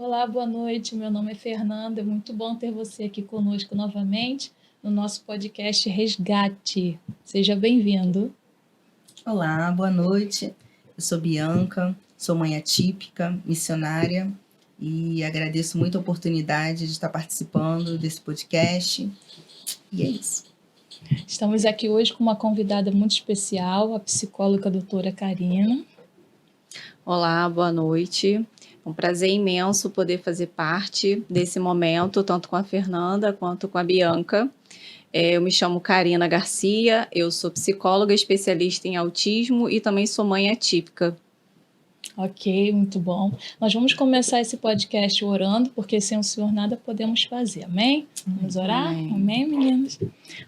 Olá, boa noite. Meu nome é Fernanda. É muito bom ter você aqui conosco novamente no nosso podcast Resgate. Seja bem-vindo. Olá, boa noite. Eu sou Bianca, sou mãe atípica, missionária e agradeço muito a oportunidade de estar participando desse podcast. E é isso. Estamos aqui hoje com uma convidada muito especial, a psicóloga doutora Karina. Olá, boa noite. É um prazer imenso poder fazer parte desse momento, tanto com a Fernanda quanto com a Bianca. Eu me chamo Karina Garcia, eu sou psicóloga especialista em autismo e também sou mãe atípica. Ok, muito bom. Nós vamos começar esse podcast orando, porque sem o Senhor nada podemos fazer. Amém? Vamos orar? Amém, meninas?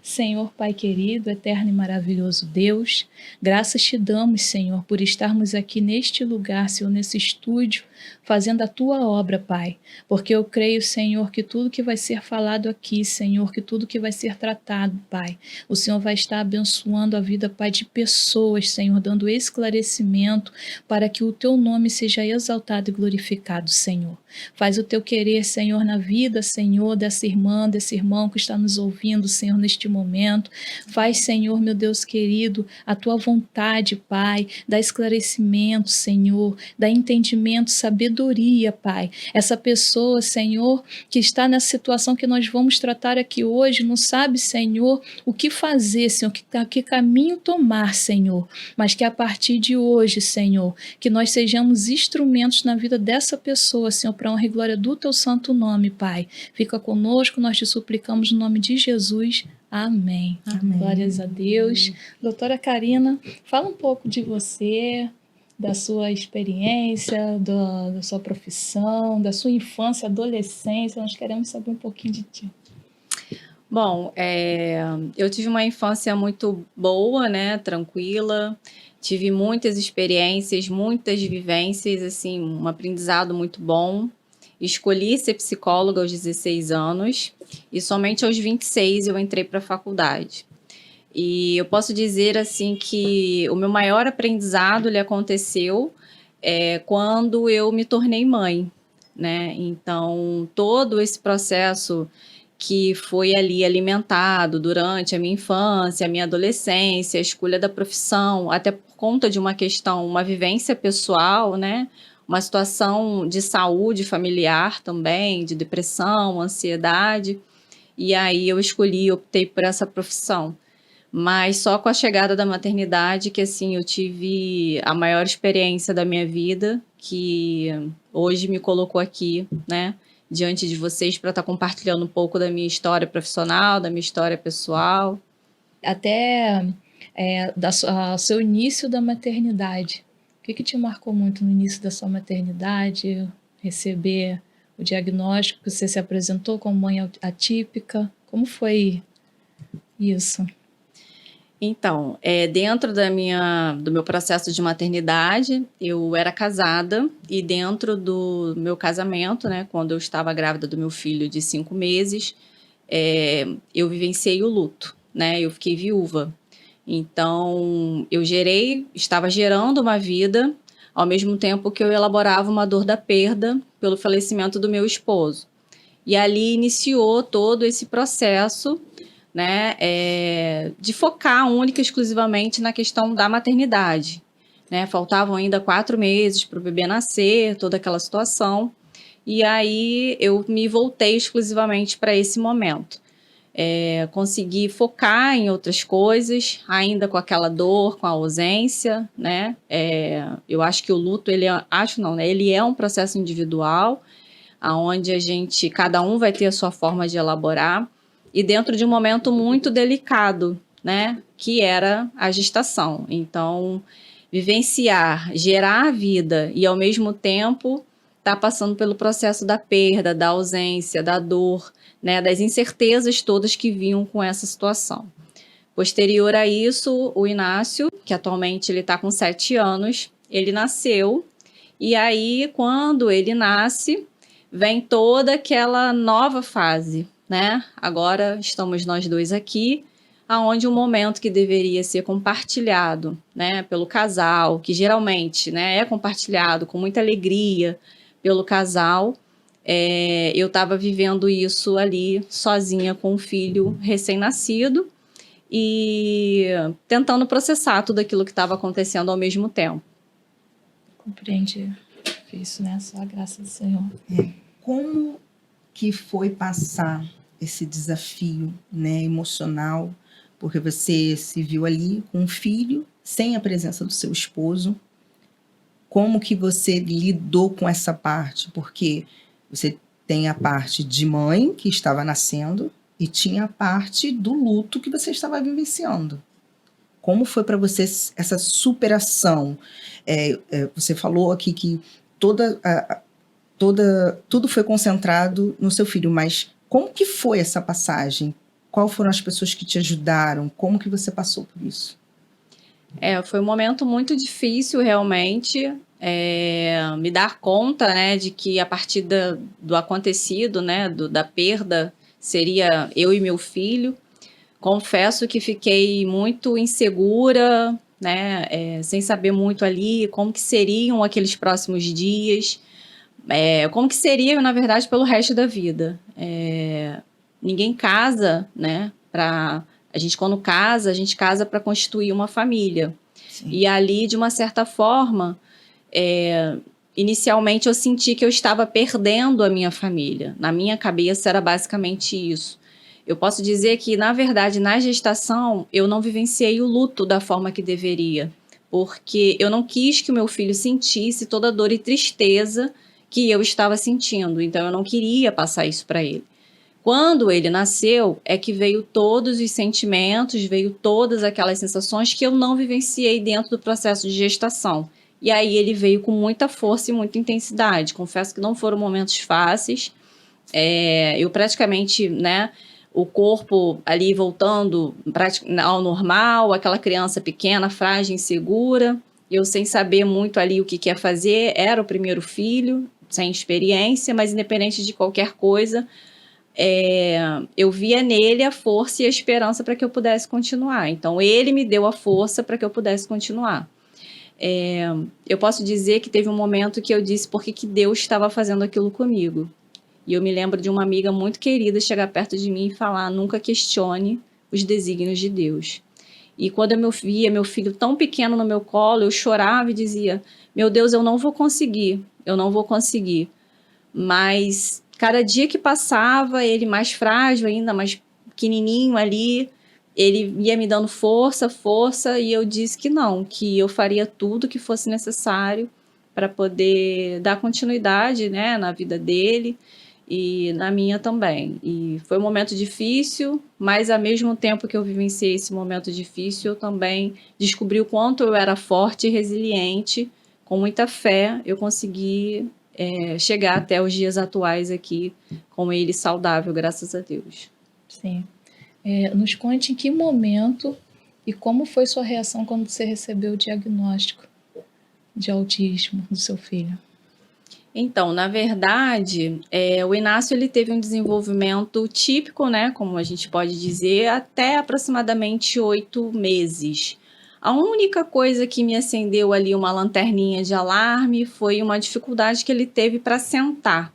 Senhor, Pai querido, eterno e maravilhoso Deus, graças te damos, Senhor, por estarmos aqui neste lugar, Senhor, nesse estúdio, fazendo a tua obra, Pai. Porque eu creio, Senhor, que tudo que vai ser falado aqui, Senhor, que tudo que vai ser tratado, Pai, o Senhor vai estar abençoando a vida, Pai, de pessoas, Senhor, dando esclarecimento para que o teu nome seja exaltado e glorificado, Senhor. Faz o teu querer, Senhor, na vida, Senhor, dessa irmã, desse irmão que está nos ouvindo, Senhor, neste momento. Faz, Senhor, meu Deus querido, a tua vontade, Pai, dá esclarecimento, Senhor, dá entendimento, sabedoria, Pai. Essa pessoa, Senhor, que está nessa situação que nós vamos tratar aqui hoje, não sabe, Senhor, o que fazer, Senhor, que caminho tomar, Senhor, mas que a partir de hoje, Senhor, que nós sejamos instrumentos na vida dessa pessoa, Senhor, para a honra e glória do teu santo nome, Pai. Fica conosco, nós te suplicamos no nome de Jesus. Amém. Amém. Glórias a Deus. Doutora Karina, fala um pouco de você, da sua experiência, da sua profissão, da sua infância, adolescência. Nós queremos saber um pouquinho de ti. Bom, eu tive uma infância muito boa, né, tranquila. Tive muitas experiências, muitas vivências, assim, um aprendizado muito bom. Escolhi ser psicóloga aos 16 anos e somente aos 26 eu entrei para a faculdade. E eu posso dizer, assim, que o meu maior aprendizado ele aconteceu quando eu me tornei mãe, né? Então, todo esse processo que foi ali alimentado durante a minha infância, a minha adolescência, a escolha da profissão, até por conta de uma questão, uma vivência pessoal, né? Uma situação de saúde familiar também, de depressão, ansiedade. E aí eu optei por essa profissão. Mas só com a chegada da maternidade que, assim, eu tive a maior experiência da minha vida, que hoje me colocou aqui, né? Diante de vocês para estar compartilhando um pouco da minha história profissional, da minha história pessoal. Até seu início da maternidade. O que te marcou muito no início da sua maternidade? Receber o diagnóstico, que você se apresentou como mãe atípica. Como foi isso? Então, dentro do meu processo de maternidade, eu era casada e dentro do meu casamento, né, quando eu estava grávida do meu filho de 5 meses, eu vivenciei o luto, né, eu fiquei viúva. Então, estava gerando uma vida, ao mesmo tempo que eu elaborava uma dor da perda pelo falecimento do meu esposo. E ali iniciou todo esse processo, né, de focar única e exclusivamente na questão da maternidade, né? Faltavam ainda 4 meses para o bebê nascer, toda aquela situação, e aí eu me voltei exclusivamente para esse momento. Consegui focar em outras coisas, ainda com aquela dor, com a ausência, né? Eu acho que o luto, ele é um processo individual, onde cada um vai ter a sua forma de elaborar, e dentro de um momento muito delicado, né, que era a gestação. Então, vivenciar, gerar a vida e, ao mesmo tempo, estar passando pelo processo da perda, da ausência, da dor, né, das incertezas todas que vinham com essa situação. Posterior a isso, o Inácio, que atualmente ele está com 7 anos, ele nasceu, e aí, quando ele nasce, vem toda aquela nova fase, né? Agora estamos nós dois aqui, aonde um momento que deveria ser compartilhado, né, pelo casal, que geralmente, né, é compartilhado com muita alegria pelo casal, eu estava vivendo isso ali sozinha com um filho recém-nascido e tentando processar tudo aquilo que estava acontecendo ao mesmo tempo. Compreendi isso, né? Só a graça do Senhor. Como que foi passar esse desafio, né, emocional? Porque você se viu ali com um filho, sem a presença do seu esposo. Como que você lidou com essa parte? Porque você tem a parte de mãe que estava nascendo e tinha a parte do luto que você estava vivenciando. Como foi para você essa superação? Você falou aqui que tudo foi concentrado no seu filho, mas como que foi essa passagem? Quais foram as pessoas que te ajudaram? Como que você passou por isso? Foi um momento muito difícil, realmente, me dar conta, né, de que a partir do acontecido, né, da perda, seria eu e meu filho. Confesso que fiquei muito insegura, né, sem saber muito ali como que seriam aqueles próximos dias, como que seria, na verdade, pelo resto da vida. Ninguém casa, né, a gente, quando casa, a gente casa para constituir uma família. Sim. E ali, de uma certa forma, inicialmente eu senti que eu estava perdendo a minha família. Na minha cabeça era basicamente isso. Eu posso dizer que, na verdade, na gestação, eu não vivenciei o luto da forma que deveria, porque eu não quis que o meu filho sentisse toda a dor e tristeza que eu estava sentindo. Então, eu não queria passar isso para ele. Quando ele nasceu, é que veio todos os sentimentos, veio todas aquelas sensações que eu não vivenciei dentro do processo de gestação. E aí ele veio com muita força e muita intensidade. Confesso que não foram momentos fáceis. Eu praticamente, né, o corpo ali voltando ao normal, aquela criança pequena, frágil, insegura, eu sem saber muito ali o que quer fazer, era o primeiro filho, sem experiência, mas independente de qualquer coisa, eu via nele a força e a esperança para que eu pudesse continuar. Então, ele me deu a força para que eu pudesse continuar. Eu posso dizer que teve um momento que eu disse por que Deus estava fazendo aquilo comigo. E eu me lembro de uma amiga muito querida chegar perto de mim e falar: nunca questione os desígnios de Deus. E quando eu via meu filho tão pequeno no meu colo, eu chorava e dizia: meu Deus, eu não vou conseguir. Mas cada dia que passava, ele mais frágil ainda, mais pequenininho ali, ele ia me dando força, e eu disse que não, que eu faria tudo que fosse necessário para poder dar continuidade, né, na vida dele e na minha também. E foi um momento difícil, mas ao mesmo tempo que eu vivenciei esse momento difícil, eu também descobri o quanto eu era forte e resiliente. Com muita fé, eu consegui chegar até os dias atuais aqui com ele saudável, graças a Deus. Sim. Nos conte em que momento e como foi sua reação quando você recebeu o diagnóstico de autismo do seu filho. Então, na verdade, o Inácio ele teve um desenvolvimento típico, né, como a gente pode dizer, até aproximadamente 8 meses. A única coisa que me acendeu ali uma lanterninha de alarme foi uma dificuldade que ele teve para sentar.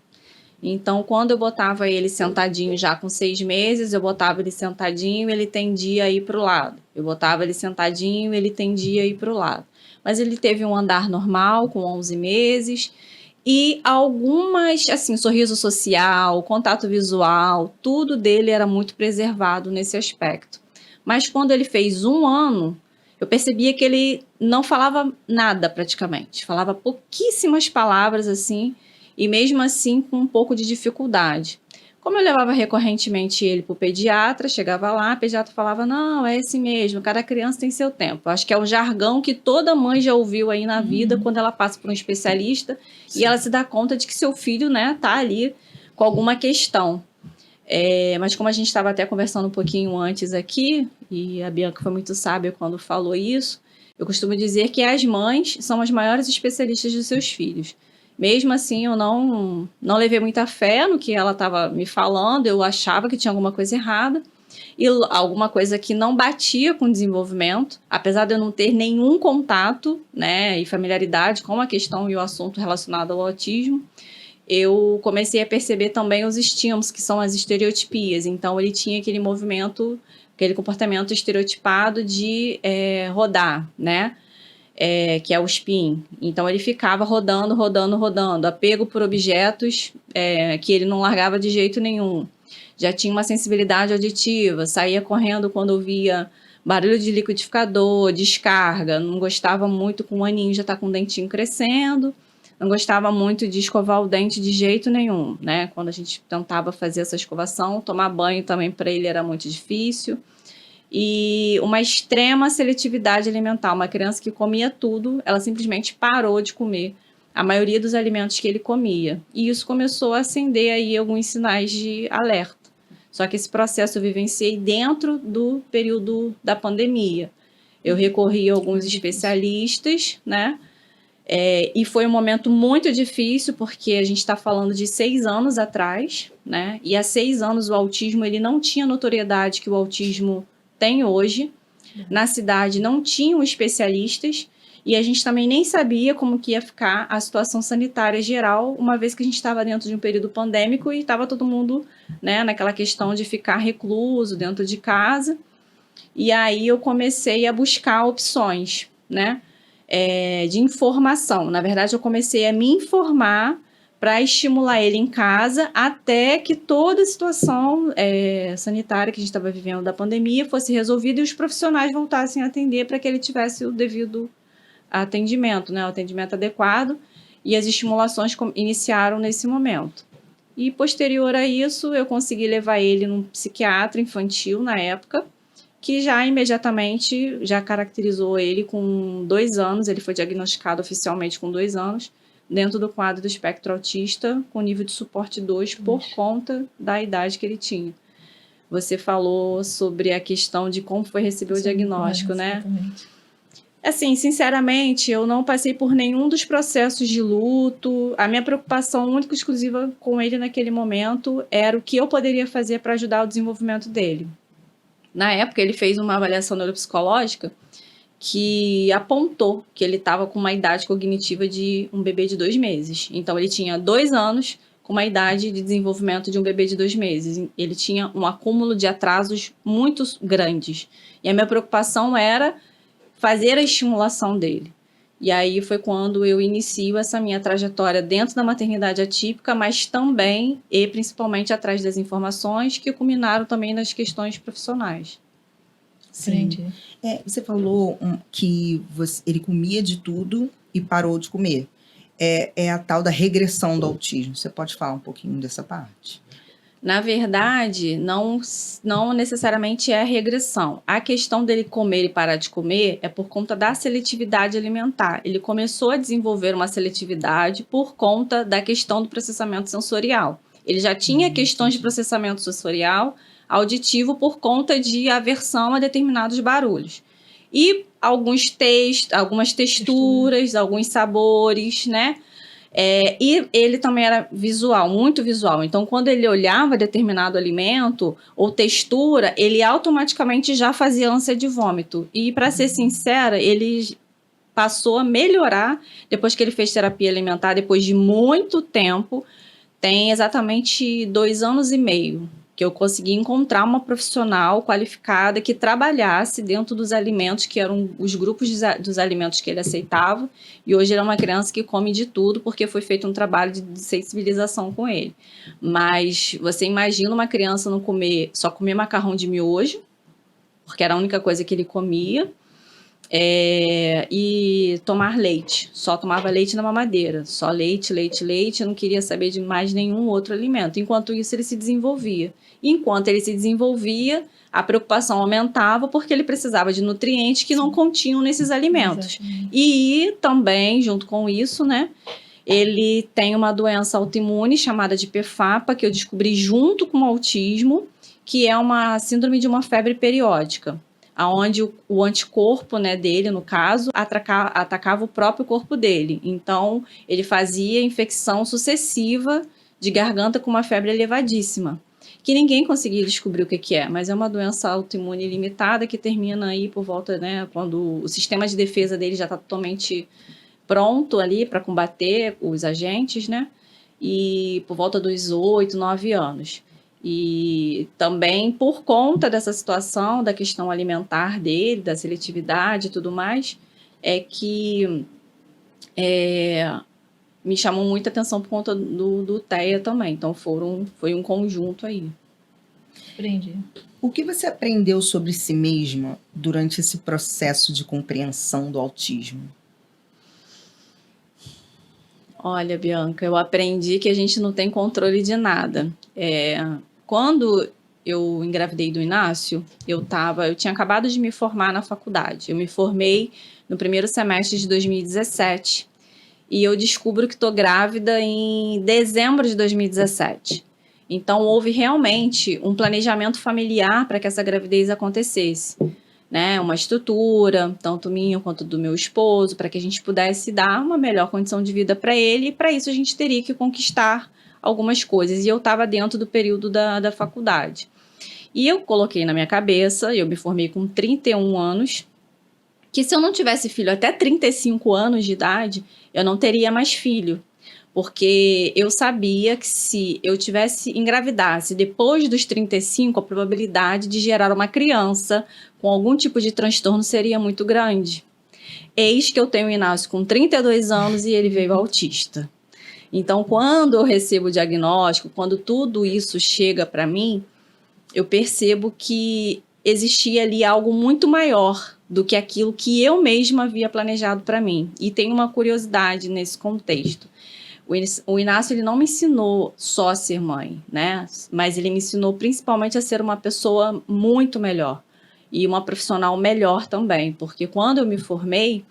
Então, quando eu botava ele sentadinho já com 6 meses, eu botava ele sentadinho, ele tendia a ir para o lado. Eu botava ele sentadinho, ele tendia a ir para o lado. Mas ele teve um andar normal com 11 meses e algumas, assim, sorriso social, contato visual, tudo dele era muito preservado nesse aspecto. Mas quando ele fez 1 ano, eu percebia que ele não falava nada praticamente, falava pouquíssimas palavras assim, e mesmo assim com um pouco de dificuldade. Como eu levava recorrentemente ele para o pediatra, chegava lá, o pediatra falava: não, é esse mesmo, cada criança tem seu tempo. Acho que é um jargão que toda mãe já ouviu aí na vida quando ela passa por um especialista. Sim. E ela se dá conta de que seu filho, né, tá ali com alguma questão. Mas como a gente estava até conversando um pouquinho antes aqui, e a Bianca foi muito sábia quando falou isso, eu costumo dizer que as mães são as maiores especialistas dos seus filhos. Mesmo assim, eu não levei muita fé no que ela estava me falando, eu achava que tinha alguma coisa errada, e alguma coisa que não batia com o desenvolvimento, apesar de eu não ter nenhum contato, né, e familiaridade com a questão e o assunto relacionado ao autismo. eu comecei a perceber também os estímulos, que são as estereotipias. Então, ele tinha aquele movimento, aquele comportamento estereotipado de rodar, né? Que é o spin. Então, ele ficava rodando, apego por objetos que ele não largava de jeito nenhum. Já tinha uma sensibilidade auditiva, saía correndo quando ouvia barulho de liquidificador, descarga, não gostava muito com o aninho, já está com o dentinho crescendo, não gostava muito de escovar o dente de jeito nenhum, né? Quando a gente tentava fazer essa escovação, tomar banho também para ele era muito difícil. E uma extrema seletividade alimentar, uma criança que comia tudo, ela simplesmente parou de comer a maioria dos alimentos que ele comia. E isso começou a acender aí alguns sinais de alerta. Só que esse processo eu vivenciei dentro do período da pandemia. Eu recorri a alguns especialistas, né? E foi um momento muito difícil, porque a gente está falando de 6 anos atrás, né? E há 6 anos o autismo ele não tinha a notoriedade que o autismo tem hoje. Na cidade não tinham especialistas e a gente também nem sabia como que ia ficar a situação sanitária geral, uma vez que a gente estava dentro de um período pandêmico e estava todo mundo, né, naquela questão de ficar recluso dentro de casa. E aí eu comecei a buscar opções, né, de informação. Na verdade, eu comecei a me informar para estimular ele em casa até que toda a situação sanitária que a gente estava vivendo da pandemia fosse resolvida e os profissionais voltassem a atender para que ele tivesse o devido atendimento, né, o atendimento adequado, e as estimulações iniciaram nesse momento. E posterior a isso, eu consegui levar ele num psiquiatra infantil na época, que já imediatamente já caracterizou ele com 2 anos, ele foi diagnosticado oficialmente com 2 anos, dentro do quadro do espectro autista, com nível de suporte 2, por conta da idade que ele tinha. Você falou sobre a questão de como foi receber o diagnóstico, né? Exatamente. Assim, sinceramente, eu não passei por nenhum dos processos de luto. A minha preocupação única e exclusiva com ele naquele momento era o que eu poderia fazer para ajudar o desenvolvimento dele. Na época, ele fez uma avaliação neuropsicológica que apontou que ele estava com uma idade cognitiva de um bebê de 2 meses. Então, ele tinha 2 anos com uma idade de desenvolvimento de um bebê de 2 meses. Ele tinha um acúmulo de atrasos muito grandes. E a minha preocupação era fazer a estimulação dele. E aí foi quando eu inicio essa minha trajetória dentro da maternidade atípica, mas também e principalmente atrás das informações que culminaram também nas questões profissionais. Sim. Você falou que ele comia de tudo e parou de comer. É a tal da regressão do autismo. Você pode falar um pouquinho dessa parte? Na verdade, não necessariamente é regressão. A questão dele comer e parar de comer é por conta da seletividade alimentar. Ele começou a desenvolver uma seletividade por conta da questão do processamento sensorial. Ele já tinha questões de processamento sensorial auditivo por conta de aversão a determinados barulhos. E algumas texturas, alguns sabores, né? E ele também era visual, muito visual. Então, quando ele olhava determinado alimento ou textura, ele automaticamente já fazia ânsia de vômito. E, para ser sincera, ele passou a melhorar depois que ele fez terapia alimentar, depois de muito tempo. Tem exatamente 2 anos e meio que eu consegui encontrar uma profissional qualificada que trabalhasse dentro dos alimentos, que eram os grupos dos alimentos que ele aceitava, e hoje ele é uma criança que come de tudo, porque foi feito um trabalho de sensibilização com ele. Mas você imagina uma criança só comer macarrão de miojo, porque era a única coisa que ele comia, e tomar leite, só tomava leite na mamadeira, só leite, não queria saber de mais nenhum outro alimento. Enquanto isso, ele se desenvolvia. Enquanto ele se desenvolvia, a preocupação aumentava porque ele precisava de nutrientes que não continham nesses alimentos. Exatamente. E também, junto com isso, né, ele tem uma doença autoimune chamada de PFAPA, que eu descobri junto com o autismo, que é uma síndrome de uma febre periódica, onde o anticorpo, né, dele, no caso, atacava o próprio corpo dele. Então, ele fazia infecção sucessiva de garganta com uma febre elevadíssima, que ninguém conseguia descobrir o que é, mas é uma doença autoimune limitada que termina aí por volta, né, quando o sistema de defesa dele já está totalmente pronto ali para combater os agentes, né? e por volta dos 8, 9 anos. E também por conta dessa situação, da questão alimentar dele, da seletividade e tudo mais, é que me chamou muita atenção por conta do TEA também. Então foi um conjunto aí. Aprendi. O que você aprendeu sobre si mesma durante esse processo de compreensão do autismo? Olha, Bianca, eu aprendi que a gente não tem controle de nada. Quando eu engravidei do Inácio, eu tinha acabado de me formar na faculdade. Eu me formei no primeiro semestre de 2017 e eu descubro que estou grávida em dezembro de 2017. Então, houve realmente um planejamento familiar para que essa gravidez acontecesse, né? Uma estrutura, tanto minha quanto do meu esposo, para que a gente pudesse dar uma melhor condição de vida para ele, e para isso a gente teria que conquistar algumas coisas, e eu estava dentro do período da faculdade. E eu coloquei na minha cabeça, eu me formei com 31 anos, que se eu não tivesse filho até 35 anos de idade, eu não teria mais filho. Porque eu sabia que se eu engravidasse depois dos 35, a probabilidade de gerar uma criança com algum tipo de transtorno seria muito grande. Eis que eu tenho o Inácio com 32 anos e ele veio autista. Então, quando eu recebo o diagnóstico, quando tudo isso chega para mim, eu percebo que existia ali algo muito maior do que aquilo que eu mesma havia planejado para mim. E tem uma curiosidade nesse contexto. O Inácio, ele não me ensinou só a ser mãe, né? Mas ele me ensinou principalmente a ser uma pessoa muito melhor e uma profissional melhor também, porque quando eu me formei,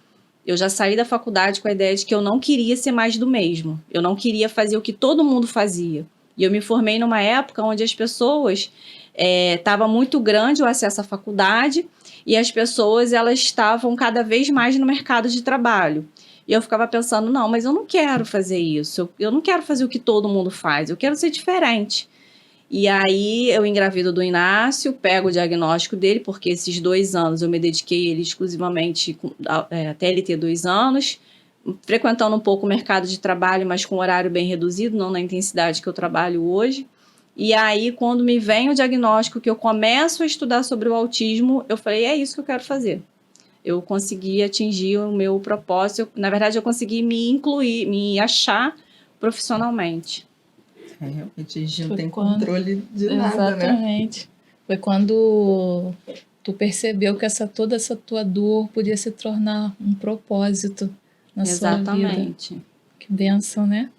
eu já saí da faculdade com a ideia de que eu não queria ser mais do mesmo, eu não queria fazer o que todo mundo fazia. E eu me formei numa época onde as pessoas, estava muito grande o acesso à faculdade e as pessoas, elas estavam cada vez mais no mercado de trabalho. E eu ficava pensando, não, mas eu não quero fazer isso, eu não quero fazer o que todo mundo faz, eu quero ser diferente. E aí eu engravido do Inácio, pego o diagnóstico dele, porque esses 2 anos eu me dediquei ele exclusivamente até ele ter 2 anos, frequentando um pouco o mercado de trabalho, mas com horário bem reduzido, não na intensidade que eu trabalho hoje. E aí, quando me vem o diagnóstico, que eu começo a estudar sobre o autismo, eu falei, é isso que eu quero fazer. Eu consegui atingir o meu propósito. Na verdade, eu consegui me incluir, me achar profissionalmente. Realmente, a gente não tem controle de nada, né? Exatamente. Foi quando tu percebeu que toda essa tua dor podia se tornar um propósito na sua vida. Exatamente. Que bênção, né?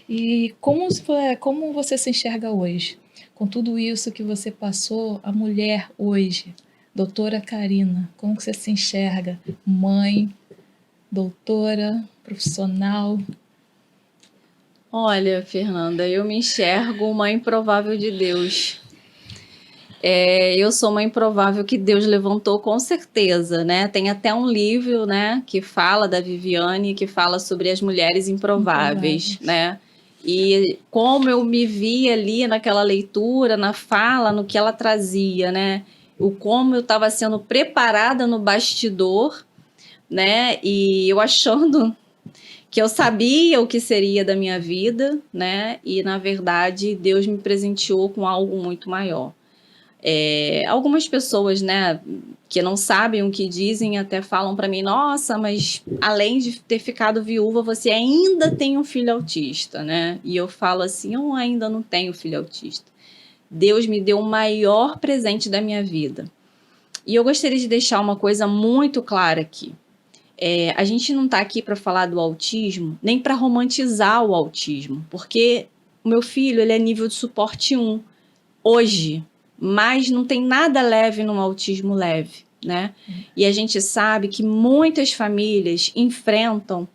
E como você se enxerga hoje? Com tudo isso que você passou, a mulher hoje... Doutora Karina, como que você se enxerga? Mãe, doutora, profissional? Olha, Fernanda, eu me enxergo uma improvável de Deus. Eu sou uma improvável que Deus levantou com certeza, né? Tem até um livro, né, que fala da Viviane, que fala sobre as mulheres improváveis, né? E como eu me vi ali naquela leitura, na fala, no que ela trazia, né? Como eu estava sendo preparada no bastidor, né? E eu achando que eu sabia o que seria da minha vida, né? E, na verdade, Deus me presenteou com algo muito maior. Algumas pessoas, né, que não sabem o que dizem, até falam para mim, nossa, mas além de ter ficado viúva, você ainda tem um filho autista, né? E eu falo assim, eu ainda não tenho filho autista. Deus me deu o maior presente da minha vida. E eu gostaria de deixar uma coisa muito clara aqui. A gente não está aqui para falar do autismo, nem para romantizar o autismo, porque o meu filho, ele é nível de suporte 1 hoje, mas não tem nada leve no autismo leve, né? E a gente sabe que muitas famílias enfrentam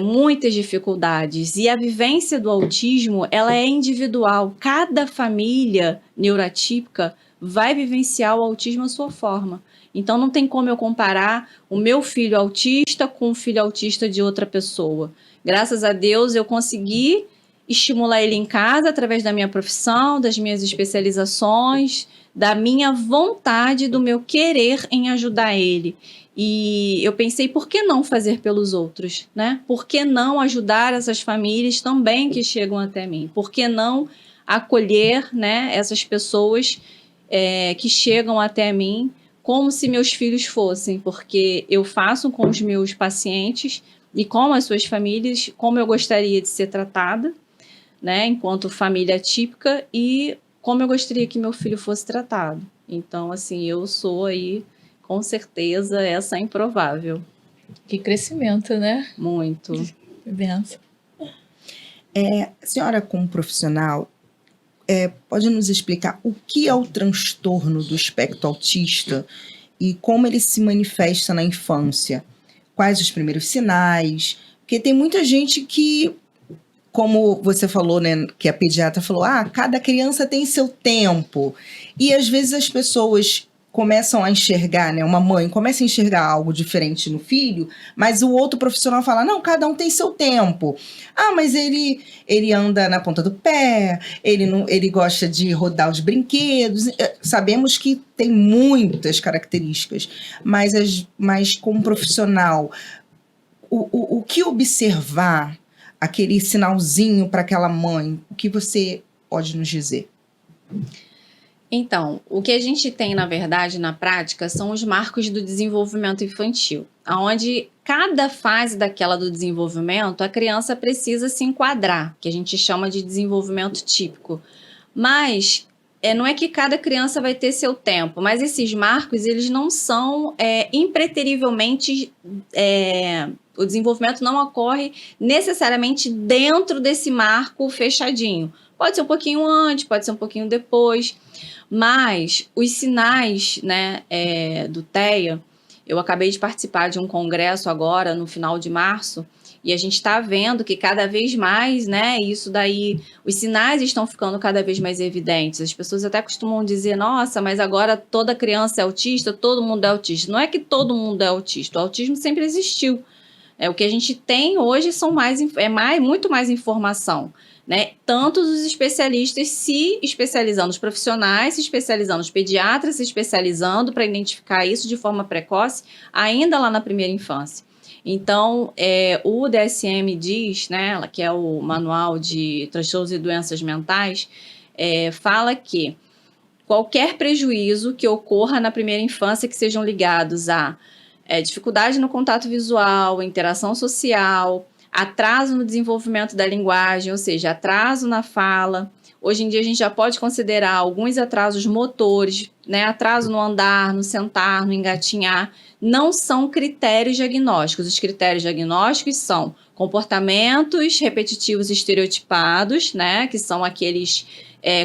muitas dificuldades, e a vivência do autismo, ela é individual. Cada família neuroatípica vai vivenciar o autismo à sua forma. Então não tem como eu comparar o meu filho autista com o filho autista de outra pessoa. Graças a Deus eu consegui estimular ele em casa através da minha profissão, das minhas especializações, da minha vontade, do meu querer em ajudar ele. E eu pensei, por que não fazer pelos outros, né? Por que não ajudar essas famílias também que chegam até mim? Por que não acolher, né, essas pessoas que chegam até mim como se meus filhos fossem? Porque eu faço com os meus pacientes e com as suas famílias como eu gostaria de ser tratada, né, enquanto família típica, e como eu gostaria que meu filho fosse tratado. Então, assim, eu sou aí, com certeza, essa improvável. Que crescimento, né? Muito. Benção. A senhora, como profissional, pode nos explicar o que é o transtorno do espectro autista e como ele se manifesta na infância? Quais os primeiros sinais? Porque tem muita gente que, como você falou, né, que a pediatra falou, cada criança tem seu tempo. E às vezes as pessoas começam a enxergar, né, uma mãe começa a enxergar algo diferente no filho, mas o outro profissional fala, não, cada um tem seu tempo. Mas ele anda na ponta do pé, ele gosta de rodar os brinquedos. Sabemos que tem muitas características, mas como profissional, o que observar, aquele sinalzinho para aquela mãe, o que você pode nos dizer? Então, o que a gente tem, na verdade, na prática, são os marcos do desenvolvimento infantil, onde cada fase daquela do desenvolvimento, a criança precisa se enquadrar, que a gente chama de desenvolvimento típico. Mas não é que cada criança vai ter seu tempo, mas esses marcos, eles não são impreterivelmente... o desenvolvimento não ocorre necessariamente dentro desse marco fechadinho. Pode ser um pouquinho antes, pode ser um pouquinho depois, mas os sinais, né, do TEA, eu acabei de participar de um congresso agora, no final de março, e a gente está vendo que cada vez mais, né, isso daí, os sinais estão ficando cada vez mais evidentes. As pessoas até costumam dizer, nossa, mas agora toda criança é autista, todo mundo é autista. Não é que todo mundo é autista, o autismo sempre existiu. O que a gente tem hoje muito mais informação, né? Tanto os especialistas se especializando, os profissionais se especializando, os pediatras se especializando para identificar isso de forma precoce, ainda lá na primeira infância. Então, o DSM diz, né, que é o Manual de Transtornos e Doenças Mentais, fala que qualquer prejuízo que ocorra na primeira infância que sejam ligados a dificuldade no contato visual, interação social, atraso no desenvolvimento da linguagem, ou seja, atraso na fala. Hoje em dia a gente já pode considerar alguns atrasos motores, né? Atraso no andar, no sentar, no engatinhar, não são critérios diagnósticos. Os critérios diagnósticos são comportamentos repetitivos estereotipados, né? Que são aqueles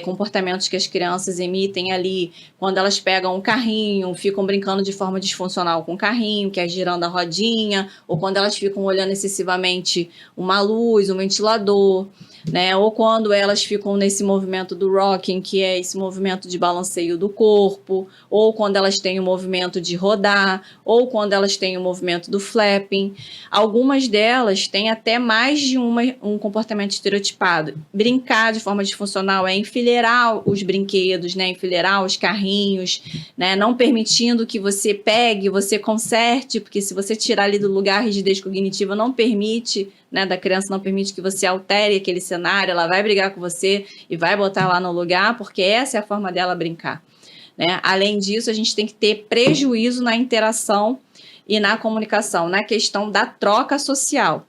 comportamentos que as crianças emitem ali quando elas pegam um carrinho, ficam brincando de forma disfuncional com o carrinho, que é girando a rodinha, ou quando elas ficam olhando excessivamente uma luz, um ventilador, né? Ou quando elas ficam nesse movimento do rocking, que é esse movimento de balanceio do corpo, ou quando elas têm o movimento de rodar, ou quando elas têm o movimento do flapping. Algumas delas têm até mais de um comportamento estereotipado. Brincar de forma disfuncional é enfileirar os brinquedos, né? Enfileirar os carrinhos, né? Não permitindo que você pegue, você conserte, porque se você tirar ali do lugar, a rigidez cognitiva não permite, né, da criança não permite que você altere aquele cenário, ela vai brigar com você e vai botar lá no lugar, porque essa é a forma dela brincar, né? Além disso, a gente tem que ter prejuízo na interação e na comunicação, na questão da troca social.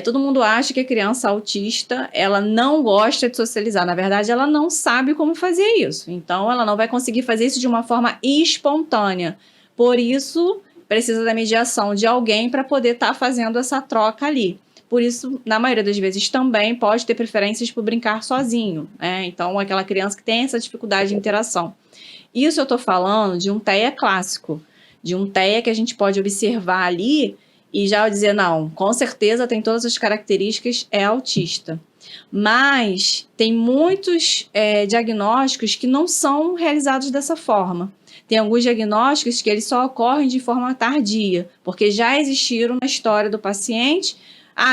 Todo mundo acha que a criança autista, ela não gosta de socializar. Na verdade, ela não sabe como fazer isso. Então, ela não vai conseguir fazer isso de uma forma espontânea. Por isso, precisa da mediação de alguém para poder estar fazendo essa troca ali. Por isso, na maioria das vezes, também pode ter preferências por brincar sozinho, né? Então, aquela criança que tem essa dificuldade de interação. Isso eu estou falando de um TEA clássico, de um TEA que a gente pode observar ali e já dizer, não, com certeza tem todas as características, é autista. Mas tem muitos diagnósticos que não são realizados dessa forma. Tem alguns diagnósticos que eles só ocorrem de forma tardia, porque já existiram na história do paciente.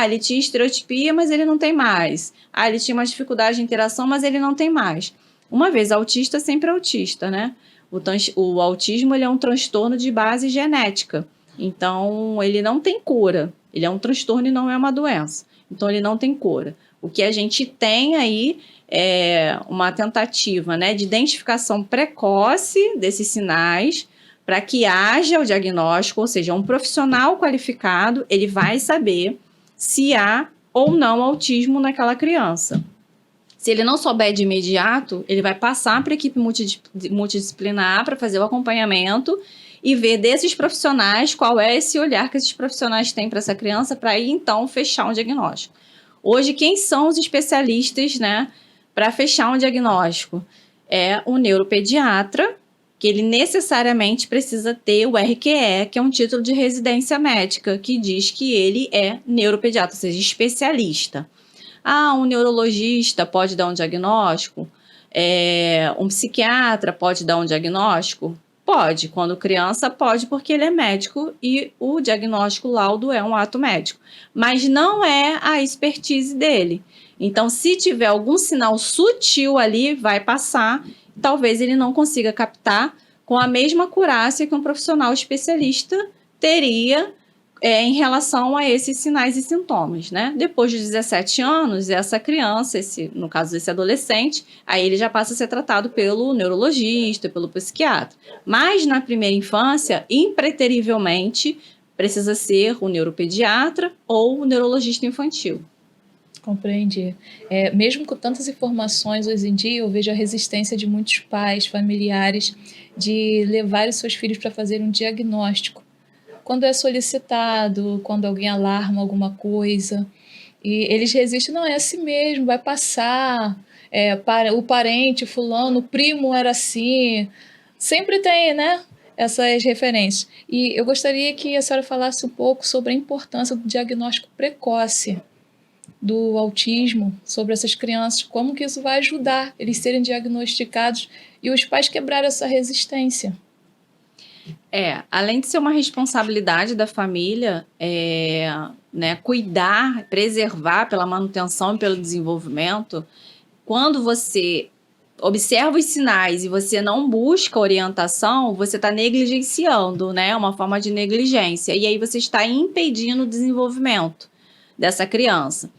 Ele tinha estereotipia, mas ele não tem mais. Ele tinha uma dificuldade de interação, mas ele não tem mais. Uma vez autista, sempre autista, né? O autismo ele é um transtorno de base genética. Então, ele não tem cura. Ele é um transtorno e não é uma doença. Então, ele não tem cura. O que a gente tem aí é uma tentativa, né, de identificação precoce desses sinais para que haja o diagnóstico, ou seja, um profissional qualificado, ele vai saber se há ou não autismo naquela criança. Se ele não souber de imediato, ele vai passar para a equipe multidisciplinar para fazer o acompanhamento e ver desses profissionais qual é esse olhar que esses profissionais têm para essa criança, para aí então fechar um diagnóstico. Hoje, quem são os especialistas, né, para fechar um diagnóstico? É o neuropediatra, que ele necessariamente precisa ter o RQE, que é um título de residência médica, que diz que ele é neuropediatra, ou seja, especialista. Um neurologista pode dar um diagnóstico? Um psiquiatra pode dar um diagnóstico? Pode, quando criança pode, porque ele é médico e o diagnóstico, laudo, é um ato médico. Mas não é a expertise dele. Então, se tiver algum sinal sutil ali, vai passar. Talvez ele não consiga captar com a mesma acurácia que um profissional especialista teria em relação a esses sinais e sintomas, né? Depois de 17 anos, essa criança, no caso desse adolescente, aí ele já passa a ser tratado pelo neurologista, pelo psiquiatra. Mas na primeira infância, impreterivelmente, precisa ser o neuropediatra ou o neurologista infantil. Compreendi. Mesmo com tantas informações hoje em dia, eu vejo a resistência de muitos pais, familiares, de levar os seus filhos para fazer um diagnóstico. Quando é solicitado, quando alguém alarma alguma coisa, e eles resistem, não, é assim mesmo, vai passar, o parente, fulano, o primo era assim, sempre tem, né, essas referências. E eu gostaria que a senhora falasse um pouco sobre a importância do diagnóstico precoce do autismo, sobre essas crianças, como que isso vai ajudar eles serem diagnosticados e os pais quebrarem essa resistência. Além de ser uma responsabilidade da família, né, cuidar, preservar pela manutenção e pelo desenvolvimento, quando você observa os sinais e você não busca orientação, você está negligenciando, né, uma forma de negligência, e aí você está impedindo o desenvolvimento dessa criança.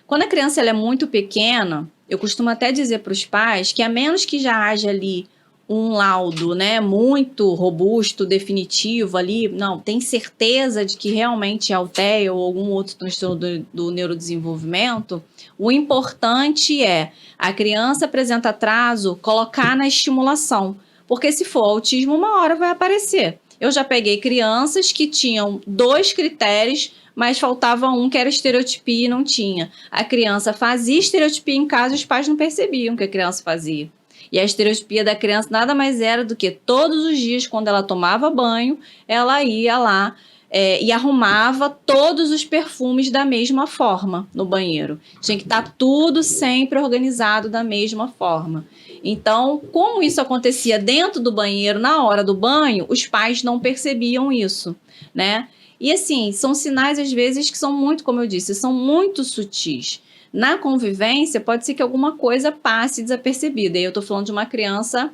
Quando a criança ela é muito pequena, eu costumo até dizer para os pais que a menos que já haja ali um laudo, né, muito robusto, definitivo ali, não, tem certeza de que realmente é TEA ou algum outro transtorno do neurodesenvolvimento, o importante é a criança apresenta atraso, colocar na estimulação, porque se for autismo, uma hora vai aparecer. Eu já peguei crianças que tinham 2 critérios, mas faltava um que era estereotipia e não tinha. A criança fazia estereotipia em casa e os pais não percebiam que a criança fazia. E a estereotipia da criança nada mais era do que todos os dias, quando ela tomava banho, ela ia lá e arrumava todos os perfumes da mesma forma no banheiro. Tinha que estar tudo sempre organizado da mesma forma. Então, como isso acontecia dentro do banheiro, na hora do banho, os pais não percebiam isso, né? E assim, são sinais às vezes que são muito, como eu disse, são muito sutis. Na convivência, pode ser que alguma coisa passe desapercebida. E eu estou falando de uma criança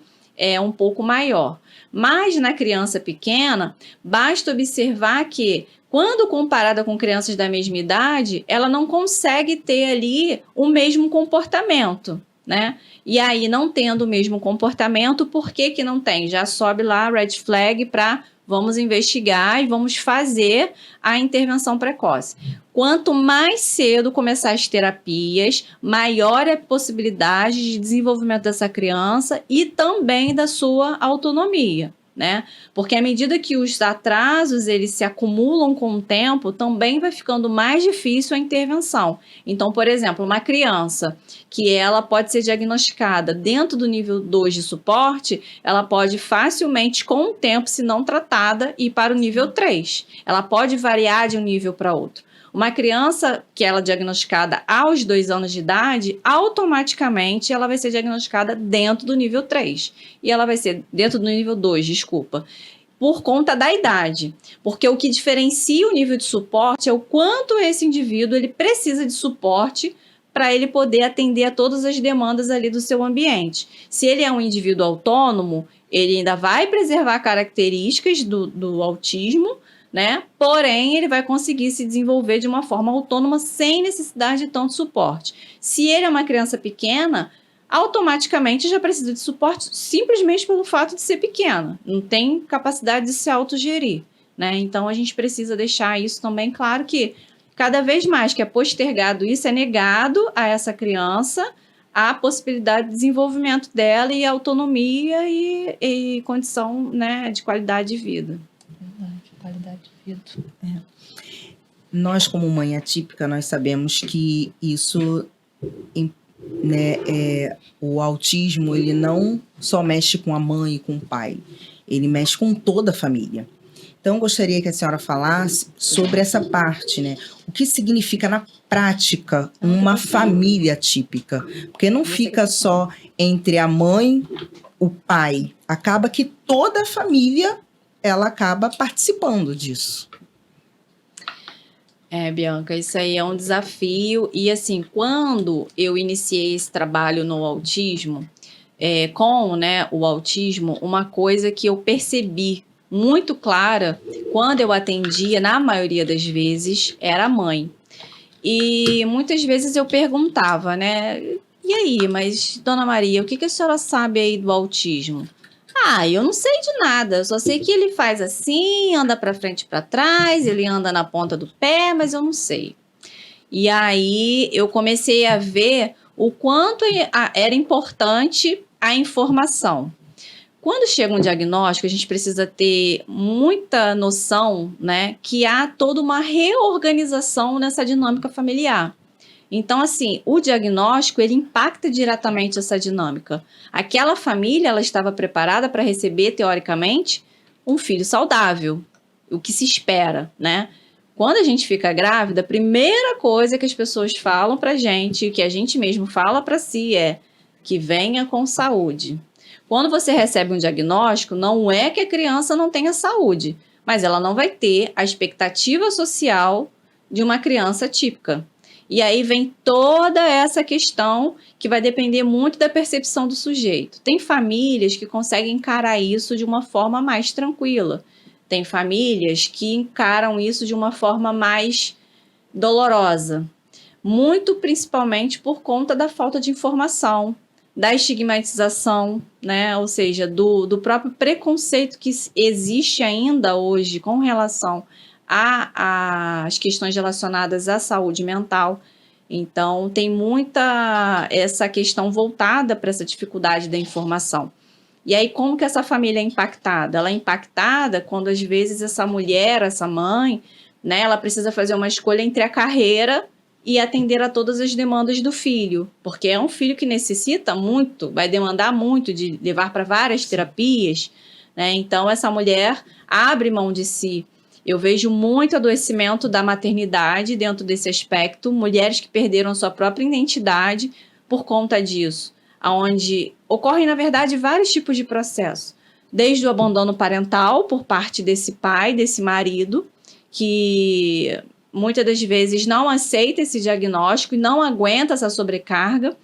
um pouco maior. Mas na criança pequena, basta observar que, quando comparada com crianças da mesma idade, ela não consegue ter ali o mesmo comportamento, né? E aí, não tendo o mesmo comportamento, por que não tem? Já sobe lá a red flag para vamos investigar e vamos fazer a intervenção precoce. Quanto mais cedo começar as terapias, maior é a possibilidade de desenvolvimento dessa criança e também da sua autonomia, né? Porque à medida que os atrasos eles se acumulam com o tempo, também vai ficando mais difícil a intervenção. Então, por exemplo, uma criança que ela pode ser diagnosticada dentro do nível 2 de suporte, ela pode facilmente, com o tempo, se não tratada, ir para o nível 3. Ela pode variar de um nível para outro. Uma criança que ela é diagnosticada aos 2 anos de idade, automaticamente ela vai ser diagnosticada dentro do nível 3. E ela vai ser dentro do nível 2, desculpa, por conta da idade. Porque o que diferencia o nível de suporte é o quanto esse indivíduo ele precisa de suporte para ele poder atender a todas as demandas ali do seu ambiente. Se ele é um indivíduo autônomo, ele ainda vai preservar características do autismo, né? Porém, ele vai conseguir se desenvolver de uma forma autônoma sem necessidade de tanto suporte. Se ele é uma criança pequena, automaticamente já precisa de suporte simplesmente pelo fato de ser pequena. Não tem capacidade de se autogerir, né? Então, a gente precisa deixar isso também claro que cada vez mais que é postergado isso, é negado a essa criança a possibilidade de desenvolvimento dela e autonomia e condição, né, de qualidade de vida. Verdade, qualidade de vida. Nós, como mãe atípica, nós sabemos que isso, né, o autismo, ele não só mexe com a mãe e com o pai, ele mexe com toda a família. Então, eu gostaria que a senhora falasse sobre essa parte, né? O que significa na prática uma família típica? Porque não fica só entre a mãe, o pai. Acaba que toda a família, ela acaba participando disso. Bianca, isso aí é um desafio. E assim, quando eu iniciei esse trabalho no autismo, com, né, o autismo, uma coisa que eu percebi muito clara, quando eu atendia, na maioria das vezes, era a mãe. E muitas vezes eu perguntava, né? E aí, mas, Dona Maria, o que a senhora sabe aí do autismo? Eu não sei de nada, eu só sei que ele faz assim, anda para frente e para trás, ele anda na ponta do pé, mas eu não sei. E aí eu comecei a ver o quanto era importante a informação. Quando chega um diagnóstico, a gente precisa ter muita noção, né, que há toda uma reorganização nessa dinâmica familiar. Então, assim, o diagnóstico, ele impacta diretamente essa dinâmica. Aquela família, ela estava preparada para receber, teoricamente, um filho saudável, o que se espera, né? Quando a gente fica grávida, a primeira coisa que as pessoas falam pra gente, que a gente mesmo fala para si é que venha com saúde. Quando você recebe um diagnóstico, não é que a criança não tenha saúde, mas ela não vai ter a expectativa social de uma criança típica. E aí vem toda essa questão que vai depender muito da percepção do sujeito. Tem famílias que conseguem encarar isso de uma forma mais tranquila. Tem famílias que encaram isso de uma forma mais dolorosa. Muito principalmente por conta da falta de informação, da estigmatização, né? Ou seja, do próprio preconceito que existe ainda hoje com relação às questões relacionadas à saúde mental. Então, tem muita essa questão voltada para essa dificuldade da informação. E aí, como que essa família é impactada? Ela é impactada quando, às vezes, essa mulher, essa mãe, né, ela precisa fazer uma escolha entre a carreira e atender a todas as demandas do filho, porque é um filho que necessita muito, vai demandar muito de levar para várias terapias, né? Então, essa mulher abre mão de si. Eu vejo muito adoecimento da maternidade dentro desse aspecto, mulheres que perderam sua própria identidade por conta disso, onde ocorrem, na verdade, vários tipos de processo, desde o abandono parental por parte desse pai, desse marido, que muitas das vezes não aceita esse diagnóstico e não aguenta essa sobrecarga,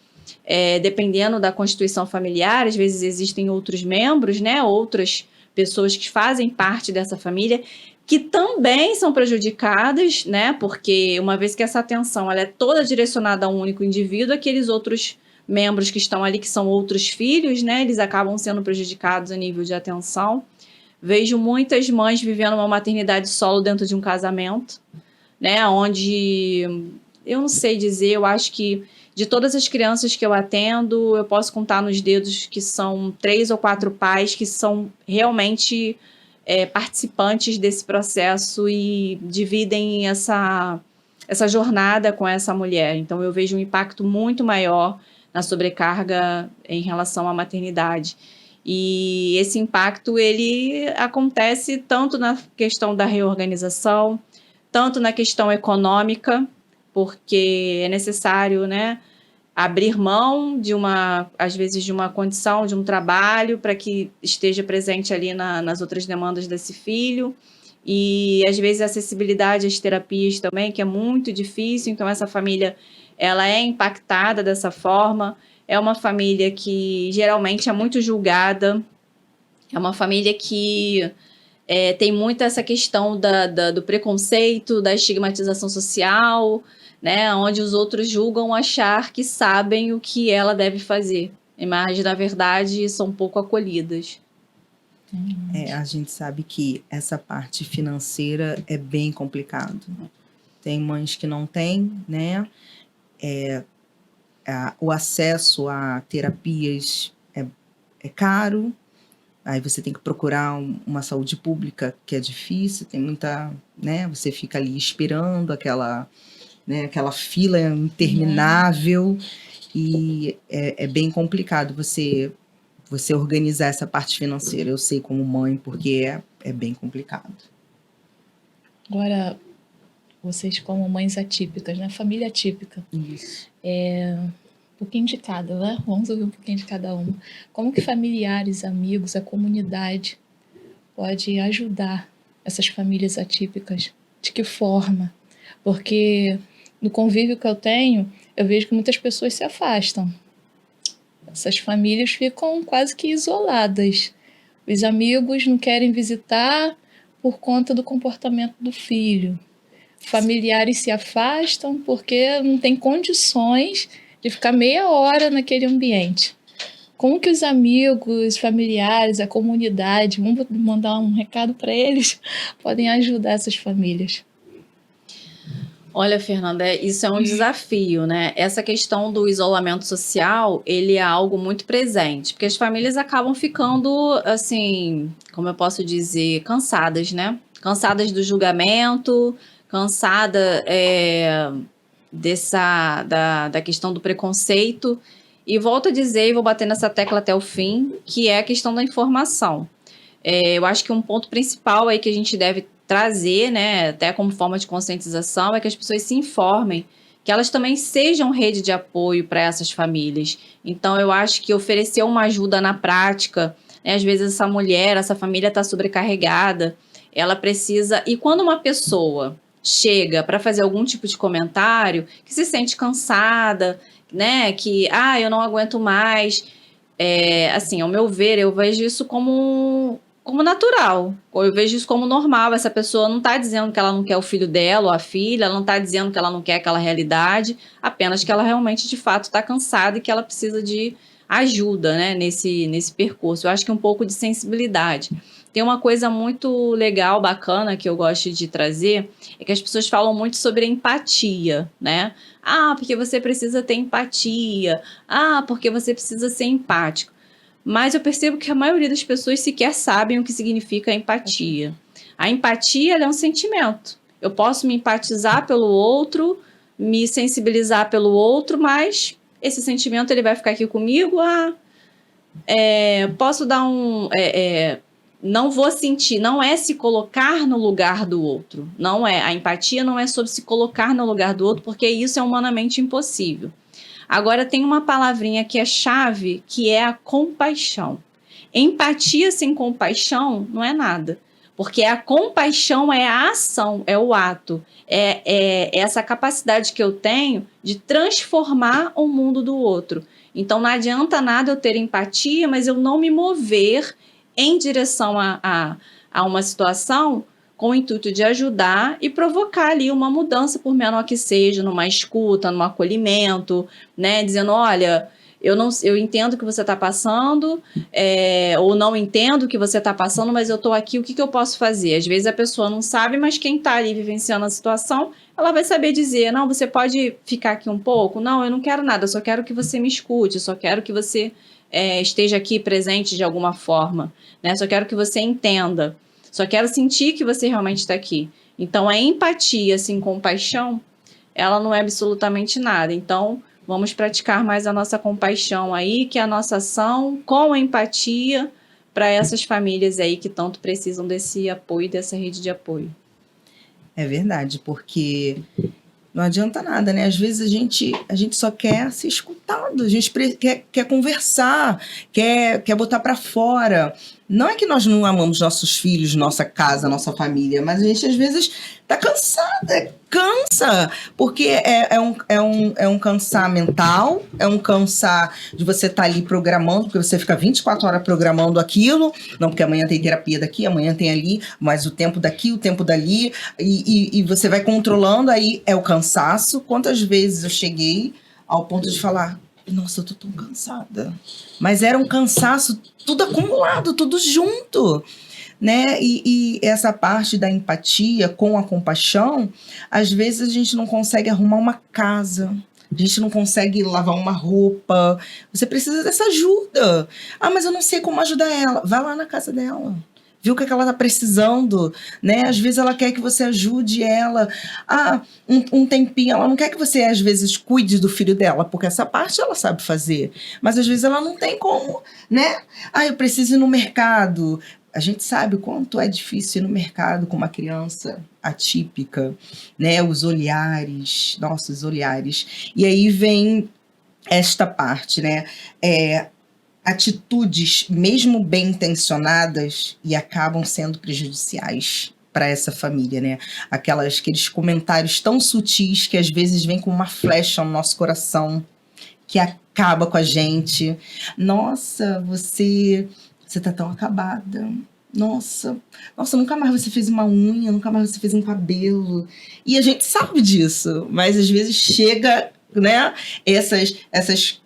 dependendo da constituição familiar. Às vezes existem outros membros, né, outras pessoas que fazem parte dessa família, que também são prejudicadas, né, porque uma vez que essa atenção ela é toda direcionada a um único indivíduo, aqueles outros membros que estão ali, que são outros filhos, né, eles acabam sendo prejudicados a nível de atenção. Vejo muitas mães vivendo uma maternidade solo dentro de um casamento, né, onde eu não sei dizer, eu acho que de todas as crianças que eu atendo, eu posso contar nos dedos que são 3 ou 4 pais que são realmente participantes desse processo e dividem essa jornada com essa mulher. Então, eu vejo um impacto muito maior na sobrecarga em relação à maternidade. E esse impacto, ele acontece tanto na questão da reorganização, tanto na questão econômica, porque é necessário, né, abrir mão de às vezes, de uma condição, de um trabalho, para que esteja presente ali nas outras demandas desse filho. e às vezes a acessibilidade às terapias também, que é muito difícil, então essa família ela é impactada dessa forma, é uma família que geralmente é muito julgada, é uma família que tem muito essa questão do preconceito, da estigmatização social, né, onde os outros julgam achar que sabem o que ela deve fazer, mas na verdade são pouco acolhidas. A gente sabe que essa parte financeira é bem complicado. Tem mães que não têm, né? O acesso a terapias é caro. Aí você tem que procurar uma saúde pública que é difícil, tem muita, né? Você fica ali esperando aquela fila interminável e é bem complicado você organizar essa parte financeira. Eu sei como mãe, porque é bem complicado. Agora, vocês como mães atípicas, né? Família atípica. Isso. Um pouquinho de cada, né? Vamos ouvir um pouquinho de cada uma. Como que familiares, amigos, a comunidade pode ajudar essas famílias atípicas? De que forma? Porque no convívio que eu tenho, eu vejo que muitas pessoas se afastam. Essas famílias ficam quase que isoladas. Os amigos não querem visitar por conta do comportamento do filho. Familiares se afastam porque não tem condições de ficar meia hora naquele ambiente. Como que os amigos, familiares, a comunidade, vamos mandar um recado para eles, podem ajudar essas famílias? Olha, Fernanda, isso é um desafio, né? Essa questão do isolamento social, ele é algo muito presente, porque as famílias acabam ficando, assim, como eu posso dizer, cansadas, né? Cansadas do julgamento, cansada da questão do preconceito. E volto a dizer, e vou bater nessa tecla até o fim, que é a questão da informação. Eu acho que um ponto principal aí que a gente deve trazer, né, até como forma de conscientização, é que as pessoas se informem, que elas também sejam rede de apoio para essas famílias. Então, eu acho que oferecer uma ajuda na prática, né, às vezes essa mulher, essa família está sobrecarregada, ela precisa... E quando uma pessoa chega para fazer algum tipo de comentário, que se sente cansada, né, que, eu não aguento mais, assim, ao meu ver, eu vejo isso como natural, eu vejo isso como normal. Essa pessoa não está dizendo que ela não quer o filho dela ou a filha, ela não está dizendo que ela não quer aquela realidade, apenas que ela realmente, de fato, está cansada e que ela precisa de ajuda, né, nesse percurso. Eu acho que um pouco de sensibilidade. Tem uma coisa muito legal, bacana, que eu gosto de trazer, é que as pessoas falam muito sobre empatia, né? Porque você precisa ter empatia, porque você precisa ser empático. Mas eu percebo que a maioria das pessoas sequer sabem o que significa empatia. A empatia é um sentimento. Eu posso me empatizar pelo outro, me sensibilizar pelo outro, mas esse sentimento ele vai ficar aqui comigo. Posso dar não vou sentir, não é se colocar no lugar do outro. Não é. A empatia não é sobre se colocar no lugar do outro, porque isso é humanamente impossível. Agora tem uma palavrinha que é chave, que é a compaixão. Empatia sem compaixão não é nada. Porque a compaixão é a ação, é o ato. É essa capacidade que eu tenho de transformar o mundo do outro. Então não adianta nada eu ter empatia, mas eu não me mover em direção a uma situação com o intuito de ajudar e provocar ali uma mudança, por menor que seja, numa escuta, num acolhimento, né? Dizendo, olha, eu entendo o que você está passando, ou não entendo o que você está passando, mas eu estou aqui, o que eu posso fazer? Às vezes a pessoa não sabe, mas quem está ali vivenciando a situação, ela vai saber dizer, não, você pode ficar aqui um pouco? Não, eu não quero nada, eu só quero que você me escute, eu só quero que você esteja aqui presente de alguma forma, né? Só quero que você entenda. Só quero sentir que você realmente está aqui. Então, a empatia, sem compaixão, ela não é absolutamente nada. Então, vamos praticar mais a nossa compaixão aí, que é a nossa ação com a empatia para essas famílias aí que tanto precisam desse apoio, dessa rede de apoio. É verdade, porque não adianta nada, né? Às vezes a gente só quer ser escutado, a gente quer conversar, quer botar para fora. Não é que nós não amamos nossos filhos, nossa casa, nossa família, mas a gente às vezes tá cansada, cansa, porque é um cansar mental, é um cansar de você estar ali programando, porque você fica 24 horas programando aquilo, não, porque amanhã tem terapia daqui, amanhã tem ali, mas o tempo daqui, o tempo dali, e você vai controlando, aí é o cansaço. Quantas vezes eu cheguei ao ponto de falar, nossa, eu tô tão cansada. Mas era um cansaço tudo acumulado, tudo junto, né? E essa parte da empatia com a compaixão, às vezes a gente não consegue arrumar uma casa, a gente não consegue lavar uma roupa, você precisa dessa ajuda. Ah, mas eu não sei como ajudar ela. Vai lá na casa dela. Viu o que ela está precisando, né? Às vezes ela quer que você ajude ela. Ah, um tempinho. Ela não quer que você, às vezes, cuide do filho dela, porque essa parte ela sabe fazer. Mas, às vezes, ela não tem como, né? Ah, eu preciso ir no mercado. A gente sabe o quanto é difícil ir no mercado com uma criança atípica, né? Os olhares, nossos olhares. E aí vem esta parte, né? Atitudes, mesmo bem intencionadas, e acabam sendo prejudiciais para essa família, né? Aqueles comentários tão sutis que às vezes vêm com uma flecha no nosso coração, que acaba com a gente. Nossa, você tá tão acabada. Nossa, nunca mais você fez uma unha, nunca mais você fez um cabelo. E a gente sabe disso, mas às vezes chega, né? Essas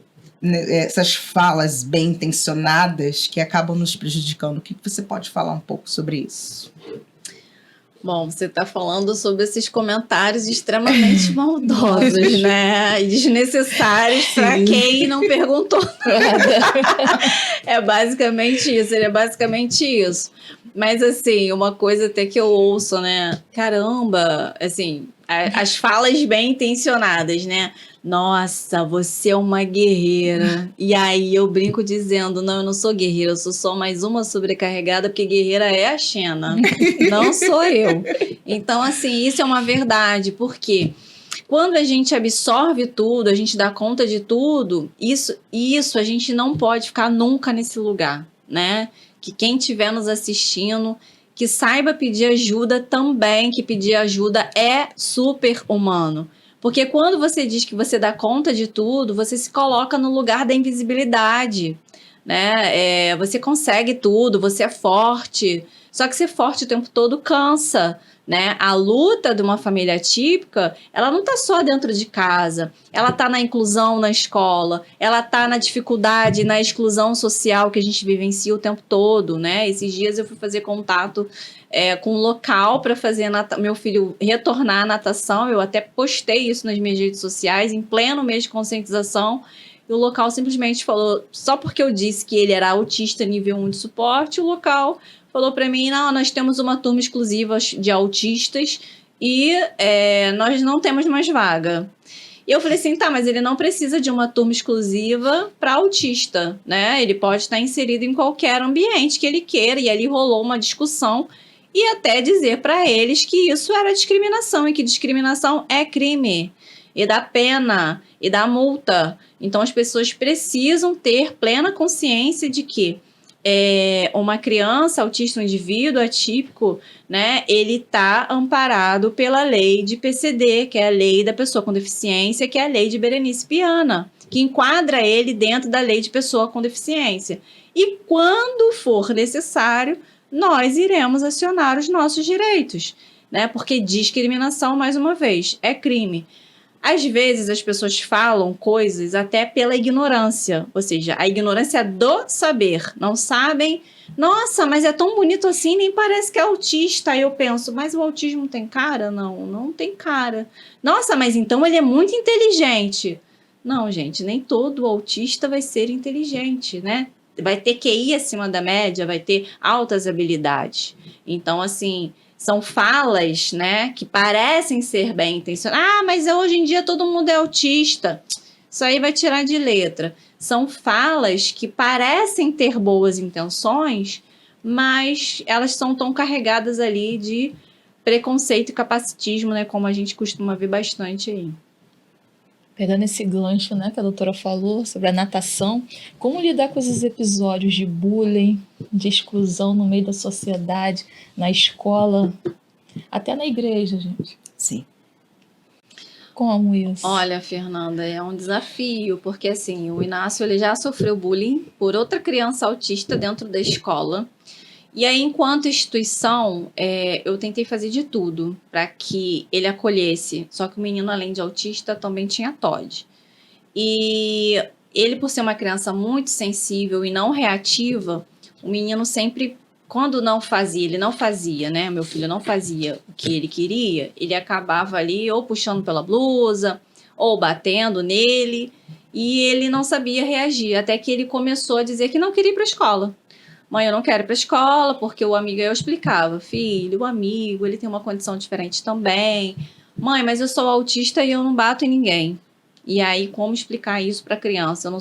falas bem intencionadas que acabam nos prejudicando. O que você pode falar um pouco sobre isso? Bom, você está falando sobre esses comentários extremamente maldosos, né? E desnecessários para quem não perguntou nada. É basicamente isso. Mas, assim, uma coisa até que eu ouço, né? Caramba, assim, as falas bem intencionadas, né? Nossa, você é uma guerreira. E aí eu brinco dizendo, não, eu não sou guerreira, eu sou só mais uma sobrecarregada, porque guerreira é a Xena, não sou eu. Então, assim, isso é uma verdade, porque quando a gente absorve tudo, a gente dá conta de tudo, isso a gente não pode ficar nunca nesse lugar, né? Que quem estiver nos assistindo, que saiba pedir ajuda também, que pedir ajuda é super humano. Porque quando você diz que você dá conta de tudo, você se coloca no lugar da invisibilidade, né? Você consegue tudo, você é forte. Só que ser forte o tempo todo cansa, né? A luta de uma família atípica, ela não está só dentro de casa. Ela está na inclusão na escola, ela está na dificuldade, na exclusão social que a gente vivencia o tempo todo, né? Esses dias eu fui fazer contato com um local para fazer meu filho retornar à natação. Eu até postei isso nas minhas redes sociais, em pleno mês de conscientização. E o local simplesmente falou, só porque eu disse que ele era autista nível 1 de suporte, o local falou para mim, não, nós temos uma turma exclusiva de autistas e nós não temos mais vaga. E eu falei assim, tá, mas ele não precisa de uma turma exclusiva para autista, né? Ele pode estar inserido em qualquer ambiente que ele queira. E ali rolou uma discussão e até dizer para eles que isso era discriminação e que discriminação é crime. E dá pena, e dá multa. Então as pessoas precisam ter plena consciência de que uma criança autista, um indivíduo atípico, né, ele está amparado pela lei de PCD, que é a lei da pessoa com deficiência, que é a lei de Berenice Piana, que enquadra ele dentro da lei de pessoa com deficiência. E quando for necessário, nós iremos acionar os nossos direitos, né, porque discriminação, mais uma vez, é crime. Às vezes as pessoas falam coisas até pela ignorância, ou seja, a ignorância do saber. Não sabem, nossa, mas é tão bonito assim, nem parece que é autista. Aí eu penso, mas o autismo tem cara? Não, não tem cara. Nossa, mas então ele é muito inteligente. Não, gente, nem todo autista vai ser inteligente, né? Vai ter QI acima da média, vai ter altas habilidades. Então, assim, são falas, né, que parecem ser bem intencionadas. Ah, mas hoje em dia todo mundo é autista. Isso aí vai tirar de letra. São falas que parecem ter boas intenções, mas elas são tão carregadas ali de preconceito e capacitismo, né, como a gente costuma ver bastante aí. Pegando esse gancho, né, que a doutora falou sobre a natação, como lidar com esses episódios de bullying, de exclusão no meio da sociedade, na escola, até na igreja, gente? Sim. Como isso? Olha, Fernanda, é um desafio, porque assim, o Inácio ele já sofreu bullying por outra criança autista dentro da escola. E aí, enquanto instituição, eu tentei fazer de tudo para que ele acolhesse. Só que o menino, além de autista, também tinha TOD. E ele, por ser uma criança muito sensível e não reativa, o menino sempre, quando ele não fazia, né? Meu filho não fazia o que ele queria, ele acabava ali ou puxando pela blusa, ou batendo nele, e ele não sabia reagir, até que ele começou a dizer que não queria ir para a escola. Mãe, eu não quero ir para a escola, porque o amigo, eu explicava, filho, o amigo, ele tem uma condição diferente também. Mãe, mas eu sou autista e eu não bato em ninguém. E aí, como explicar isso para a criança? Eu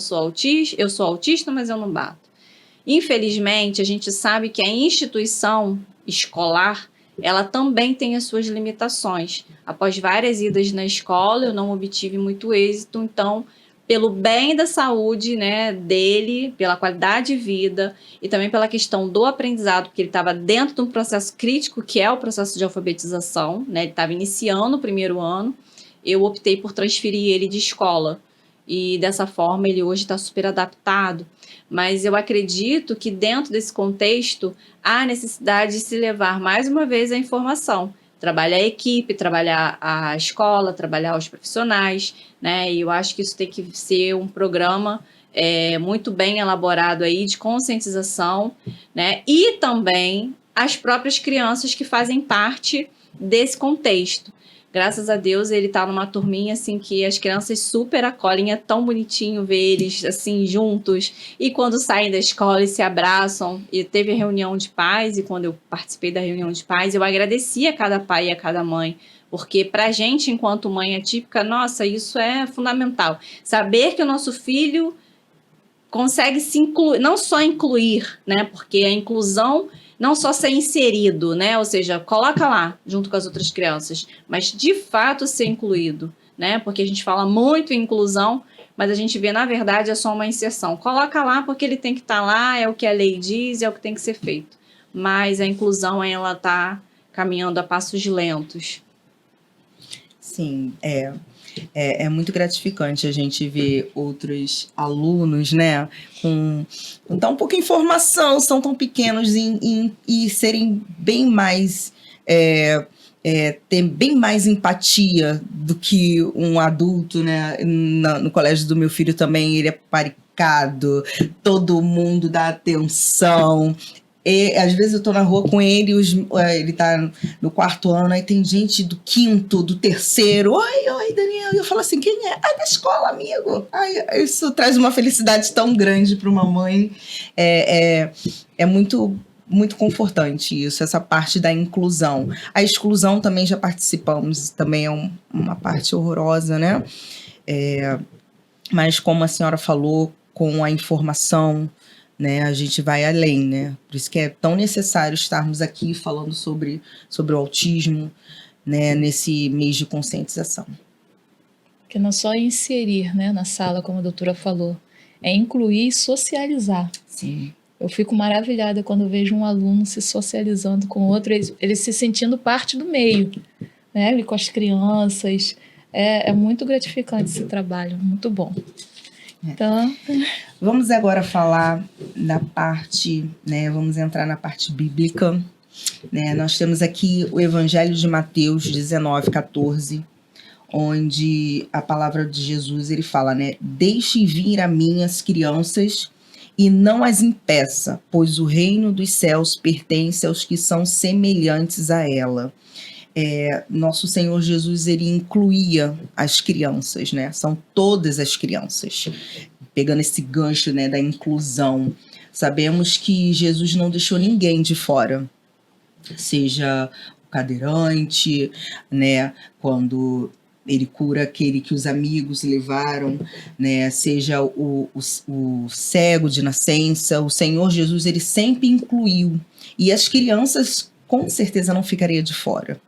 sou autista, mas eu não bato. Infelizmente, a gente sabe que a instituição escolar, ela também tem as suas limitações. Após várias idas na escola, eu não obtive muito êxito, então, pelo bem da saúde, né, dele, pela qualidade de vida e também pela questão do aprendizado, porque ele estava dentro de um processo crítico, que é o processo de alfabetização, né, ele estava iniciando o primeiro ano, eu optei por transferir ele de escola e dessa forma ele hoje está super adaptado. Mas eu acredito que dentro desse contexto há necessidade de se levar mais uma vez a informação. Trabalhar a equipe, trabalhar a escola, trabalhar os profissionais, né? E eu acho que isso tem que ser um programa muito bem elaborado aí de conscientização, né? E também as próprias crianças que fazem parte desse contexto. Graças a Deus, ele tá numa turminha, assim, que as crianças super acolhem. É tão bonitinho ver eles, assim, juntos. E quando saem da escola, eles se abraçam. E teve a reunião de pais, e quando eu participei da reunião de pais, eu agradeci a cada pai e a cada mãe. Porque pra gente, enquanto mãe atípica, nossa, isso é fundamental. Saber que o nosso filho consegue se incluir, não só incluir, né? Porque a inclusão não só ser inserido, né? Ou seja, coloca lá junto com as outras crianças, mas de fato ser incluído, né? Porque a gente fala muito em inclusão, mas a gente vê, na verdade, é só uma inserção. Coloca lá porque ele tem que estar lá, é o que a lei diz, é o que tem que ser feito. Mas a inclusão, ela está caminhando a passos lentos. Sim, é muito gratificante a gente ver outros alunos, né, com tão pouca informação, são tão pequenos e serem bem mais, ter bem mais empatia do que um adulto, né, no colégio do meu filho também, ele é paparicado, todo mundo dá atenção. E, às vezes eu tô na rua com ele, ele tá no 4º ano, aí tem gente do 5º, do 3º. Oi, Daniel. E eu falo assim, quem é? Da escola, amigo. Isso traz uma felicidade tão grande para uma mãe. É muito, muito confortante isso, essa parte da inclusão. A exclusão também já participamos, também é uma parte horrorosa, né? Mas como a senhora falou, com a informação, né, a gente vai além, né? Por isso que é tão necessário estarmos aqui falando sobre o autismo, né, nesse mês de conscientização. Que não é só inserir, né, na sala, como a doutora falou, é incluir e socializar. Sim. Eu fico maravilhada quando eu vejo um aluno se socializando com outro, ele se sentindo parte do meio, né, ele com as crianças. É muito gratificante esse trabalho, muito bom. Então, vamos agora falar da parte, né? Vamos entrar na parte bíblica, né? Nós temos aqui o Evangelho de Mateus 19:14, onde a palavra de Jesus ele fala, né? Deixe vir a mim as crianças e não as impeça, pois o reino dos céus pertence aos que são semelhantes a ela. Nosso Senhor Jesus, ele incluía as crianças, né? São todas as crianças. Pegando esse gancho, né, da inclusão, sabemos que Jesus não deixou ninguém de fora, seja o cadeirante, né, quando ele cura aquele que os amigos levaram, né, seja o cego de nascença, o Senhor Jesus, ele sempre incluiu, e as crianças com certeza não ficariam de fora.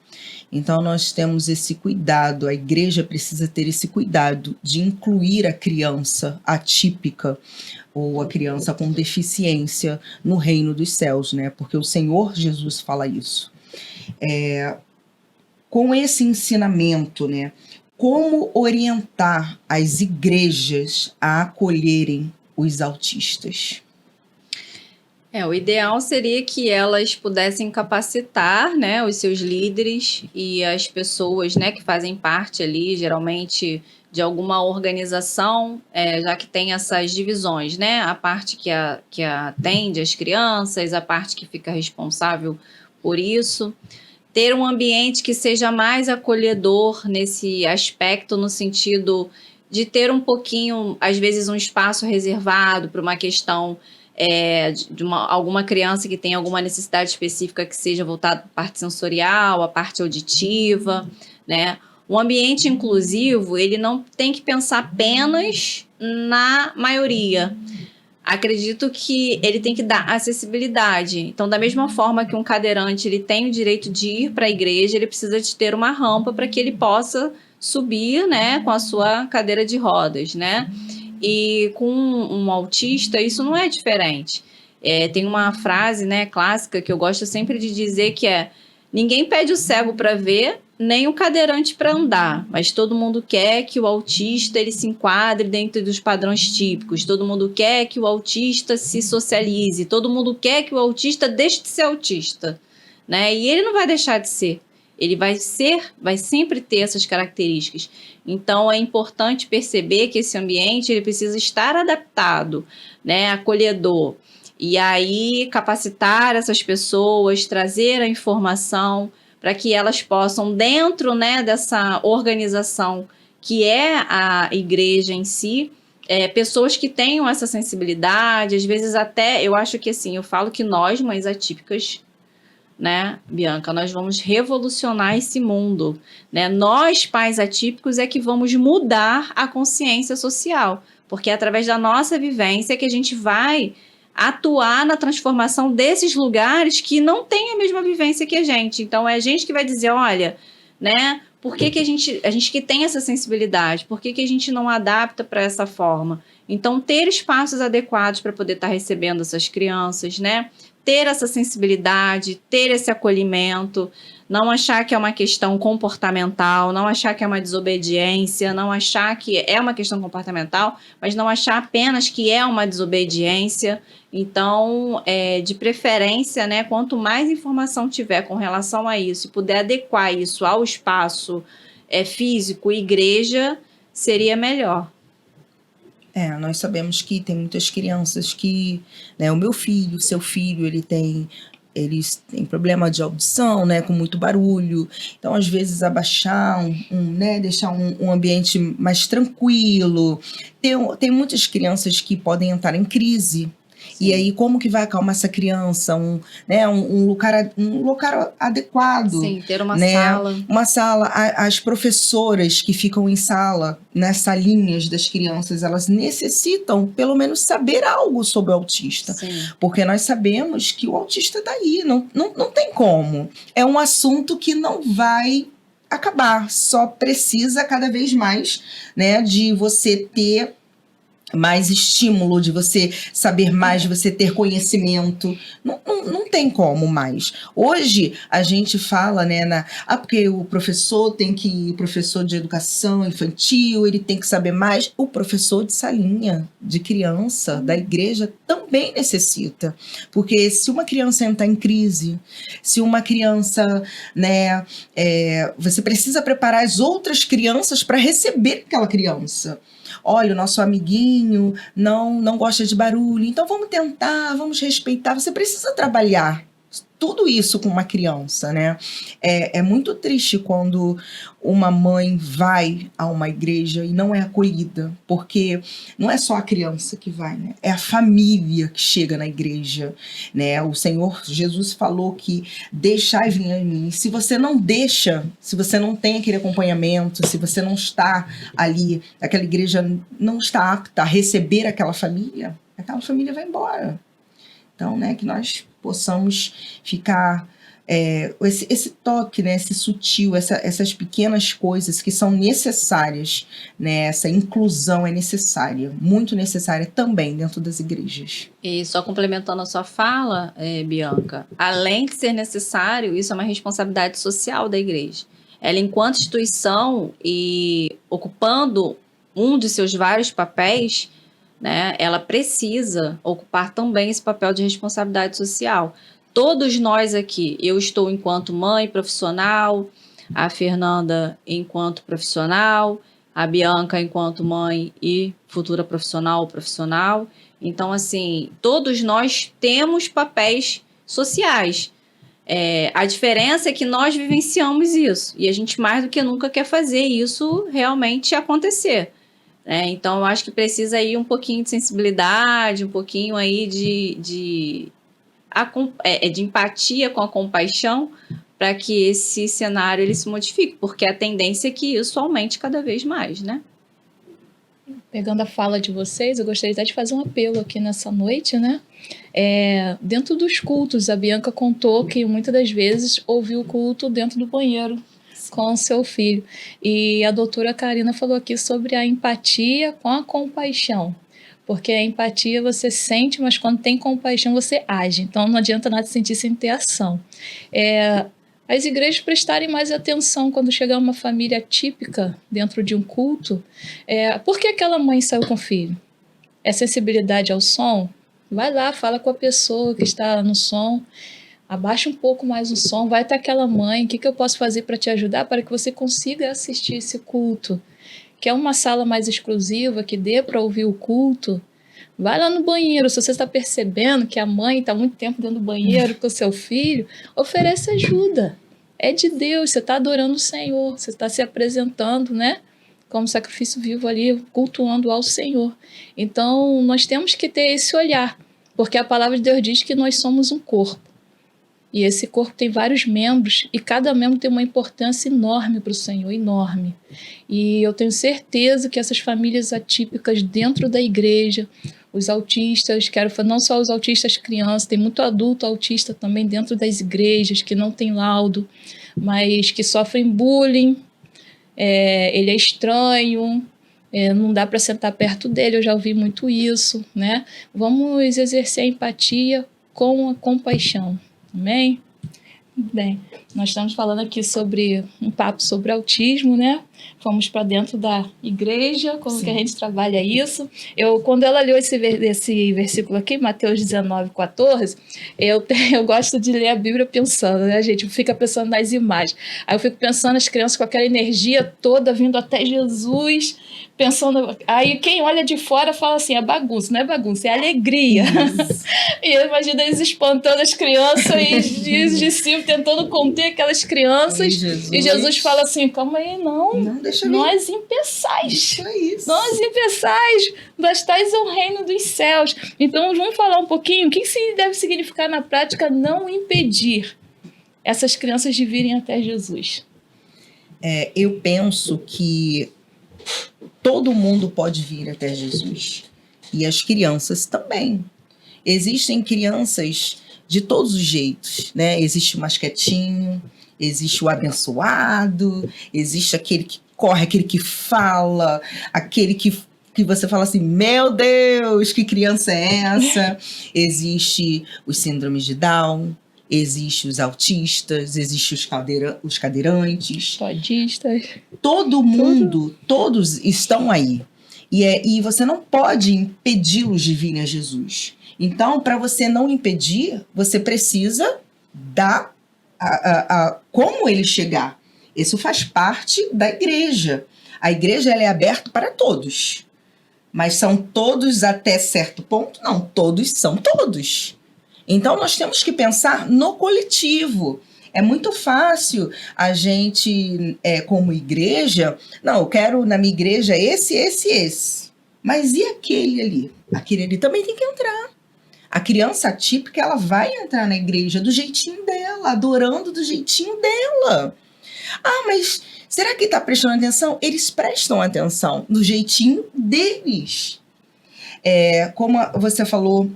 Então, nós temos esse cuidado, a igreja precisa ter esse cuidado de incluir a criança atípica ou a criança com deficiência no reino dos céus, né? Porque o Senhor Jesus fala isso. Com esse ensinamento, né? Como orientar as igrejas a acolherem os autistas? O ideal seria que elas pudessem capacitar, né, os seus líderes e as pessoas, né, que fazem parte ali, geralmente, de alguma organização, já que tem essas divisões, né, a parte que atende as crianças, a parte que fica responsável por isso. Ter um ambiente que seja mais acolhedor nesse aspecto, no sentido de ter um pouquinho, às vezes, um espaço reservado para uma questão de alguma criança que tem alguma necessidade específica que seja voltada para a parte sensorial, a parte auditiva, né? O ambiente inclusivo, ele não tem que pensar apenas na maioria. Acredito que ele tem que dar acessibilidade. Então, da mesma forma que um cadeirante ele tem o direito de ir para a igreja, ele precisa de ter uma rampa para que ele possa subir, né, com a sua cadeira de rodas, né? E com um autista, isso não é diferente. Tem uma frase, né, clássica que eu gosto sempre de dizer que ninguém pede o cego para ver, nem o cadeirante para andar, mas todo mundo quer que o autista ele se enquadre dentro dos padrões típicos, todo mundo quer que o autista se socialize, todo mundo quer que o autista deixe de ser autista, né? E ele não vai deixar de ser. Ele vai sempre ter essas características. Então, é importante perceber que esse ambiente ele precisa estar adaptado, né, acolhedor. E aí, capacitar essas pessoas, trazer a informação para que elas possam, dentro, né, dessa organização que é a igreja em si, pessoas que tenham essa sensibilidade, às vezes até, eu acho que assim, eu falo que nós, mães atípicas, né, Bianca, nós vamos revolucionar esse mundo, né? Nós, pais atípicos, é que vamos mudar a consciência social, porque é através da nossa vivência que a gente vai atuar na transformação desses lugares que não têm a mesma vivência que a gente. Então, é a gente que vai dizer, olha, né, por que a gente que tem essa sensibilidade, por que a gente não adapta para essa forma? Então, ter espaços adequados para poder estar recebendo essas crianças, né? Ter essa sensibilidade, ter esse acolhimento, não achar que é uma questão comportamental, não achar que é uma desobediência, não achar que é uma questão comportamental, mas não achar apenas que é uma desobediência. Então, de preferência, né, quanto mais informação tiver com relação a isso e puder adequar isso ao espaço físico, igreja, seria melhor. Nós sabemos que tem muitas crianças que, né, o meu filho, o seu filho, eles têm problema de audição, né, com muito barulho. Então, às vezes, abaixar, né, deixar um ambiente mais tranquilo. Tem muitas crianças que podem entrar em crise. Sim. E aí, como que vai acalmar essa criança? Um lugar adequado. Sim, ter uma né? sala. Uma sala. As professoras que ficam em sala, nas salinhas das crianças, elas necessitam, pelo menos, saber algo sobre o autista. Sim. Porque nós sabemos que o autista está aí, não tem como. É um assunto que não vai acabar, só precisa cada vez mais, né, de você ter mais estímulo, de você saber mais, de você ter conhecimento. Não tem como mais. Hoje, a gente fala, né, porque o professor o professor de educação infantil, ele tem que saber mais. O professor de salinha, de criança, da igreja, também necessita. Porque se uma criança entrar em crise, se uma criança, né, você precisa preparar as outras crianças para receber aquela criança. Olha, o nosso amiguinho não gosta de barulho, então vamos respeitar. Você precisa trabalhar tudo isso com uma criança, né? É muito triste quando uma mãe vai a uma igreja e não é acolhida, porque não é só a criança que vai, né? É a família que chega na igreja, né? O Senhor Jesus falou que deixai vir a mim. Se você não deixa, se você não tem aquele acompanhamento, se você não está ali, aquela igreja não está apta a receber aquela família vai embora. Então, né, que nós possamos ficar esse toque, né, esse sutil, essas pequenas coisas que são necessárias, né, essa inclusão é necessária, muito necessária também dentro das igrejas. E só complementando a sua fala, Bianca, além de ser necessário, isso é uma responsabilidade social da igreja. Ela, enquanto instituição e ocupando um de seus vários papéis, né, ela precisa ocupar também esse papel de responsabilidade social. Todos nós aqui, eu estou enquanto mãe profissional, a Fernanda enquanto profissional, a Bianca enquanto mãe e futura profissional ou profissional. Então, assim, todos nós temos papéis sociais. A diferença é que nós vivenciamos isso e a gente mais do que nunca quer fazer isso realmente acontecer. Então, eu acho que precisa aí um pouquinho de sensibilidade, um pouquinho aí de empatia com a compaixão para que esse cenário ele se modifique, porque a tendência é que isso aumente cada vez mais, né? Pegando a fala de vocês, eu gostaria até de fazer um apelo aqui nessa noite, né? Dentro dos cultos, a Bianca contou que muitas das vezes ouviu o culto dentro do banheiro com o seu filho. E a doutora Karina falou aqui sobre a empatia com a compaixão. Porque a empatia você sente, mas quando tem compaixão você age. Então não adianta nada sentir sem ter ação. As igrejas prestarem mais atenção quando chegar uma família típica dentro de um culto. Por que aquela mãe saiu com o filho? É sensibilidade ao som? Vai lá, fala com a pessoa que está no som. Abaixa um pouco mais o som. Vai até aquela mãe. O que eu posso fazer para te ajudar para que você consiga assistir esse culto? Quer uma sala mais exclusiva que dê para ouvir o culto? Vai lá no banheiro. Se você está percebendo que a mãe está muito tempo dentro do banheiro com o seu filho, oferece ajuda. É de Deus, você está adorando o Senhor, você está se apresentando, né? Como sacrifício vivo ali, cultuando ao Senhor. Então, nós temos que ter esse olhar, porque a palavra de Deus diz que nós somos um corpo. E esse corpo tem vários membros e cada membro tem uma importância enorme para o Senhor, enorme. E eu tenho certeza que essas famílias atípicas dentro da igreja, os autistas, não só os autistas crianças, tem muito adulto autista também dentro das igrejas que não tem laudo, mas que sofrem bullying, ele é estranho, não dá para sentar perto dele, eu já ouvi muito isso, né? Vamos exercer a empatia com a compaixão. Amém? Bem, nós estamos falando aqui sobre um papo sobre autismo, né? Fomos para dentro da igreja, como Sim. que a gente trabalha isso. Quando ela leu esse versículo aqui, Mateus 19:14, eu gosto de ler a Bíblia pensando, né, gente? Fica pensando nas imagens. Aí eu fico pensando as crianças com aquela energia toda vindo até Jesus, pensando... Aí quem olha de fora fala assim, é bagunça, não é bagunça, é alegria. E eu imagino eles espantando as crianças e os discípulos tentando conter aquelas crianças. E Jesus fala assim, calma aí, não deixa nós impeçais. Nós impeçais, bastais é o reino dos céus. Então vamos falar um pouquinho, o que deve significar na prática não impedir essas crianças de virem até Jesus? Eu penso que todo mundo pode vir até Jesus. E as crianças também. Existem crianças de todos os jeitos, né? Existe o mais quietinho, existe o abençoado, existe aquele que corre, aquele que fala, aquele que você fala assim, meu Deus, que criança é essa? Existe os síndromes de Down, existe os autistas, existe os cadeirantes. Podistas. Todo mundo, todos estão aí. E você não pode impedi-los de virem a Jesus. Então, para você não impedir, você precisa dar como ele chegar. Isso faz parte da igreja. A igreja ela é aberta para todos. Mas são todos até certo ponto? Não, todos são todos. Então, nós temos que pensar no coletivo. É muito fácil a gente, como igreja, não, eu quero na minha igreja esse. Mas e aquele ali? Aquele ali também tem que entrar. A criança atípica, ela vai entrar na igreja do jeitinho dela, adorando do jeitinho dela. Ah, mas será que está prestando atenção? Eles prestam atenção do jeitinho deles. Como você falou,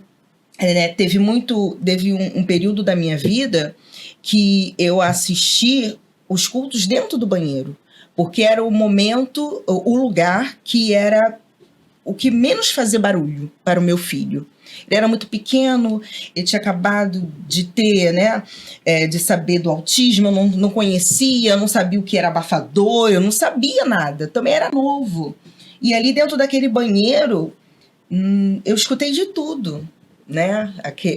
teve um período da minha vida que eu assisti os cultos dentro do banheiro, porque era o momento, o lugar que era o que menos fazia barulho para o meu filho. Ele era muito pequeno, ele tinha acabado de ter, né, de saber do autismo, eu não conhecia, não sabia o que era abafador, eu não sabia nada, também era novo. E ali dentro daquele banheiro, eu escutei de tudo, né?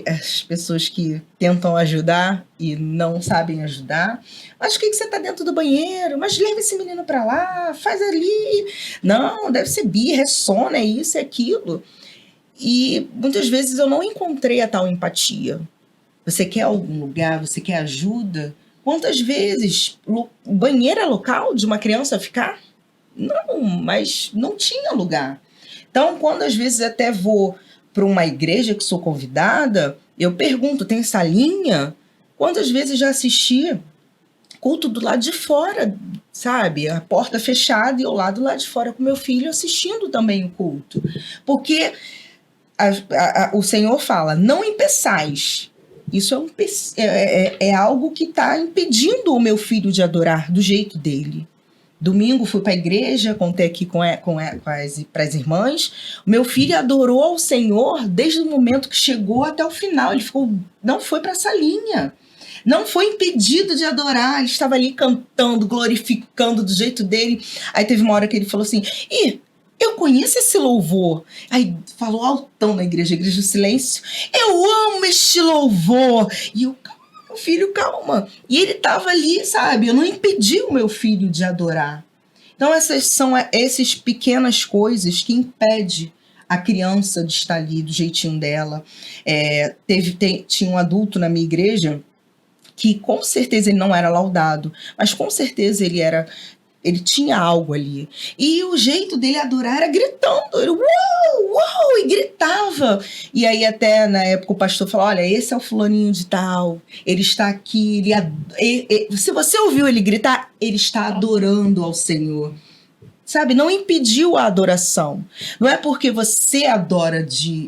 As pessoas que tentam ajudar e não sabem ajudar. Mas por que você está dentro do banheiro? Mas leva esse menino para lá, faz ali. Não, deve ser birra, é sono, é isso, é aquilo. E muitas vezes eu não encontrei a tal empatia. Você quer algum lugar, você quer ajuda? Quantas vezes banheiro é local de uma criança ficar? Não, mas não tinha lugar. Então, quando às vezes até vou para uma igreja que sou convidada, eu pergunto, tem salinha? Quantas vezes já assisti culto do lado de fora, sabe? A porta fechada e eu lá do lado de fora com meu filho assistindo também o culto. Porque o Senhor fala, não impeçais. Isso é algo que está impedindo o meu filho de adorar do jeito dele. Domingo fui para a igreja, contei aqui para as irmãs. O meu filho adorou ao Senhor desde o momento que chegou até o final. Ele não foi para a salinha. Não foi impedido de adorar. Ele estava ali cantando, glorificando do jeito dele. Aí teve uma hora que ele falou assim, eu conheço esse louvor. Aí falou altão na igreja, Igreja do Silêncio. Eu amo este louvor. E eu, meu filho, calma. E ele estava ali, sabe? Eu não impedi o meu filho de adorar. Então, essas são essas pequenas coisas que impedem a criança de estar ali do jeitinho dela. Tinha um adulto na minha igreja que, com certeza, ele não era laudado, mas com certeza ele tinha algo ali. E o jeito dele adorar era gritando. Ele, uau, uau, e gritava. E aí até na época o pastor falou, olha, esse é o fulaninho de tal. Ele está aqui. Se você ouviu ele gritar, ele está adorando ao Senhor. Sabe, não impediu a adoração. Não é porque você adora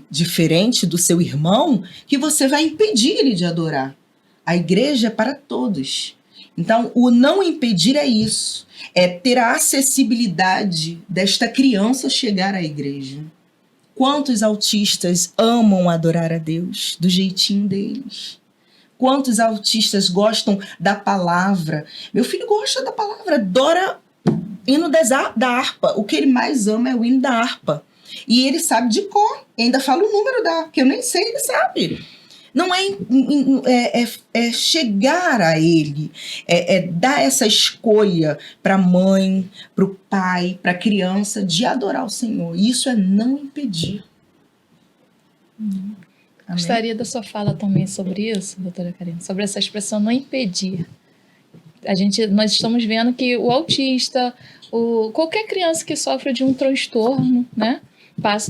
diferente do seu irmão que você vai impedir ele de adorar. A igreja é para todos. Então, o não impedir é isso. É ter a acessibilidade desta criança chegar à igreja. Quantos autistas amam adorar a Deus do jeitinho deles? Quantos autistas gostam da palavra? Meu filho gosta da palavra, adora hino da harpa. O que ele mais ama é o hino da harpa. E ele sabe de cor. E ainda fala o número da harpa, que eu nem sei, ele sabe. Não é chegar a ele, dar essa escolha para a mãe, para o pai, para a criança de adorar o Senhor. Isso é não impedir. Gostaria da sua fala também sobre isso, doutora Karina, sobre essa expressão não impedir. Nós estamos vendo que o autista, qualquer criança que sofre de um transtorno, né,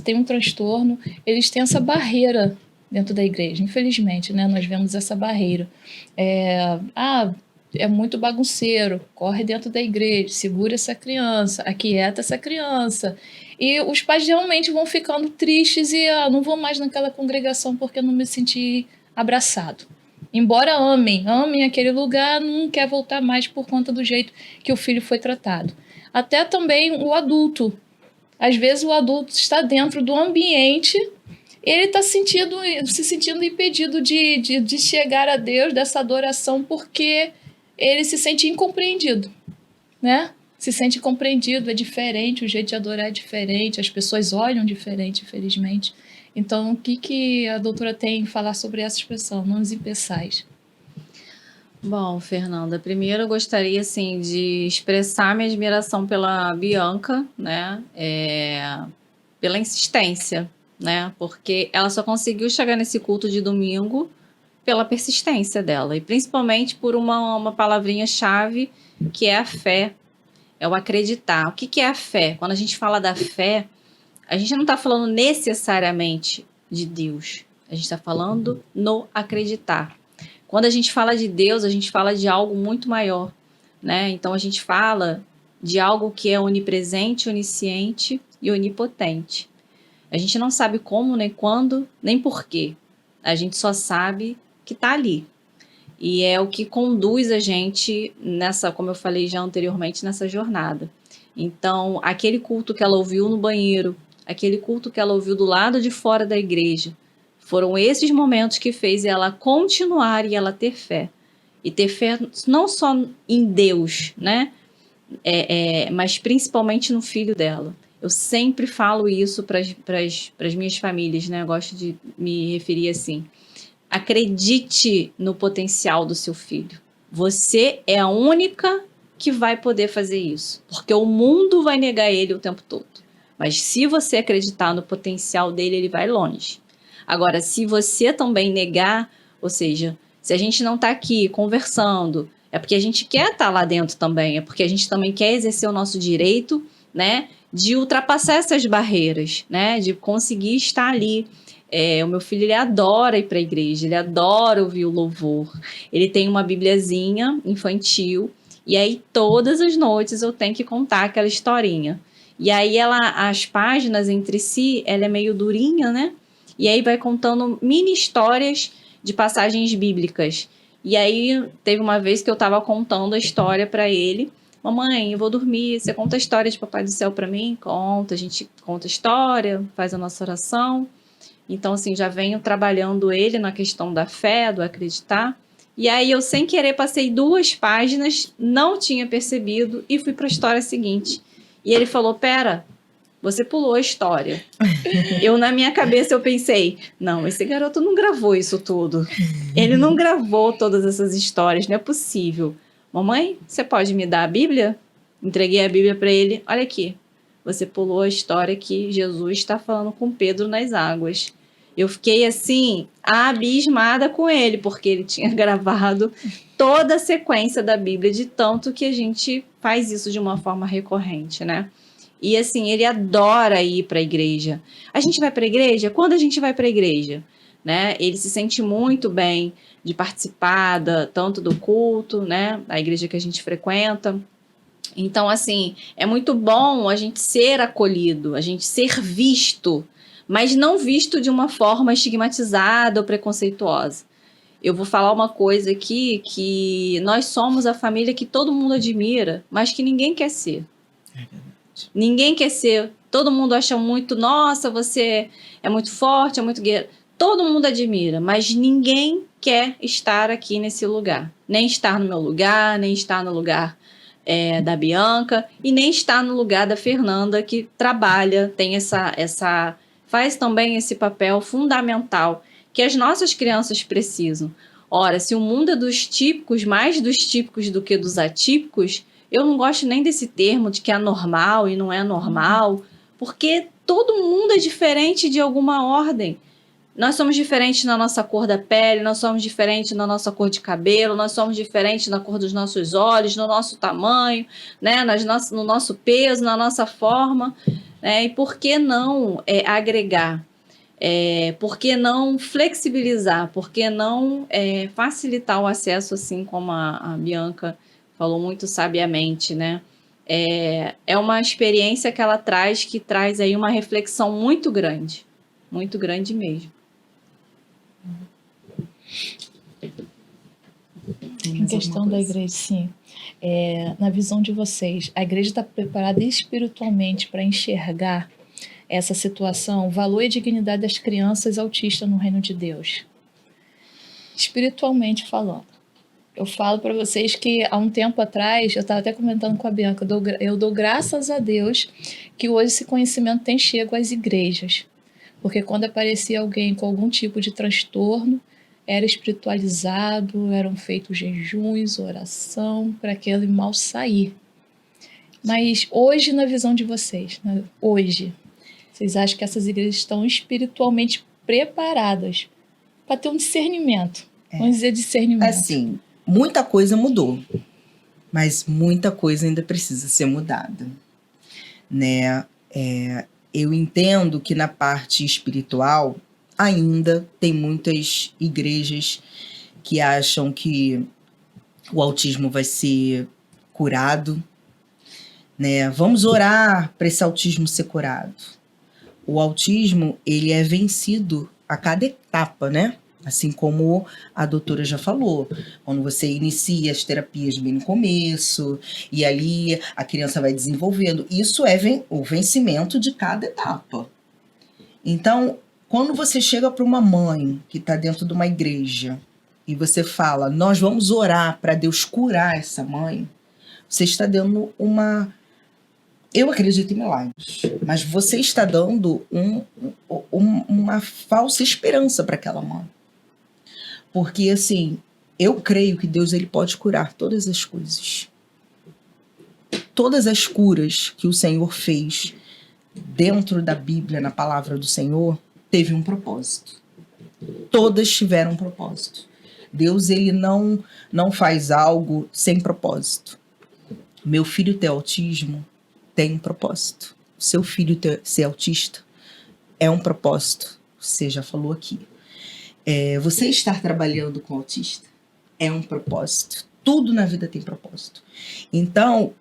tem um transtorno, eles têm essa barreira dentro da igreja, infelizmente, né? Nós vemos essa barreira. É muito bagunceiro, corre dentro da igreja, segura essa criança, aquieta essa criança. E os pais realmente vão ficando tristes e não vou mais naquela congregação porque eu não me senti abraçado. Embora amem aquele lugar, não quer voltar mais por conta do jeito que o filho foi tratado. Até também o adulto. Às vezes o adulto está dentro do ambiente, ele está se sentindo impedido de chegar a Deus, dessa adoração, porque ele se sente incompreendido, né? Se sente incompreendido, é diferente, o jeito de adorar é diferente, as pessoas olham diferente, infelizmente. Então, o que a doutora tem a falar sobre essa expressão, não nos impeçais? Bom, Fernanda, primeiro eu gostaria, assim, de expressar minha admiração pela Bianca, né? Pela insistência, né? Porque ela só conseguiu chegar nesse culto de domingo pela persistência dela, e principalmente por uma palavrinha-chave, que é a fé, é o acreditar. O que é a fé? Quando a gente fala da fé, a gente não está falando necessariamente de Deus, a gente está falando no acreditar. Quando a gente fala de Deus, a gente fala de algo muito maior, né? Então a gente fala de algo que é onipresente, onisciente e onipotente. A gente não sabe como, nem quando, nem porquê. A gente só sabe que está ali. E é o que conduz a gente nessa, como eu falei já anteriormente, nessa jornada. Então, aquele culto que ela ouviu no banheiro, aquele culto que ela ouviu do lado de fora da igreja, foram esses momentos que fez ela continuar e ela ter fé. E ter fé não só em Deus, né? Mas principalmente no filho dela. Eu sempre falo isso para as minhas famílias, né? Eu gosto de me referir assim. Acredite no potencial do seu filho. Você é a única que vai poder fazer isso. Porque o mundo vai negar ele o tempo todo. Mas se você acreditar no potencial dele, ele vai longe. Agora, se você também negar, ou seja, se a gente não está aqui conversando, é porque a gente quer estar lá dentro também, é porque a gente também quer exercer o nosso direito, né, de ultrapassar essas barreiras, né, de conseguir estar ali. O meu filho, ele adora ir para a igreja, ele adora ouvir o louvor, ele tem uma bibliazinha infantil, e aí todas as noites eu tenho que contar aquela historinha. E aí as páginas entre si, ela é meio durinha, né? E aí vai contando mini histórias de passagens bíblicas. E aí teve uma vez que eu estava contando a história para ele. Mamãe, eu vou dormir, você conta a história de Papai do Céu para mim? Conta, a gente conta a história, faz a nossa oração. Então, assim, já venho trabalhando ele na questão da fé, do acreditar. E aí eu, sem querer, passei 2 páginas, não tinha percebido e fui para a história seguinte. E ele falou, pera, você pulou a história. Na minha cabeça, eu pensei, não, esse garoto não gravou isso tudo. Ele não gravou todas essas histórias, não é possível. Mamãe, você pode me dar a Bíblia? Entreguei a Bíblia para ele. Olha aqui, você pulou a história que Jesus está falando com Pedro nas águas. Eu fiquei, assim, abismada com ele, porque ele tinha gravado toda a sequência da Bíblia, de tanto que a gente faz isso de uma forma recorrente, né? E assim, ele adora ir para a igreja. A gente vai para a igreja? Quando a gente vai para a igreja? Né? Ele se sente muito bem de participar tanto do culto, né? Da igreja que a gente frequenta. Então, assim, é muito bom a gente ser acolhido, a gente ser visto, mas não visto de uma forma estigmatizada ou preconceituosa. Eu vou falar uma coisa aqui, que nós somos a família que todo mundo admira, mas que ninguém quer ser. Ninguém quer ser. Todo mundo acha muito, nossa, você é muito forte, é muito guerreiro. Todo mundo admira, mas ninguém quer estar aqui nesse lugar. Nem estar no meu lugar, nem estar no lugar da Bianca, e nem estar no lugar da Fernanda, que trabalha, tem faz também esse papel fundamental que as nossas crianças precisam. Ora, se o mundo é dos típicos, mais dos típicos do que dos atípicos, eu não gosto nem desse termo de que é normal e não é normal, porque todo mundo é diferente de alguma ordem. Nós somos diferentes na nossa cor da pele, nós somos diferentes na nossa cor de cabelo, nós somos diferentes na cor dos nossos olhos, no nosso tamanho, né, no nosso peso, na nossa forma. E por que não agregar? Por que não flexibilizar? Por que não facilitar o acesso, assim como a Bianca falou muito sabiamente, né? É uma experiência que ela traz, que traz aí uma reflexão muito grande mesmo. Em questão da igreja, sim. Na visão de vocês, a igreja está preparada espiritualmente para enxergar essa situação, o valor e dignidade das crianças autistas no reino de Deus? Espiritualmente falando. Eu falo para vocês que há um tempo atrás, eu estava até comentando com a Bianca, eu dou graças a Deus que hoje esse conhecimento tem chego às igrejas. Porque quando aparecia alguém com algum tipo de transtorno, era espiritualizado, eram feitos jejuns, oração, para aquele mal sair. Mas hoje, na visão de vocês, né? Hoje, vocês acham que essas igrejas estão espiritualmente preparadas para ter um discernimento? Vamos dizer discernimento. Assim, muita coisa mudou, mas muita coisa ainda precisa ser mudada, né? Eu entendo que na parte espiritual ainda tem muitas igrejas que acham que o autismo vai ser curado, né? Vamos orar para esse autismo ser curado. O autismo, ele é vencido a cada etapa, né? Assim como a doutora já falou, quando você inicia as terapias bem no começo, e ali a criança vai desenvolvendo, isso é o vencimento de cada etapa. Então, quando você chega para uma mãe que está dentro de uma igreja e você fala, nós vamos orar para Deus curar essa mãe, você está dando uma... Eu acredito em milagres, mas você está dando uma falsa esperança para aquela mãe. Porque, assim, eu creio que Deus ele pode curar todas as coisas. Todas as curas que o Senhor fez dentro da Bíblia, na palavra do Senhor, teve um propósito. Todas tiveram um propósito. Deus ele não faz algo sem propósito. Meu filho ter autismo tem um propósito. Seu filho ser autista é um propósito. Você já falou aqui. Você estar trabalhando com autista é um propósito. Tudo na vida tem propósito. Então,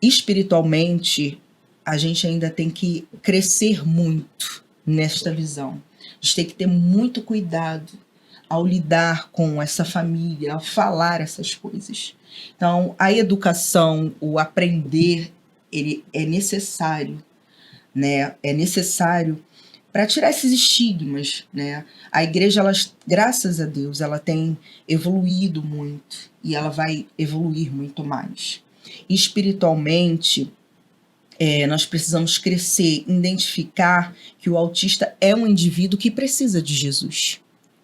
espiritualmente, a gente ainda tem que crescer muito nesta visão. A gente tem que ter muito cuidado ao lidar com essa família, ao falar essas coisas. Então, a educação, o aprender, ele é necessário, né? É necessário para tirar esses estigmas, né? A igreja, graças a Deus, ela tem evoluído muito e ela vai evoluir muito mais. Espiritualmente, nós precisamos crescer, identificar que o autista é um indivíduo que precisa de Jesus.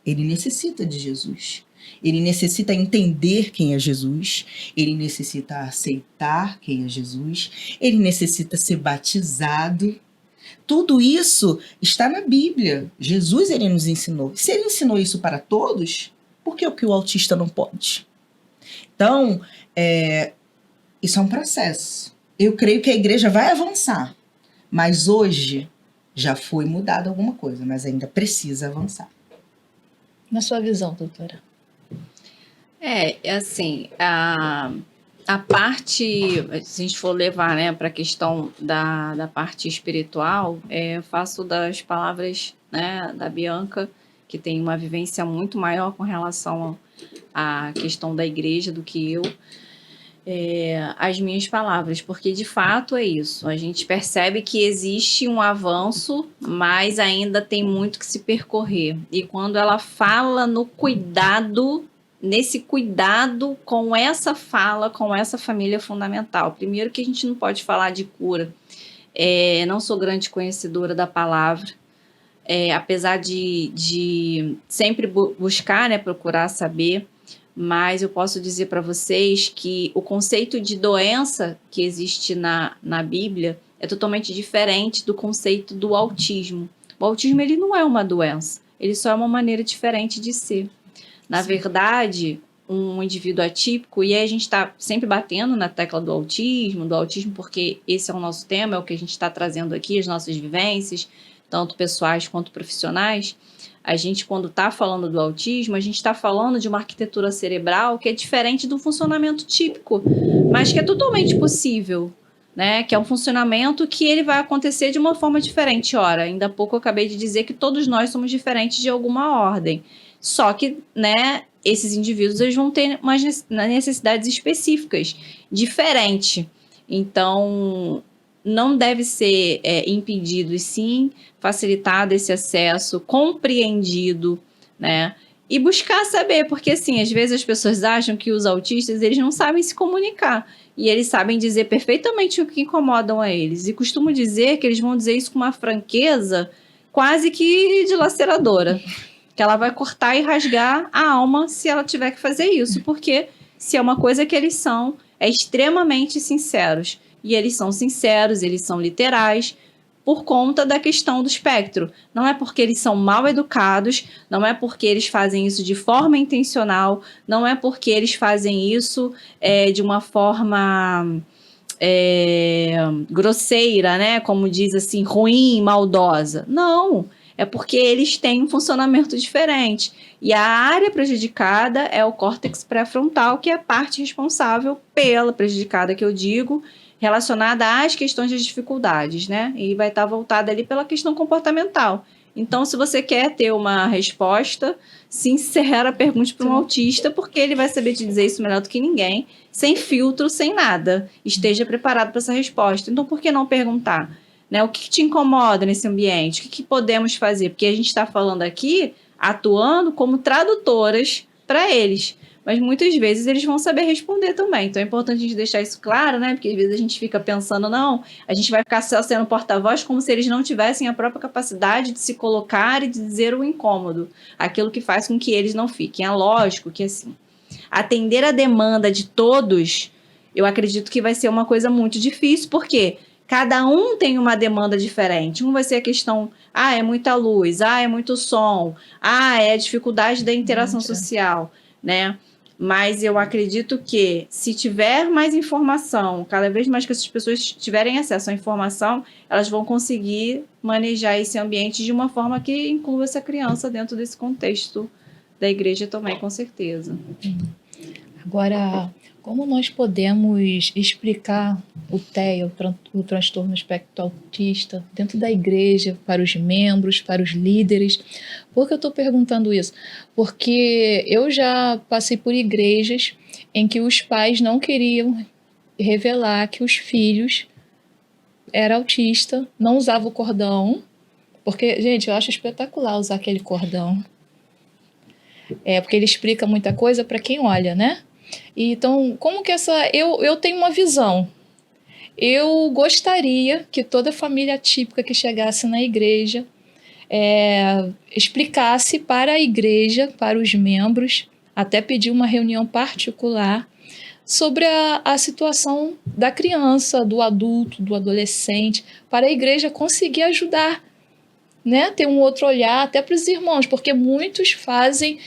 Ele necessita de Jesus. Ele necessita entender quem é Jesus. Ele necessita aceitar quem é Jesus. Ele necessita ser batizado. Tudo isso está na Bíblia. Jesus ele nos ensinou. Se ele ensinou isso para todos, por que o autista não pode? Então, isso é um processo. Eu creio que a igreja vai avançar, mas hoje já foi mudada alguma coisa, mas ainda precisa avançar. Na sua visão, doutora? Assim, a parte, se a gente for levar, né, para a questão da parte espiritual, faço das palavras, né, da Bianca, que tem uma vivência muito maior com relação à questão da igreja do que eu, as minhas palavras, porque de fato é isso. A gente percebe que existe um avanço, mas ainda tem muito que se percorrer. E quando ela fala no cuidado, nesse cuidado com essa fala, com essa família fundamental. Primeiro que a gente não pode falar de cura. Não sou grande conhecedora da palavra, apesar de sempre buscar, né, procurar saber, mas eu posso dizer para vocês que o conceito de doença que existe na Bíblia é totalmente diferente do conceito do autismo. O autismo ele não é uma doença, ele só é uma maneira diferente de ser. Na verdade, um indivíduo atípico, e aí a gente está sempre batendo na tecla do autismo, porque esse é o nosso tema, é o que a gente está trazendo aqui, as nossas vivências, tanto pessoais quanto profissionais. A gente, quando está falando do autismo, a gente está falando de uma arquitetura cerebral que é diferente do funcionamento típico, mas que é totalmente possível, né? Que é um funcionamento que ele vai acontecer de uma forma diferente. Ora, ainda há pouco eu acabei de dizer que todos nós somos diferentes de alguma ordem. Só que, né, esses indivíduos eles vão ter umas necessidades específicas, diferentes. Então, não deve ser impedido, e sim facilitado esse acesso, compreendido, né? E buscar saber, porque assim, às vezes as pessoas acham que os autistas, eles não sabem se comunicar. E eles sabem dizer perfeitamente o que incomodam a eles. E costumo dizer que eles vão dizer isso com uma franqueza quase que dilaceradora. Que ela vai cortar e rasgar a alma se ela tiver que fazer isso. Porque se é uma coisa que eles são, é extremamente sinceros. E eles são sinceros, eles são literais, por conta da questão do espectro. Não é porque eles são mal educados, não é porque eles fazem isso de forma intencional, não é porque eles fazem isso de uma forma grosseira, né? Como diz assim, ruim, maldosa. Não, é porque eles têm um funcionamento diferente. E a área prejudicada é o córtex pré-frontal, que é a parte responsável pela prejudicada que eu digo, relacionada às questões das dificuldades, né? E vai estar voltada ali pela questão comportamental. Então, se você quer ter uma resposta sincera, pergunte para um autista, porque ele vai saber te dizer isso melhor do que ninguém, sem filtro, sem nada. Esteja preparado para essa resposta. Então, por que não perguntar? Né? O que te incomoda nesse ambiente? O que podemos fazer? Porque a gente está falando aqui, atuando como tradutoras para eles. Mas muitas vezes eles vão saber responder também. Então é importante a gente deixar isso claro, né? Porque às vezes a gente fica pensando, não, a gente vai ficar só sendo porta-voz como se eles não tivessem a própria capacidade de se colocar e de dizer o incômodo. Aquilo que faz com que eles não fiquem. É lógico que, assim, atender a demanda de todos, eu acredito que vai ser uma coisa muito difícil, porque cada um tem uma demanda diferente. Um vai ser a questão, é muita luz, é muito som, é a dificuldade da interação social, né? Mas eu acredito que se tiver mais informação, cada vez mais que essas pessoas tiverem acesso à informação, elas vão conseguir manejar esse ambiente de uma forma que inclua essa criança dentro desse contexto da igreja também, com certeza. Agora, como nós podemos explicar o TEA, o transtorno espectro autista, dentro da igreja, para os membros, para os líderes? Por que eu estou perguntando isso? Porque eu já passei por igrejas em que os pais não queriam revelar que os filhos eram autistas, não usavam o cordão, porque, gente, eu acho espetacular usar aquele cordão. Porque ele explica muita coisa para quem olha, né? Então, como que eu tenho uma visão. Eu gostaria que toda família típica que chegasse na igreja explicasse para a igreja, para os membros, até pedir uma reunião particular sobre a situação da criança, do adulto, do adolescente, para a igreja conseguir ajudar, né? Ter um outro olhar até para os irmãos, porque muitos fazem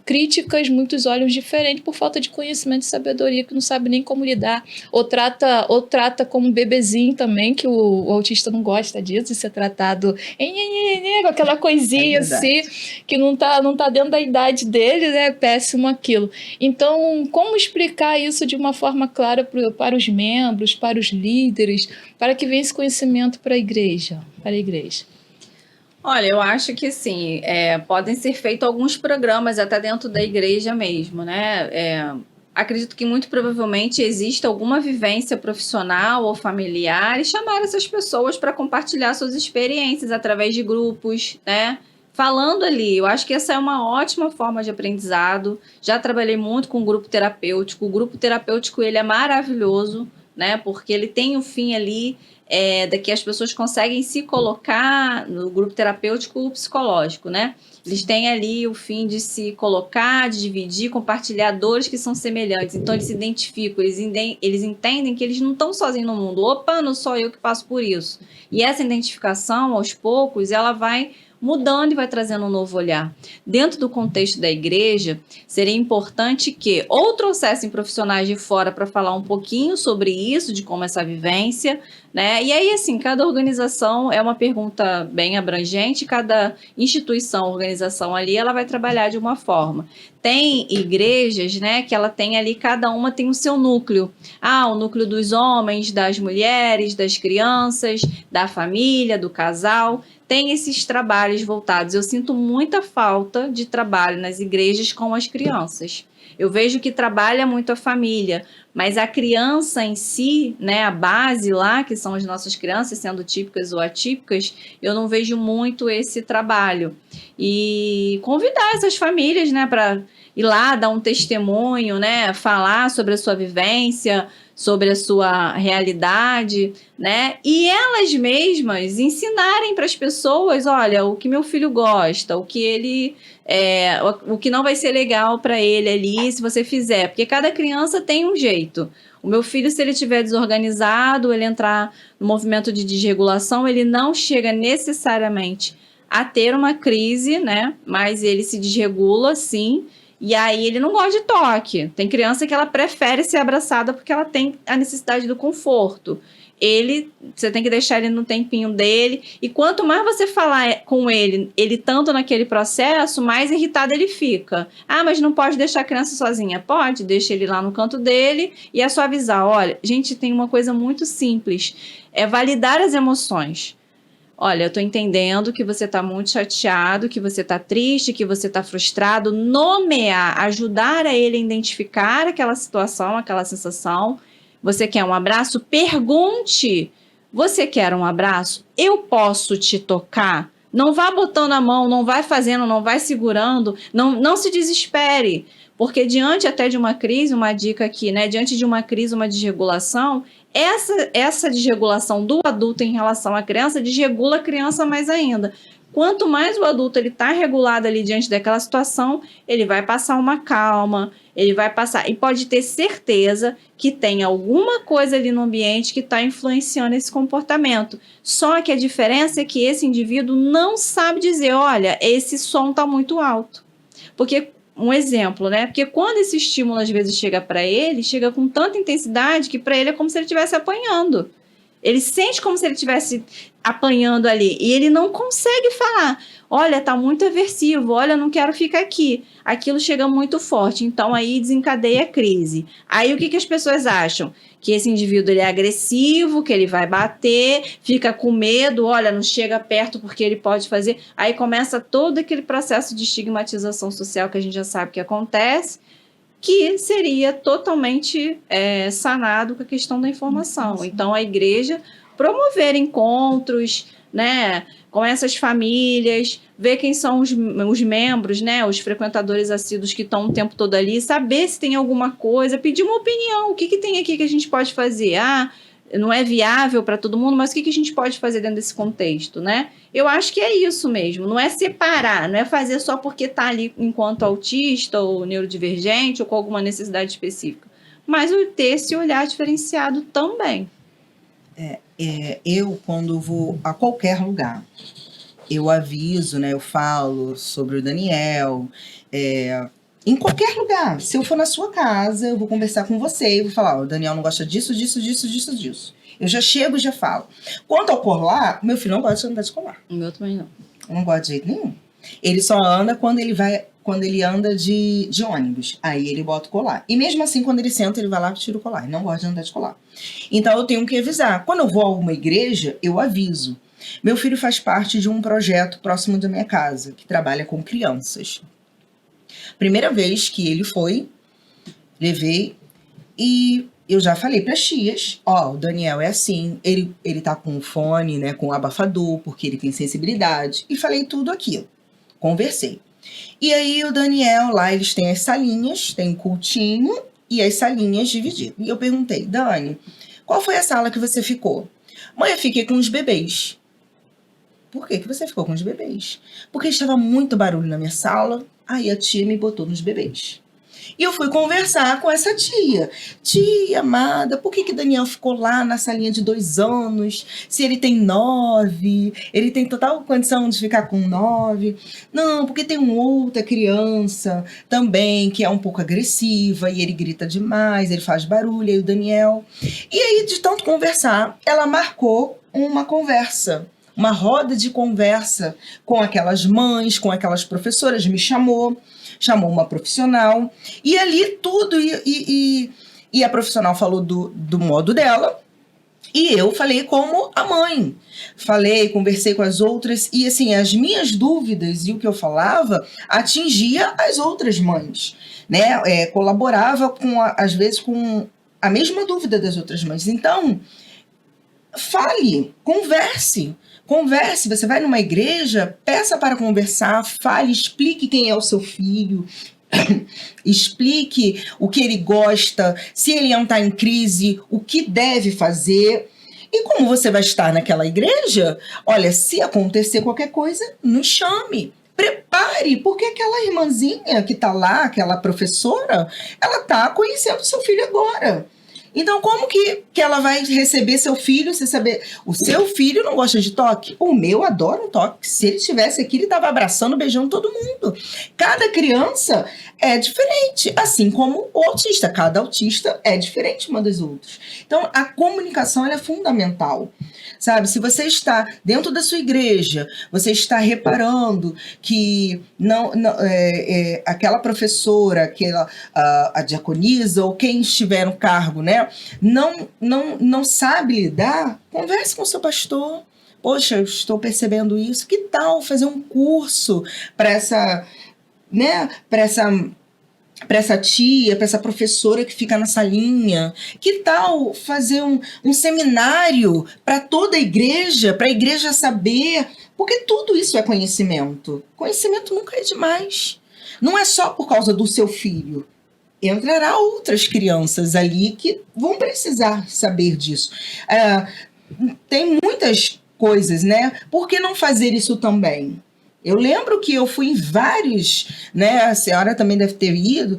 críticas, muitos olham diferentes por falta de conhecimento e sabedoria, que não sabe nem como lidar, ou trata como bebezinho também, que o autista não gosta disso, de ser tratado com aquela coisinha assim, que não tá dentro da idade dele, né? Péssimo aquilo. Então, como explicar isso de uma forma clara para os membros, para os líderes, para que venha esse conhecimento para a igreja? Olha, eu acho que sim, podem ser feitos alguns programas até dentro da igreja mesmo, né? Acredito que muito provavelmente exista alguma vivência profissional ou familiar e chamar essas pessoas para compartilhar suas experiências através de grupos, né? Falando ali, eu acho que essa é uma ótima forma de aprendizado. Já trabalhei muito com o grupo terapêutico. O grupo terapêutico, ele é maravilhoso, né? Porque ele tem o fim ali de que as pessoas conseguem se colocar no grupo terapêutico psicológico, né? Eles têm ali o fim de se colocar, de dividir, compartilhar dores que são semelhantes. Então, eles se identificam, eles entendem que eles não estão sozinhos no mundo. Opa, não sou eu que passo por isso. E essa identificação, aos poucos, ela vai mudando e vai trazendo um novo olhar. Dentro do contexto da igreja, seria importante que ou trouxessem profissionais de fora para falar um pouquinho sobre isso, de como essa vivência, né? E aí, assim, cada organização é uma pergunta bem abrangente, cada instituição, organização ali, ela vai trabalhar de uma forma. Tem igrejas, né, que ela tem ali, cada uma tem o seu núcleo. O núcleo dos homens, das mulheres, das crianças, da família, do casal. Tem esses trabalhos voltados. Eu sinto muita falta de trabalho nas igrejas com as crianças. Eu vejo que trabalha muito a família, mas a criança em si, né, a base lá, que são as nossas crianças, sendo típicas ou atípicas, eu não vejo muito esse trabalho. E convidar essas famílias, né, para ir lá, dar um testemunho, né, falar sobre a sua vivência, sobre a sua realidade, né? E elas mesmas ensinarem para as pessoas, olha, o que meu filho gosta, o que ele o que não vai ser legal para ele ali se você fizer, porque cada criança tem um jeito. O meu filho, se ele estiver desorganizado, ele entrar no movimento de desregulação, ele não chega necessariamente a ter uma crise, né? Mas ele se desregula, sim. E aí ele não gosta de toque. Tem criança que ela prefere ser abraçada porque ela tem a necessidade do conforto. Você tem que deixar ele no tempinho dele. E quanto mais você falar com ele tanto naquele processo, mais irritado ele fica. Mas não pode deixar a criança sozinha. Pode, deixa ele lá no canto dele e é só avisar. Olha, gente, tem uma coisa muito simples. É validar as emoções. olha, eu tô entendendo que você tá muito chateado, que você tá triste, que você tá frustrado. Nomear, ajudar a ele a identificar aquela situação, aquela sensação. Você quer um abraço? Pergunte. Você quer um abraço? Eu posso te tocar? Não vá botando a mão, não vai fazendo, não vai segurando. Não se desespere. Porque diante até de uma crise, uma dica aqui, né? Diante de uma crise, uma desregulação, essa desregulação do adulto em relação à criança desregula a criança mais ainda. Quanto mais o adulto está regulado ali diante daquela situação, ele vai passar uma calma, ele vai passar, e pode ter certeza que tem alguma coisa ali no ambiente que está influenciando esse comportamento. Só que a diferença é que esse indivíduo não sabe dizer, olha, esse som está muito alto. Porque um exemplo, né? Porque quando esse estímulo às vezes chega para ele, chega com tanta intensidade que para ele é como se ele estivesse apanhando. Ele sente como se ele estivesse apanhando ali e ele não consegue falar. Olha, tá muito aversivo, olha, não quero ficar aqui. Aquilo chega muito forte, então aí desencadeia a crise. Aí o que as pessoas acham? Que esse indivíduo ele é agressivo, que ele vai bater, fica com medo, olha, não chega perto porque ele pode fazer. Aí começa todo aquele processo de estigmatização social que a gente já sabe que acontece, que seria totalmente sanado com a questão da informação. Então, a igreja promover encontros, né, com essas famílias, ver quem são os membros, né, os frequentadores assíduos que estão o tempo todo ali, saber se tem alguma coisa, pedir uma opinião, o que tem aqui que a gente pode fazer? Não é viável para todo mundo, mas o que a gente pode fazer dentro desse contexto, né? Eu acho que é isso mesmo, não é separar, não é fazer só porque está ali enquanto autista ou neurodivergente ou com alguma necessidade específica, mas ter esse olhar diferenciado também. Eu, quando vou a qualquer lugar, eu aviso, né? Eu falo sobre o Daniel, em qualquer lugar. Se eu for na sua casa, eu vou conversar com você, eu vou falar, o Daniel não gosta disso, disso, disso, disso, disso. Eu já chego e já falo. Quanto ao colar, meu filho não gosta de andar de colar. O meu também não. Eu não gosto de jeito nenhum. Ele só anda quando ele anda de ônibus. Aí ele bota o colar. E mesmo assim, quando ele senta, ele vai lá e tira o colar. Ele não gosta de andar de colar. Então, eu tenho que avisar. Quando eu vou a alguma igreja, eu aviso. Meu filho faz parte de um projeto próximo da minha casa, que trabalha com crianças. Primeira vez que ele foi, levei e eu já falei para as tias, o Daniel é assim, ele tá com fone, né, com abafador, porque ele tem sensibilidade, e falei tudo aquilo, conversei. E aí o Daniel, lá eles têm as salinhas, tem um cultinho e as salinhas divididas. E eu perguntei, Dani, qual foi a sala que você ficou? Mãe, eu fiquei com os bebês. Por que você ficou com os bebês? Porque estava muito barulho na minha sala, aí a tia me botou nos bebês. E eu fui conversar com essa tia. Tia amada, por que Daniel ficou lá na salinha de 2 anos? Se ele tem 9, ele tem total condição de ficar com 9. Não, porque tem uma outra criança também que é um pouco agressiva e ele grita demais, ele faz barulho, aí o Daniel. E aí, de tanto conversar, ela marcou uma conversa. Uma roda de conversa com aquelas mães, com aquelas professoras, me chamou uma profissional, e ali tudo, e a profissional falou do modo dela, e eu falei como a mãe, conversei com as outras, e assim, as minhas dúvidas e o que eu falava atingia as outras mães, né, colaborava às vezes com a mesma dúvida das outras mães. Então, fale, converse, você vai numa igreja, peça para conversar, fale, explique quem é o seu filho, explique o que ele gosta, se ele entrar em crise, o que deve fazer. E como você vai estar naquela igreja, olha, se acontecer qualquer coisa, nos chame. Prepare, porque aquela irmãzinha que está lá, aquela professora, ela está conhecendo seu filho agora. Então, como que ela vai receber seu filho, se saber? O seu filho não gosta de toque? O meu adora um toque. Se ele estivesse aqui, ele estava abraçando, beijando todo mundo. Cada criança é diferente, assim como o autista. Cada autista é diferente uma das outras. Então, a comunicação ela é fundamental. Sabe, se você está dentro da sua igreja, você está reparando que aquela professora, a diaconisa ou quem estiver no cargo, né, né, não sabe lidar, converse com o seu pastor. Poxa, eu estou percebendo isso. Que tal fazer um curso para essa, né, para essa tia, para essa professora que fica na salinha? Que tal fazer um seminário para toda a igreja, para a igreja saber? Porque tudo isso é conhecimento. Conhecimento nunca é demais. Não é só por causa do seu filho. Entrará outras crianças ali que vão precisar saber disso. Tem muitas coisas, né? Por que não fazer isso também? Eu lembro que eu fui em vários, né? A senhora também deve ter ido,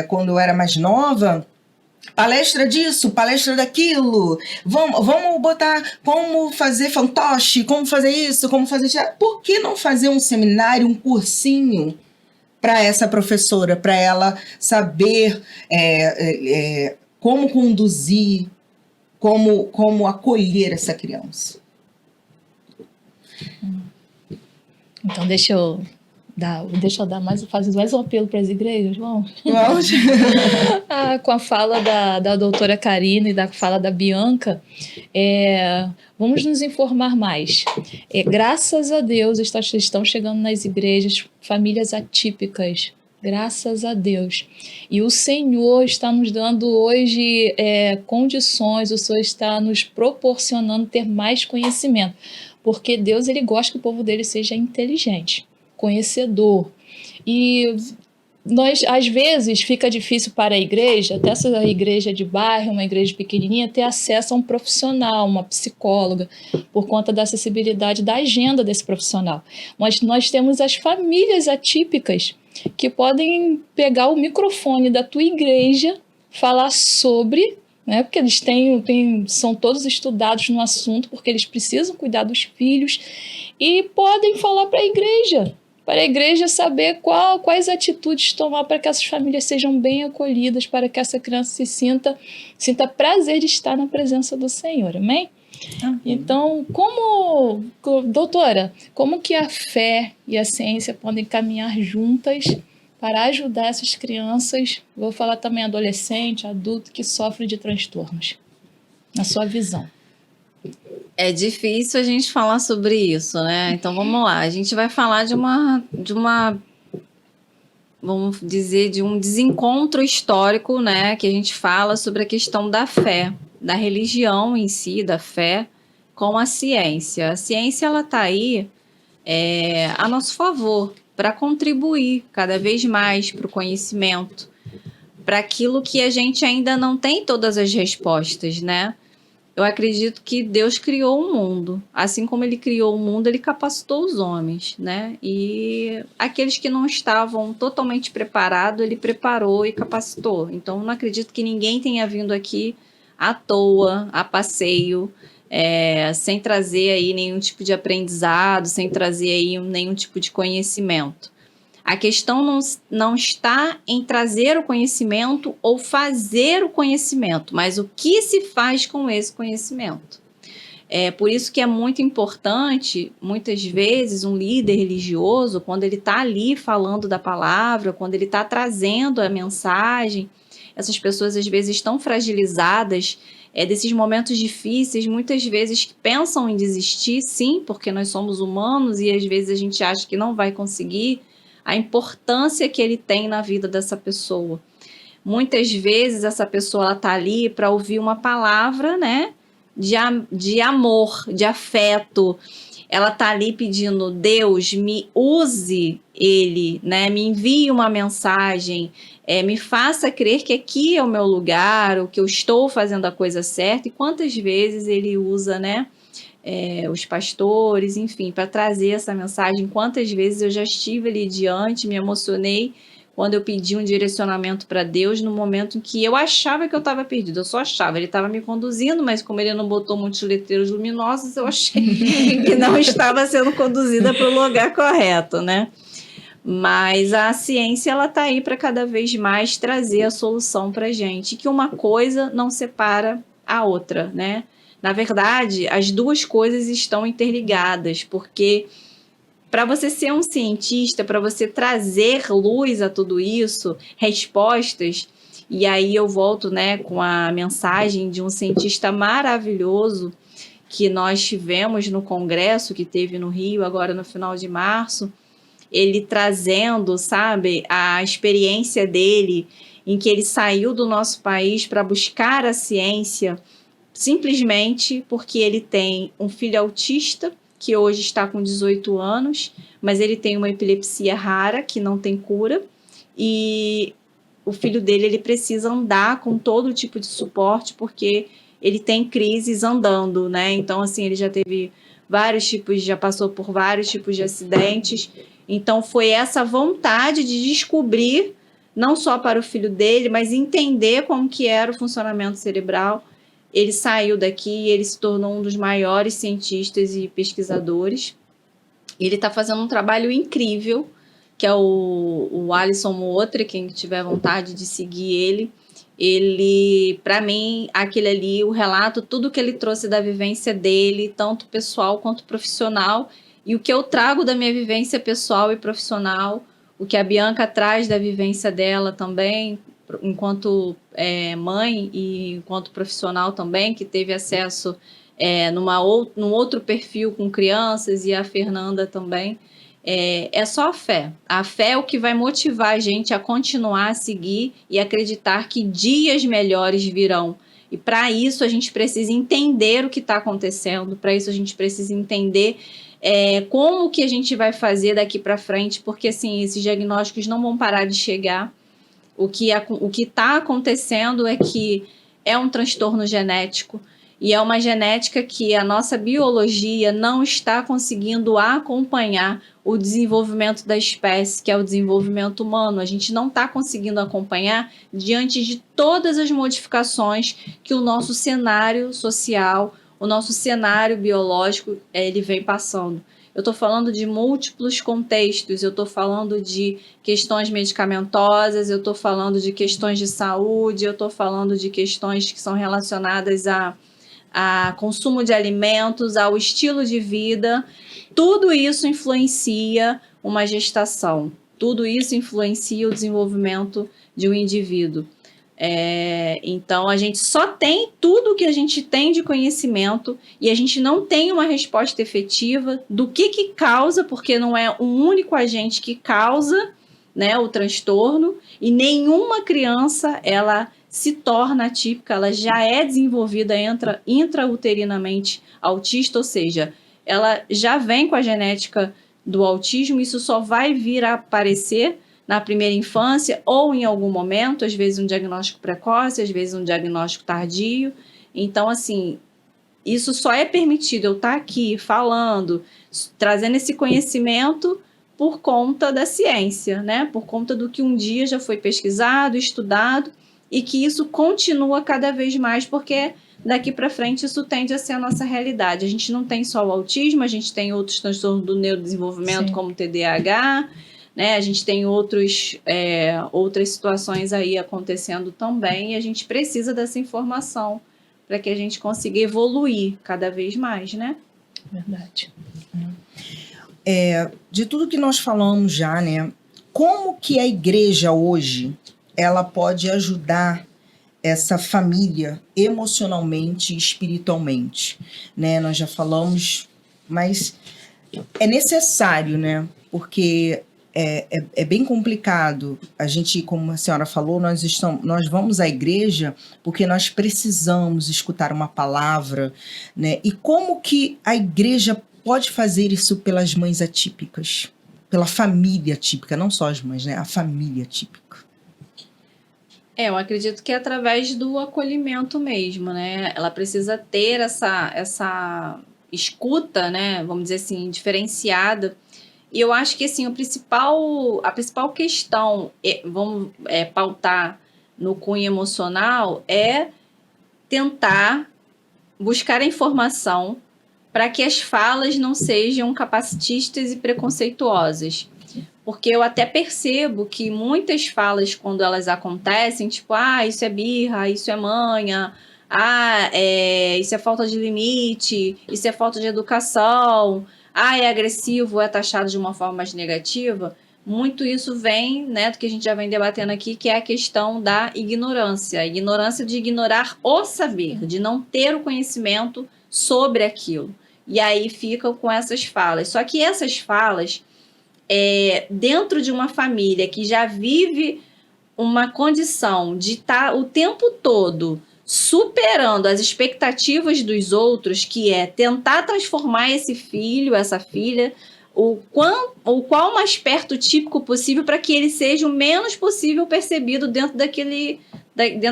quando eu era mais nova, palestra disso, palestra daquilo, vamos botar como fazer fantoche, como fazer isso, como fazer isso. Por que não fazer um seminário, um cursinho para essa professora, para ela saber como conduzir, como acolher essa criança? Então, deixa eu fazer mais um apelo para as igrejas, vamos? Com a fala da doutora Karina e da fala da Bianca, vamos nos informar mais. Graças a Deus, estão chegando nas igrejas famílias atípicas, graças a Deus. E o Senhor está nos dando hoje condições, o Senhor está nos proporcionando ter mais conhecimento, porque Deus, ele gosta que o povo dele seja inteligente, conhecedor. E nós, às vezes, fica difícil para a igreja, até essa igreja de bairro, uma igreja pequenininha, ter acesso a um profissional, uma psicóloga, por conta da acessibilidade da agenda desse profissional. Mas nós temos as famílias atípicas que podem pegar o microfone da tua igreja, falar sobre, né, porque eles são todos estudados no assunto, porque eles precisam cuidar dos filhos, e podem falar para a igreja saber quais atitudes tomar para que essas famílias sejam bem acolhidas, para que essa criança sinta prazer de estar na presença do Senhor, amém? Então, doutora, como que a fé e a ciência podem caminhar juntas para ajudar essas crianças, vou falar também adolescente, adulto, que sofre de transtornos, na sua visão? É difícil a gente falar sobre isso, né? Então vamos lá, a gente vai falar de uma vamos dizer, de um desencontro histórico, né? Que a gente fala sobre a questão da fé, da religião em si, da fé, com a ciência. A ciência, ela está aí a nosso favor, para contribuir cada vez mais para o conhecimento, para aquilo que a gente ainda não tem todas as respostas, né? Eu acredito que Deus criou o mundo. Assim como ele criou o mundo, ele capacitou os homens, né? E aqueles que não estavam totalmente preparados, ele preparou e capacitou. Então, eu não acredito que ninguém tenha vindo aqui à toa, a passeio, sem trazer aí nenhum tipo de aprendizado, sem trazer aí nenhum tipo de conhecimento. A questão não está em trazer o conhecimento ou fazer o conhecimento, mas o que se faz com esse conhecimento. Por isso que é muito importante, muitas vezes, um líder religioso, quando ele está ali falando da palavra, quando ele está trazendo a mensagem, essas pessoas às vezes estão fragilizadas, desses momentos difíceis, muitas vezes que pensam em desistir, sim, porque nós somos humanos e às vezes a gente acha que não vai conseguir, a importância que ele tem na vida dessa pessoa. Muitas vezes essa pessoa está ali para ouvir uma palavra, né, de amor, de afeto. Ela está ali pedindo, Deus, me use ele, né, me envie uma mensagem, me faça crer que aqui é o meu lugar, o que eu estou fazendo a coisa certa. E quantas vezes ele usa, né, os pastores, enfim, para trazer essa mensagem. Quantas vezes eu já estive ali diante, me emocionei quando eu pedi um direcionamento para Deus no momento em que eu achava que eu estava perdida. Eu só achava, ele estava me conduzindo, mas como ele não botou muitos letreiros luminosos, eu achei que não estava sendo conduzida para o lugar correto, né? Mas a ciência, ela está aí para cada vez mais trazer a solução para a gente, que uma coisa não separa a outra, né? Na verdade, as duas coisas estão interligadas, porque para você ser um cientista, para você trazer luz a tudo isso, respostas, E aí eu volto, né, com a mensagem de um cientista maravilhoso que nós tivemos no congresso que teve no Rio, agora no final de março, ele trazendo, sabe, a experiência dele, em que ele saiu do nosso país para buscar a ciência, simplesmente porque ele tem um filho autista, que hoje está com 18 anos, mas ele tem uma epilepsia rara, que não tem cura, e o filho dele ele precisa andar com todo tipo de suporte, porque ele tem crises andando, né? Então, assim, ele já teve já passou por vários tipos de acidentes. Então, foi essa vontade de descobrir, não só para o filho dele, mas entender como que era o funcionamento cerebral. Ele saiu daqui e ele se tornou um dos maiores cientistas e pesquisadores. Ele está fazendo um trabalho incrível, que é o Alisson Mootri, quem tiver vontade de seguir ele, para mim, aquele ali, o relato, tudo que ele trouxe da vivência dele, tanto pessoal quanto profissional, e o que eu trago da minha vivência pessoal e profissional, o que a Bianca traz da vivência dela também, enquanto mãe e enquanto profissional também, que teve acesso num outro perfil com crianças, e a Fernanda também. É só a fé. A fé é o que vai motivar a gente a continuar a seguir e acreditar que dias melhores virão. E para isso a gente precisa entender o que está acontecendo, para isso a gente precisa entender como que a gente vai fazer daqui para frente, porque assim, esses diagnósticos não vão parar de chegar. O que está acontecendo é que é um transtorno genético, e é uma genética que a nossa biologia não está conseguindo acompanhar o desenvolvimento da espécie, que é o desenvolvimento humano. A gente não está conseguindo acompanhar diante de todas as modificações que o nosso cenário social, o nosso cenário biológico, ele vem passando. Eu estou falando de múltiplos contextos, eu estou falando de questões medicamentosas, eu estou falando de questões de saúde, eu estou falando de questões que são relacionadas a consumo de alimentos, ao estilo de vida. Tudo isso influencia uma gestação, tudo isso influencia o desenvolvimento de um indivíduo. Então, a gente só tem tudo que a gente tem de conhecimento e a gente não tem uma resposta efetiva do que causa, porque não é um único agente que causa, né, o transtorno, e nenhuma criança, ela se torna atípica, ela já é desenvolvida intrauterinamente autista, ou seja, ela já vem com a genética do autismo, isso só vai vir a aparecer na primeira infância ou em algum momento, às vezes um diagnóstico precoce, às vezes um diagnóstico tardio. Então, assim, isso só é permitido eu estar aqui falando, trazendo esse conhecimento por conta da ciência, né? Por conta do que um dia já foi pesquisado, estudado, e que isso continua cada vez mais, porque daqui para frente isso tende a ser a nossa realidade. A gente não tem só o autismo, a gente tem outros transtornos do neurodesenvolvimento, como o TDAH, né? A gente tem outras situações aí acontecendo também, e a gente precisa dessa informação para que a gente consiga evoluir cada vez mais, né? Verdade. De tudo que nós falamos já, né? Como que a igreja hoje ela pode ajudar essa família emocionalmente e espiritualmente, né? Nós já falamos, mas é necessário, né? Porque é bem complicado. A gente, como a senhora falou, nós vamos à igreja porque nós precisamos escutar uma palavra, né? E como que a igreja pode fazer isso pelas mães atípicas? Pela família atípica, não só as mães, né? A família atípica. Eu acredito que é através do acolhimento mesmo, né? Ela precisa ter essa escuta, né? Vamos dizer assim, diferenciada. E eu acho que assim, a principal questão, vamos pautar no cunho emocional, é tentar buscar a informação para que as falas não sejam capacitistas e preconceituosas. Porque eu até percebo que muitas falas, quando elas acontecem, tipo, isso é birra, isso é manha, isso é falta de limite, isso é falta de educação, é agressivo, é taxado de uma forma mais negativa, muito isso vem, né, do que a gente já vem debatendo aqui, que é a questão da ignorância. A ignorância de ignorar o saber, de não ter o conhecimento sobre aquilo. E aí ficam com essas falas. Só que essas falas, dentro de uma família que já vive uma condição de estar o tempo todo superando as expectativas dos outros, que é tentar transformar esse filho, essa filha, o qual mais perto típico possível para que ele seja o menos possível percebido dentro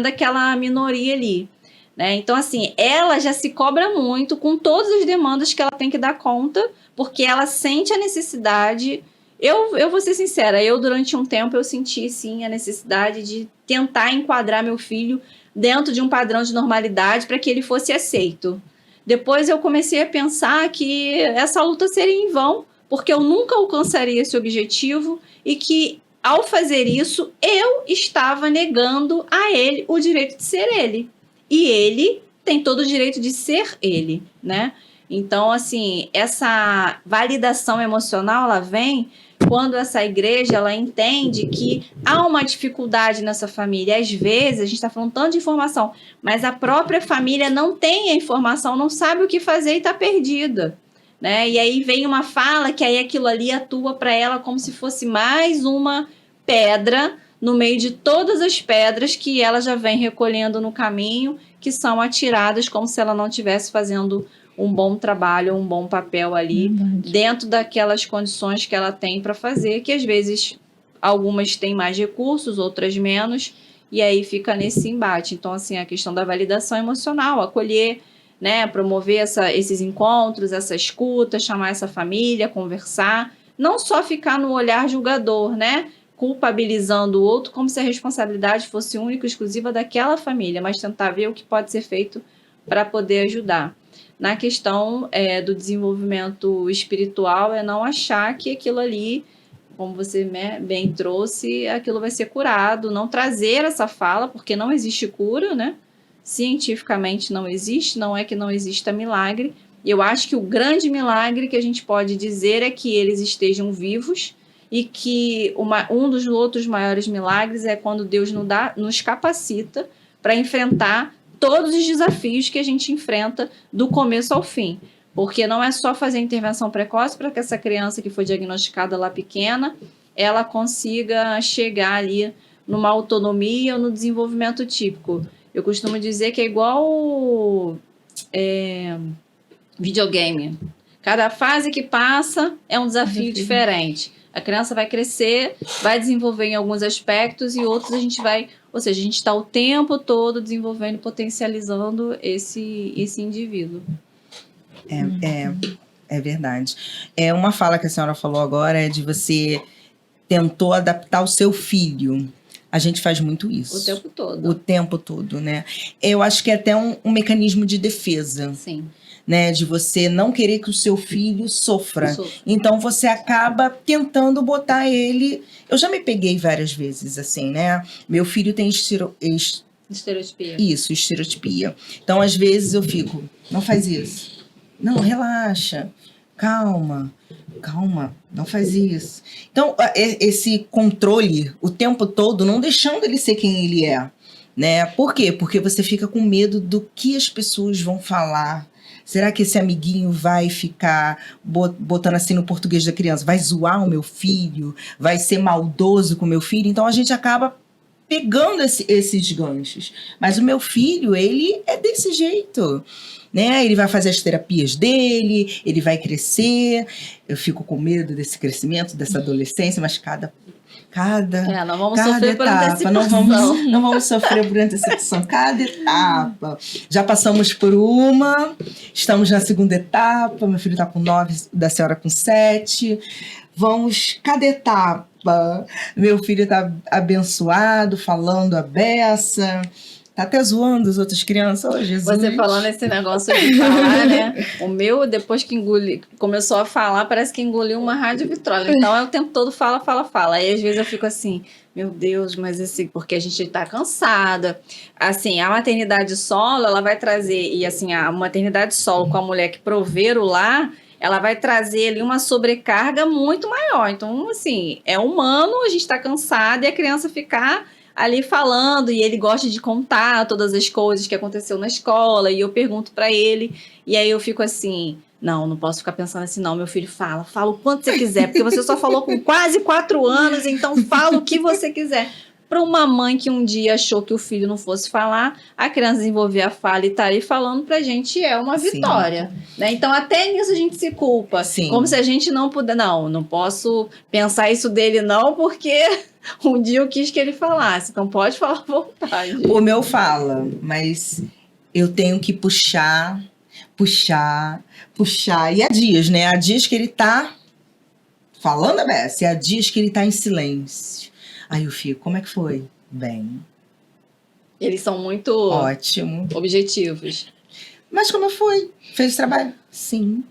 daquela minoria ali. Né? Então, assim, ela já se cobra muito com todas as demandas que ela tem que dar conta, porque ela sente a necessidade. Eu vou ser sincera, durante um tempo eu senti sim a necessidade de tentar enquadrar meu filho dentro de um padrão de normalidade para que ele fosse aceito. Depois eu comecei a pensar que essa luta seria em vão, porque eu nunca alcançaria esse objetivo e que, ao fazer isso, eu estava negando a ele o direito de ser ele. E ele tem todo o direito de ser ele, né? Então, assim, essa validação emocional, ela vem quando essa igreja, ela entende que há uma dificuldade nessa família. Às vezes, a gente está falando tanto de informação, mas a própria família não tem a informação, não sabe o que fazer e está perdida. Né? E aí vem uma fala que aí aquilo ali atua para ela como se fosse mais uma pedra no meio de todas as pedras que ela já vem recolhendo no caminho, que são atiradas como se ela não estivesse fazendo um bom trabalho, um bom papel ali, dentro daquelas condições que ela tem para fazer, que às vezes algumas têm mais recursos, outras menos, e aí fica nesse embate. Então, assim, a questão da validação emocional, acolher, né, promover esses encontros, essa escuta, chamar essa família, conversar, não só ficar no olhar julgador, né, culpabilizando o outro como se a responsabilidade fosse única e exclusiva daquela família, mas tentar ver o que pode ser feito para poder ajudar. Na questão do desenvolvimento espiritual, é não achar que aquilo ali, como você bem trouxe, aquilo vai ser curado, não trazer essa fala, porque não existe cura, né? Cientificamente não existe, não é que não exista milagre. Eu acho que o grande milagre que a gente pode dizer é que eles estejam vivos e que um dos outros maiores milagres é quando Deus nos capacita para enfrentar todos os desafios que a gente enfrenta do começo ao fim. Porque não é só fazer intervenção precoce para que essa criança que foi diagnosticada lá pequena, ela consiga chegar ali numa autonomia ou no desenvolvimento típico. Eu costumo dizer que é igual videogame. Cada fase que passa é um desafio diferente. A criança vai crescer, vai desenvolver em alguns aspectos e outros a gente vai... Ou seja, a gente está o tempo todo desenvolvendo e potencializando esse indivíduo. É verdade. Uma fala que a senhora falou agora é de você tentou adaptar o seu filho. A gente faz muito isso. O tempo todo. O tempo todo, né? Eu acho que é até um mecanismo de defesa. Sim. Né, de você não querer que o seu filho sofra. Então, você acaba tentando botar ele... Eu já me peguei várias vezes, assim, né? Meu filho tem estereotipia. Isso, estereotipia. Então, às vezes, eu fico... Não faz isso. Não, relaxa. Calma, não faz isso. Então, esse controle o tempo todo, não deixando ele ser quem ele é. Né? Por quê? Porque você fica com medo do que as pessoas vão falar. Será que esse amiguinho vai ficar botando assim no português da criança? Vai zoar o meu filho? Vai ser maldoso com o meu filho? Então, a gente acaba pegando esses ganchos. Mas o meu filho, ele é desse jeito. Né? Ele vai fazer as terapias dele, ele vai crescer. Eu fico com medo desse crescimento, dessa adolescência, mas não vamos sofrer por antecipação. Não vamos sofrer por antecipação. Cada etapa. Já passamos por uma, estamos na segunda etapa. Meu filho está com 9, da senhora com 7. Vamos, cada etapa. Meu filho está abençoado, falando a beça. Tá até zoando as outras crianças. Oh, Jesus. Você falando esse negócio de falar, né? O meu, depois que começou a falar, parece que engoliu uma rádio vitrola. Então, é o tempo todo fala. Aí, às vezes, eu fico assim, meu Deus, mas assim, porque a gente tá cansada. Assim, a maternidade solo, ela vai trazer, e assim, a maternidade solo com a mulher que prover o lar, ela vai trazer ali uma sobrecarga muito maior. Então, assim, é humano, a gente está cansado e a criança ficar ali falando, e ele gosta de contar todas as coisas que aconteceu na escola, e eu pergunto para ele, e aí eu fico assim, não posso ficar pensando assim, não, meu filho fala o quanto você quiser, porque você só falou com quase 4 anos, então fala o que você quiser. Para uma mãe que um dia achou que o filho não fosse falar, a criança desenvolver a fala e tá ali falando pra gente é uma vitória, né? Então até nisso a gente se culpa, como se a gente não pudesse, não posso pensar isso dele não, porque um dia eu quis que ele falasse, então pode falar à vontade. O meu fala, mas eu tenho que puxar, e há dias, né? Há dias que ele tá falando a beça, e há dias que ele tá em silêncio. Aí eu fico, como é que foi? Bem. Eles são muito ótimo, objetivos. Mas como foi? Fez o trabalho? Sim.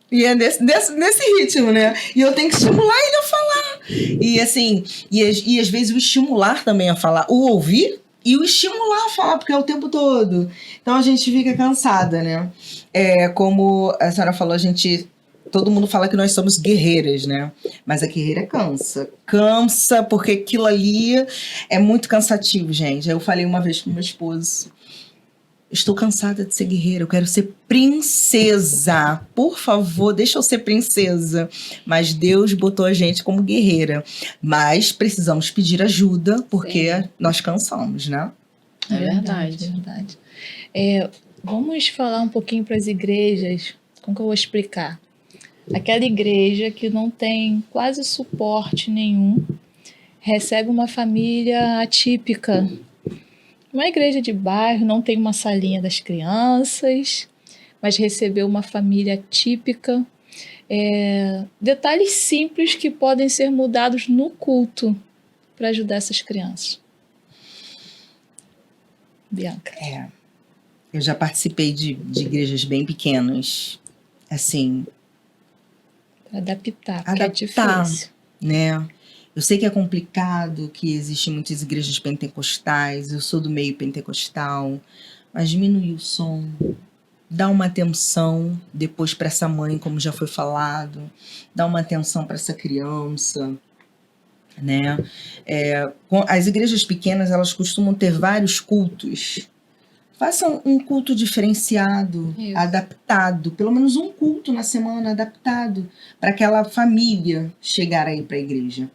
E é nesse ritmo, né? E eu tenho que estimular ele a falar. E assim, e às vezes o estimular também a falar, o ouvir e o estimular a falar, porque é o tempo todo. Então a gente fica cansada, né? Como a senhora falou, todo mundo fala que nós somos guerreiras, né? Mas a guerreira cansa. Cansa, porque aquilo ali é muito cansativo, gente. Eu falei uma vez pro meu esposo, estou cansada de ser guerreira, eu quero ser princesa. Por favor, deixa eu ser princesa. Mas Deus botou a gente como guerreira. Mas precisamos pedir ajuda, porque nós cansamos, né? É verdade. É verdade. Vamos falar um pouquinho para as igrejas. Como que eu vou explicar? Aquela igreja que não tem quase suporte nenhum, recebe uma família atípica. Uma igreja de bairro, não tem uma salinha das crianças, mas recebeu uma família típica. Detalhes simples que podem ser mudados no culto para ajudar essas crianças. Bianca. Eu já participei de igrejas bem pequenas. Assim, para adaptar, porque é difícil, né? Eu sei que é complicado, que existem muitas igrejas pentecostais, eu sou do meio pentecostal, mas diminuir o som, dar uma atenção depois para essa mãe, como já foi falado, dar uma atenção para essa criança, né? As igrejas pequenas, elas costumam ter vários cultos. Façam um culto diferenciado, adaptado, pelo menos um culto na semana adaptado para aquela família chegar aí para a igreja.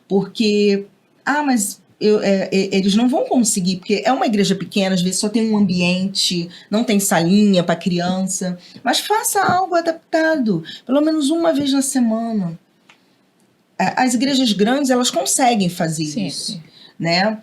Porque, mas eles não vão conseguir, porque é uma igreja pequena, às vezes só tem um ambiente, não tem salinha para criança, mas faça algo adaptado, pelo menos uma vez na semana. As igrejas grandes, elas conseguem fazer isso, né?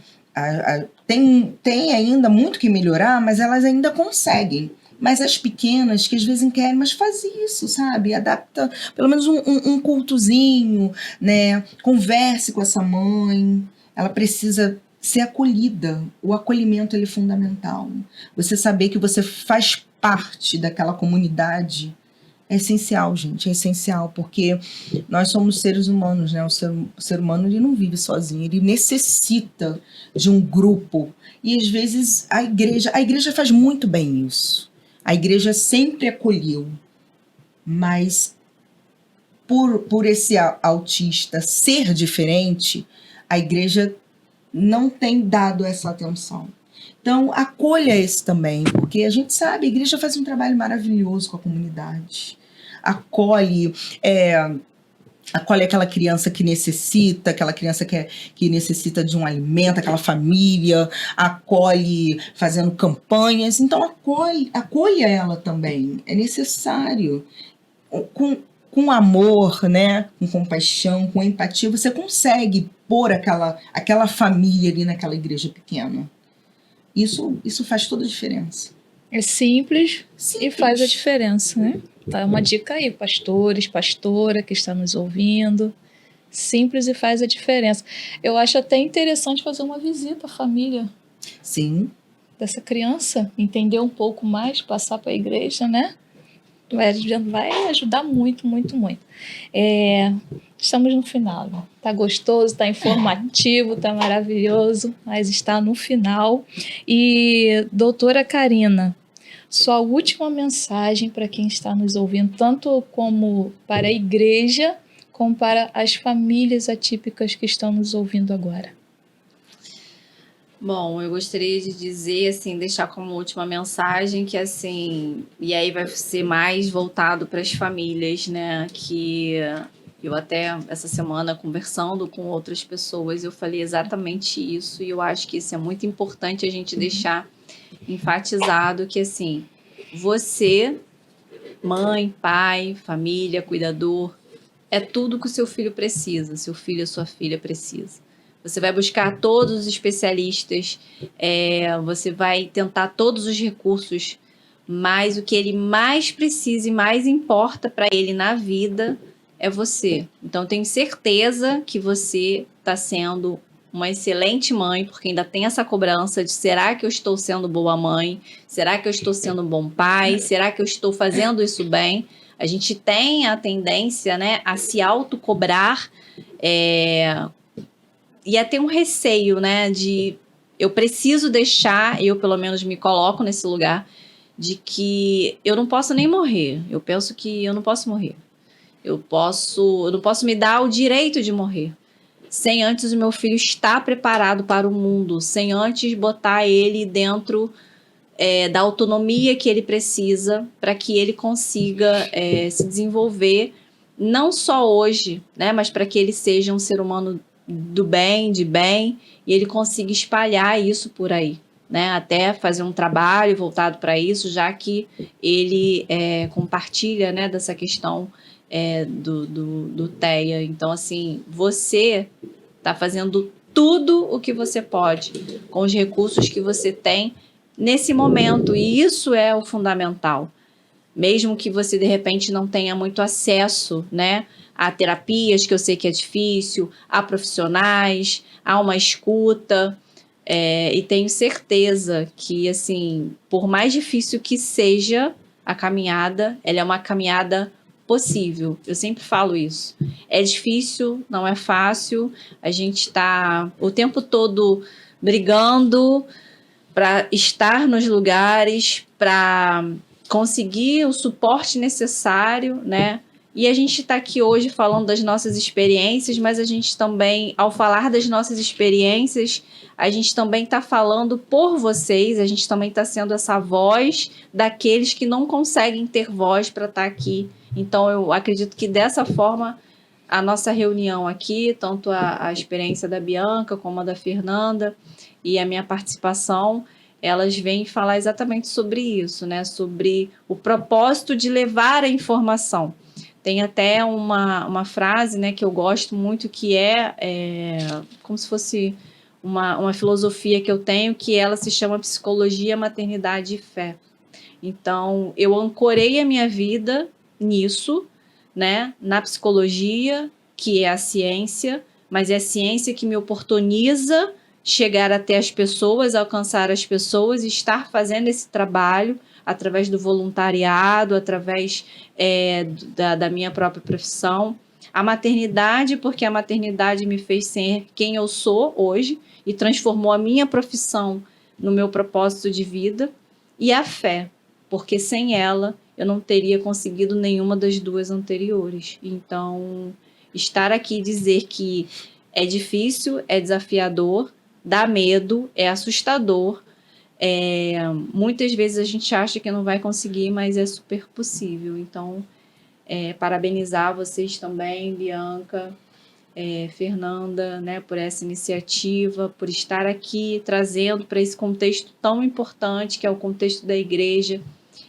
Tem ainda muito que melhorar, mas elas ainda conseguem. Mas as pequenas, que às vezes não querem, mas faz isso, sabe? Adapta pelo menos um cultozinho, né? Converse com essa mãe. Ela precisa ser acolhida. O acolhimento, ele é fundamental. Você saber que você faz parte daquela comunidade é essencial, gente. É essencial, porque nós somos seres humanos, né? O ser humano, ele não vive sozinho. Ele necessita de um grupo. E às vezes a igreja faz muito bem isso. A igreja sempre acolheu, mas por esse autista ser diferente, a igreja não tem dado essa atenção. Então, acolha esse também, porque a gente sabe, a igreja faz um trabalho maravilhoso com a comunidade. Acolhe aquela criança que necessita, aquela criança que necessita de um alimento, aquela família, acolhe fazendo campanhas. Então, acolha ela também. É necessário. Com amor, né? Com compaixão, com empatia, você consegue pôr aquela família ali naquela igreja pequena. Isso faz toda a diferença. É simples e faz a diferença, né? Tá uma dica aí, pastores, pastora que está nos ouvindo. Simples e faz a diferença. Eu acho até interessante fazer uma visita à família. Sim. Dessa criança, entender um pouco mais, passar para a igreja, né? Vai ajudar muito, muito, muito. Estamos no final. Tá gostoso, tá informativo, tá maravilhoso, mas está no final. E, doutora Karina, sua última mensagem para quem está nos ouvindo, tanto como para a igreja, como para as famílias atípicas que estão nos ouvindo agora. Bom, eu gostaria de dizer, assim, deixar como última mensagem que, assim, e aí vai ser mais voltado para as famílias, né, que eu até essa semana conversando com outras pessoas, eu falei exatamente isso, e eu acho que isso é muito importante a gente deixar enfatizado, que, assim, você, mãe, pai, família, cuidador, é tudo que o seu filho precisa, seu filho ou sua filha precisa. Você vai buscar todos os especialistas, você vai tentar todos os recursos, mas o que ele mais precisa e mais importa para ele na vida é você. Então, tenho certeza que você está sendo uma excelente mãe, porque ainda tem essa cobrança de será que eu estou sendo boa mãe? Será que eu estou sendo um bom pai? Será que eu estou fazendo isso bem? A gente tem a tendência, né, a se autocobrar, e a ter um receio, né, de eu preciso deixar, eu pelo menos me coloco nesse lugar, de que eu não posso nem morrer. Eu penso que eu não posso morrer. Eu não posso me dar o direito de morrer sem antes o meu filho estar preparado para o mundo, sem antes botar ele dentro da autonomia que ele precisa para que ele consiga se desenvolver, não só hoje, né, mas para que ele seja um ser humano do bem, de bem, e ele consiga espalhar isso por aí, né, até fazer um trabalho voltado para isso, já que ele compartilha, né, dessa questão do TEA. Então, assim, você está fazendo tudo o que você pode com os recursos que você tem nesse momento, e isso é o fundamental. Mesmo que você, de repente, não tenha muito acesso, né, a terapias, que eu sei que é difícil, a profissionais, a uma escuta, e tenho certeza que, assim, por mais difícil que seja a caminhada, ela é uma caminhada possível. Eu sempre falo isso. É difícil, não é fácil, a gente está o tempo todo brigando para estar nos lugares, para conseguir o suporte necessário, né? E a gente está aqui hoje falando das nossas experiências, mas a gente também, ao falar das nossas experiências, a gente também está falando por vocês, a gente também está sendo essa voz daqueles que não conseguem ter voz para estar aqui. Então, eu acredito que dessa forma, a nossa reunião aqui, tanto a experiência da Bianca como a da Fernanda e a minha participação, elas vêm falar exatamente sobre isso, né? Sobre o propósito de levar a informação. Tem até uma frase, né, que eu gosto muito, que como se fosse uma filosofia que eu tenho, que ela se chama Psicologia, Maternidade e Fé. Então, eu ancorei a minha vida nisso, né, na psicologia, que é a ciência, mas é a ciência que me oportuniza chegar até as pessoas, alcançar as pessoas e estar fazendo esse trabalho através do voluntariado, através da minha própria profissão. A maternidade, porque a maternidade me fez ser quem eu sou hoje e transformou a minha profissão no meu propósito de vida. E a fé, porque sem ela eu não teria conseguido nenhuma das duas anteriores. Então, estar aqui e dizer que é difícil, é desafiador, dá medo, é assustador. Muitas vezes a gente acha que não vai conseguir, mas é super possível. Então, parabenizar vocês também, Bianca, Fernanda, né, por essa iniciativa, por estar aqui trazendo para esse contexto tão importante, que é o contexto da igreja.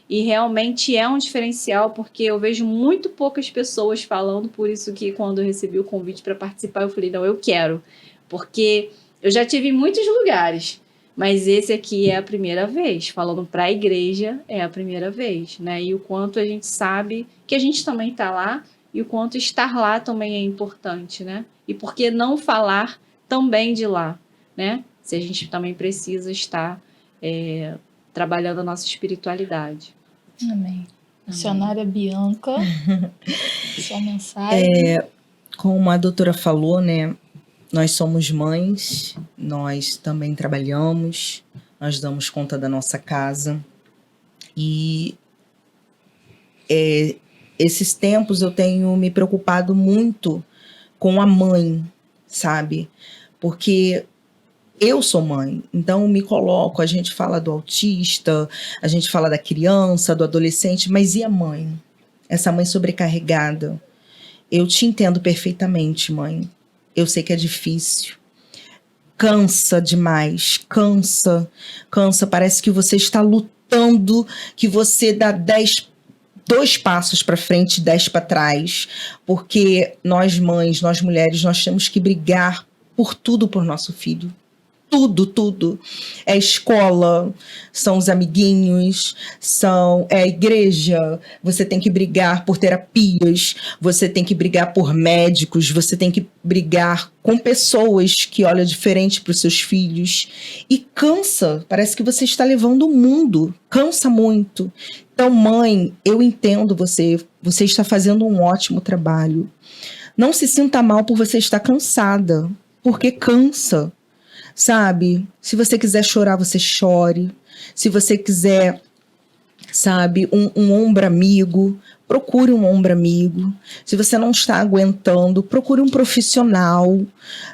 E realmente é um diferencial, porque eu vejo muito poucas pessoas falando, por isso que quando eu recebi o convite para participar, eu falei, não, eu quero. Porque eu já tive em muitos lugares, mas esse aqui é a primeira vez. Falando para a igreja, é a primeira vez, né? E o quanto a gente sabe que a gente também está lá, e o quanto estar lá também é importante, né? E por que não falar também de lá, né? Se a gente também precisa estar trabalhando a nossa espiritualidade. Amém. Missionária Bianca, sua mensagem. Como a doutora falou, né? Nós somos mães, nós também trabalhamos, nós damos conta da nossa casa. E esses tempos eu tenho me preocupado muito com a mãe, sabe? Porque eu sou mãe, então me coloco, a gente fala do autista, a gente fala da criança, do adolescente, mas e a mãe? Essa mãe sobrecarregada. Eu te entendo perfeitamente, mãe. Eu sei que é difícil. Cansa demais, cansa. Parece que você está lutando, que você dá 2 passos para frente, 10 para trás, porque nós mães, nós mulheres, nós temos que brigar por tudo por nosso filho. Tudo. É escola, são os amiguinhos, é a igreja, você tem que brigar por terapias, você tem que brigar por médicos, você tem que brigar com pessoas que olham diferente para os seus filhos. E cansa, parece que você está levando o mundo, cansa muito. Então, mãe, eu entendo você está fazendo um ótimo trabalho. Não se sinta mal por você estar cansada, porque cansa. Sabe, se você quiser chorar, você chore. Se você quiser, sabe, um ombro amigo, procure um ombro amigo. Se você não está aguentando, procure um profissional.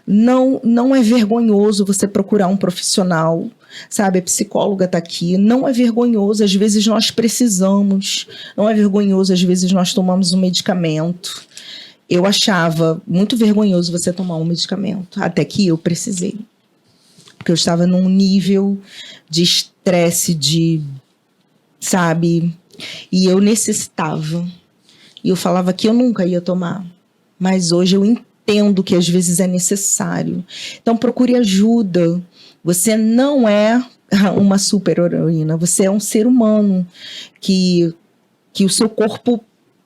Não é vergonhoso você procurar um profissional. Sabe, a psicóloga está aqui. Não é vergonhoso, às vezes nós precisamos. Não é vergonhoso, às vezes nós tomamos um medicamento. Eu achava muito vergonhoso você tomar um medicamento, até que eu precisei. Porque eu estava num nível de estresse, sabe? E eu necessitava. E eu falava que eu nunca ia tomar. Mas hoje eu entendo que às vezes é necessário. Então procure ajuda. Você não é uma super-heroína. Você é um ser humano que o seu corpo,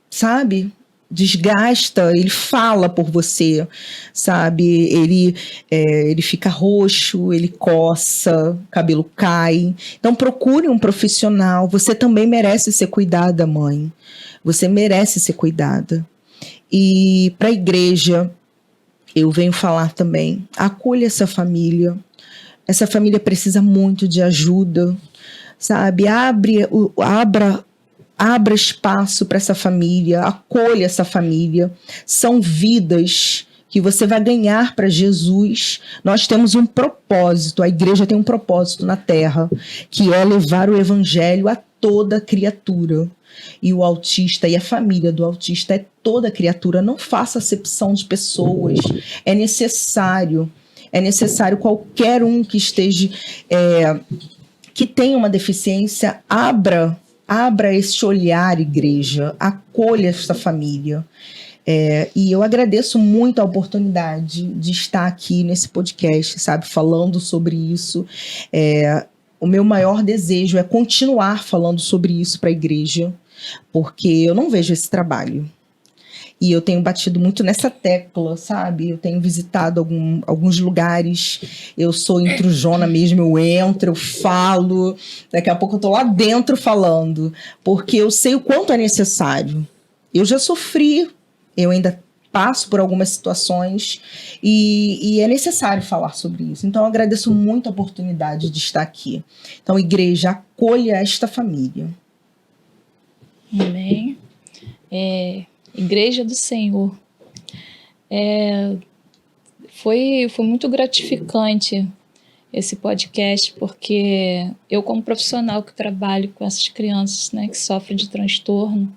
sabe, desgasta, ele fala por você, sabe? Ele fica roxo, ele coça, cabelo cai. Então procure um profissional. Você também merece ser cuidada, mãe. Você merece ser cuidada. E para a igreja, eu venho falar também, acolha essa família. Essa família precisa muito de ajuda, sabe? Abra espaço para essa família, acolha essa família. São vidas que você vai ganhar para Jesus. Nós temos um propósito, a igreja tem um propósito na terra, que é levar o evangelho a toda criatura. E o autista e a família do autista é toda criatura. Não faça acepção de pessoas. É necessário qualquer um que esteja, que tenha uma deficiência, abra esse olhar, igreja, acolha esta família. E eu agradeço muito a oportunidade de estar aqui nesse podcast, sabe, falando sobre isso. O meu maior desejo é continuar falando sobre isso para a igreja, porque eu não vejo esse trabalho. E eu tenho batido muito nessa tecla, sabe? Eu tenho visitado alguns lugares, eu sou intrujona mesmo, eu entro, eu falo, daqui a pouco eu tô lá dentro falando, porque eu sei o quanto é necessário. Eu já sofri, eu ainda passo por algumas situações e é necessário falar sobre isso. Então eu agradeço muito a oportunidade de estar aqui. Então, igreja, acolha esta família. Amém. Igreja do Senhor. Foi muito gratificante esse podcast, porque eu, como profissional que trabalho com essas crianças, né, que sofrem de transtorno,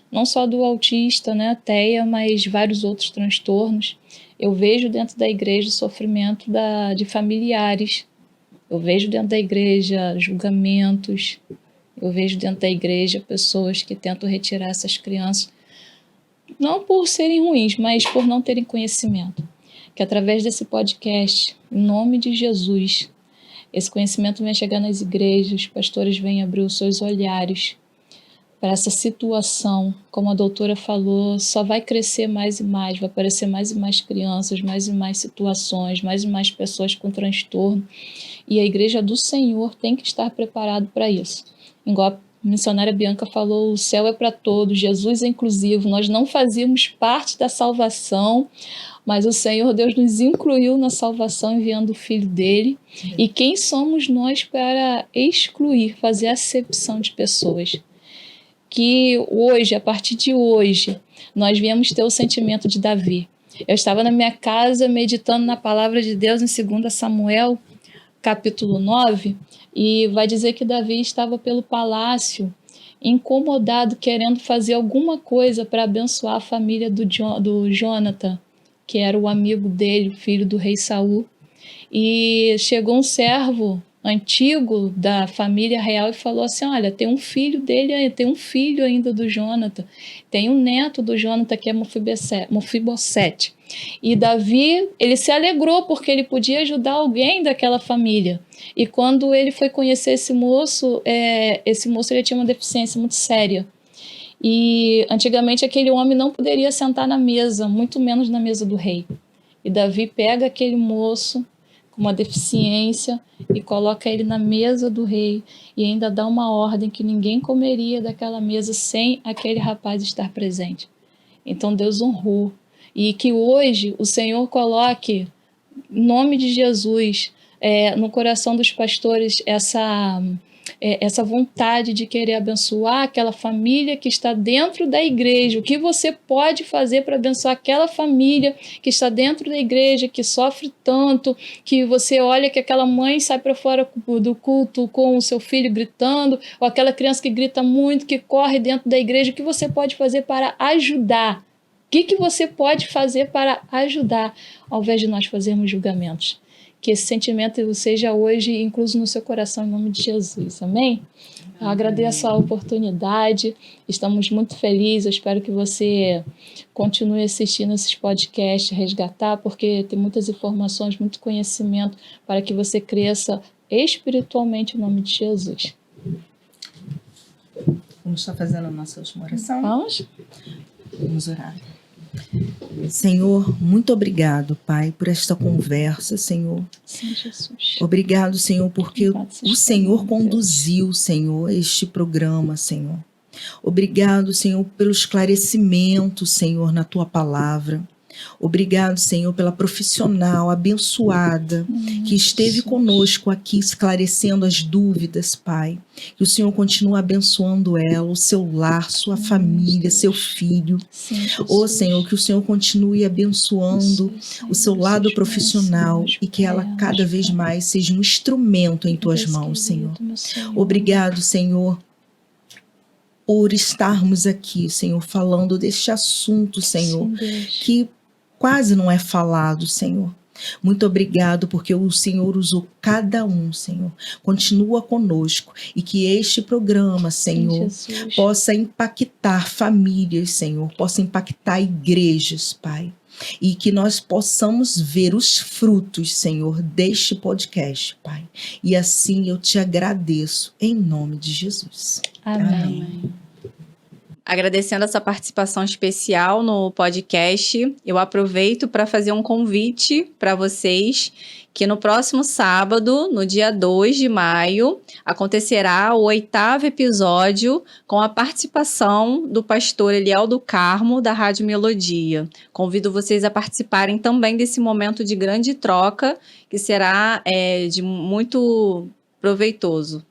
não só do autista, né, TEA, mas vários outros transtornos, eu vejo dentro da igreja o sofrimento de familiares, eu vejo dentro da igreja julgamentos, eu vejo dentro da igreja pessoas que tentam retirar essas crianças, não por serem ruins, mas por não terem conhecimento. Que através desse podcast, em nome de Jesus, esse conhecimento venha chegar nas igrejas, os pastores venham abrir os seus olhares para essa situação. Como a doutora falou, só vai crescer mais e mais, vai aparecer mais e mais crianças, mais e mais situações, mais e mais pessoas com transtorno. E a igreja do Senhor tem que estar preparada para isso. Igual A missionária Bianca falou, o céu é para todos, Jesus é inclusivo. Nós não fazíamos parte da salvação, mas o Senhor Deus nos incluiu na salvação enviando o Filho dele. E quem somos nós para excluir, fazer acepção de pessoas? Que hoje, a partir de hoje, nós viemos ter o sentimento de Davi. Eu estava na minha casa meditando na palavra de Deus em 2 Samuel, capítulo 9, e vai dizer que Davi estava pelo palácio, incomodado, querendo fazer alguma coisa para abençoar a família do Jonathan, que era o amigo dele, o filho do rei Saul. E chegou um servo antigo da família real e falou assim, olha, tem um filho dele, tem um filho ainda do Jonathan, tem um neto do Jonathan que é Mefibosete. E Davi, ele se alegrou porque ele podia ajudar alguém daquela família. E quando ele foi conhecer esse moço ele tinha uma deficiência muito séria. E antigamente aquele homem não poderia sentar na mesa, muito menos na mesa do rei. E Davi pega aquele moço com uma deficiência e coloca ele na mesa do rei e ainda dá uma ordem que ninguém comeria daquela mesa sem aquele rapaz estar presente. Então Deus honrou. E que hoje o Senhor coloque, em nome de Jesus, no coração dos pastores essa vontade de querer abençoar aquela família que está dentro da igreja. O que você pode fazer para abençoar aquela família que está dentro da igreja, que sofre tanto, que você olha que aquela mãe sai para fora do culto com o seu filho gritando, ou aquela criança que grita muito, que corre dentro da igreja. O que você pode fazer para ajudar? O que você pode fazer para ajudar, ao invés de nós fazermos julgamentos? Que esse sentimento seja hoje incluso no seu coração, em nome de Jesus. Amém? Eu agradeço a oportunidade, estamos muito felizes, eu espero que você continue assistindo esses podcasts, resgatar, porque tem muitas informações, muito conhecimento para que você cresça espiritualmente, em nome de Jesus. Vamos estar fazendo a nossa última oração? Vamos orar. Senhor, muito obrigado, Pai, por esta conversa, Senhor. Sim, Jesus. Obrigado, Senhor, porque o Senhor conduziu, Senhor, este programa, Senhor. Obrigado, Senhor, pelo esclarecimento, Senhor, na Tua palavra. Obrigado, Senhor, pela profissional abençoada que esteve conosco aqui esclarecendo as dúvidas, Pai. Que o Senhor continue abençoando ela, o seu lar, sua família, seu filho. Ô Senhor, que o Senhor continue abençoando o seu lado profissional e que ela cada vez mais seja um instrumento em Tuas mãos, Senhor. Obrigado, Senhor, por estarmos aqui, Senhor, falando deste assunto, Senhor, que quase não é falado, Senhor. Muito obrigado porque o Senhor usou cada um, Senhor. Continua conosco e que este programa, Senhor, possa impactar famílias, Senhor, possa impactar igrejas, Pai. E que nós possamos ver os frutos, Senhor, deste podcast, Pai. E assim eu te agradeço, em nome de Jesus. Amém. Agradecendo essa participação especial no podcast, eu aproveito para fazer um convite para vocês que no próximo sábado, no dia 2 de maio, acontecerá o 8º episódio com a participação do pastor Eliel do Carmo, da Rádio Melodia. Convido vocês a participarem também desse momento de grande troca, que será de muito proveitoso.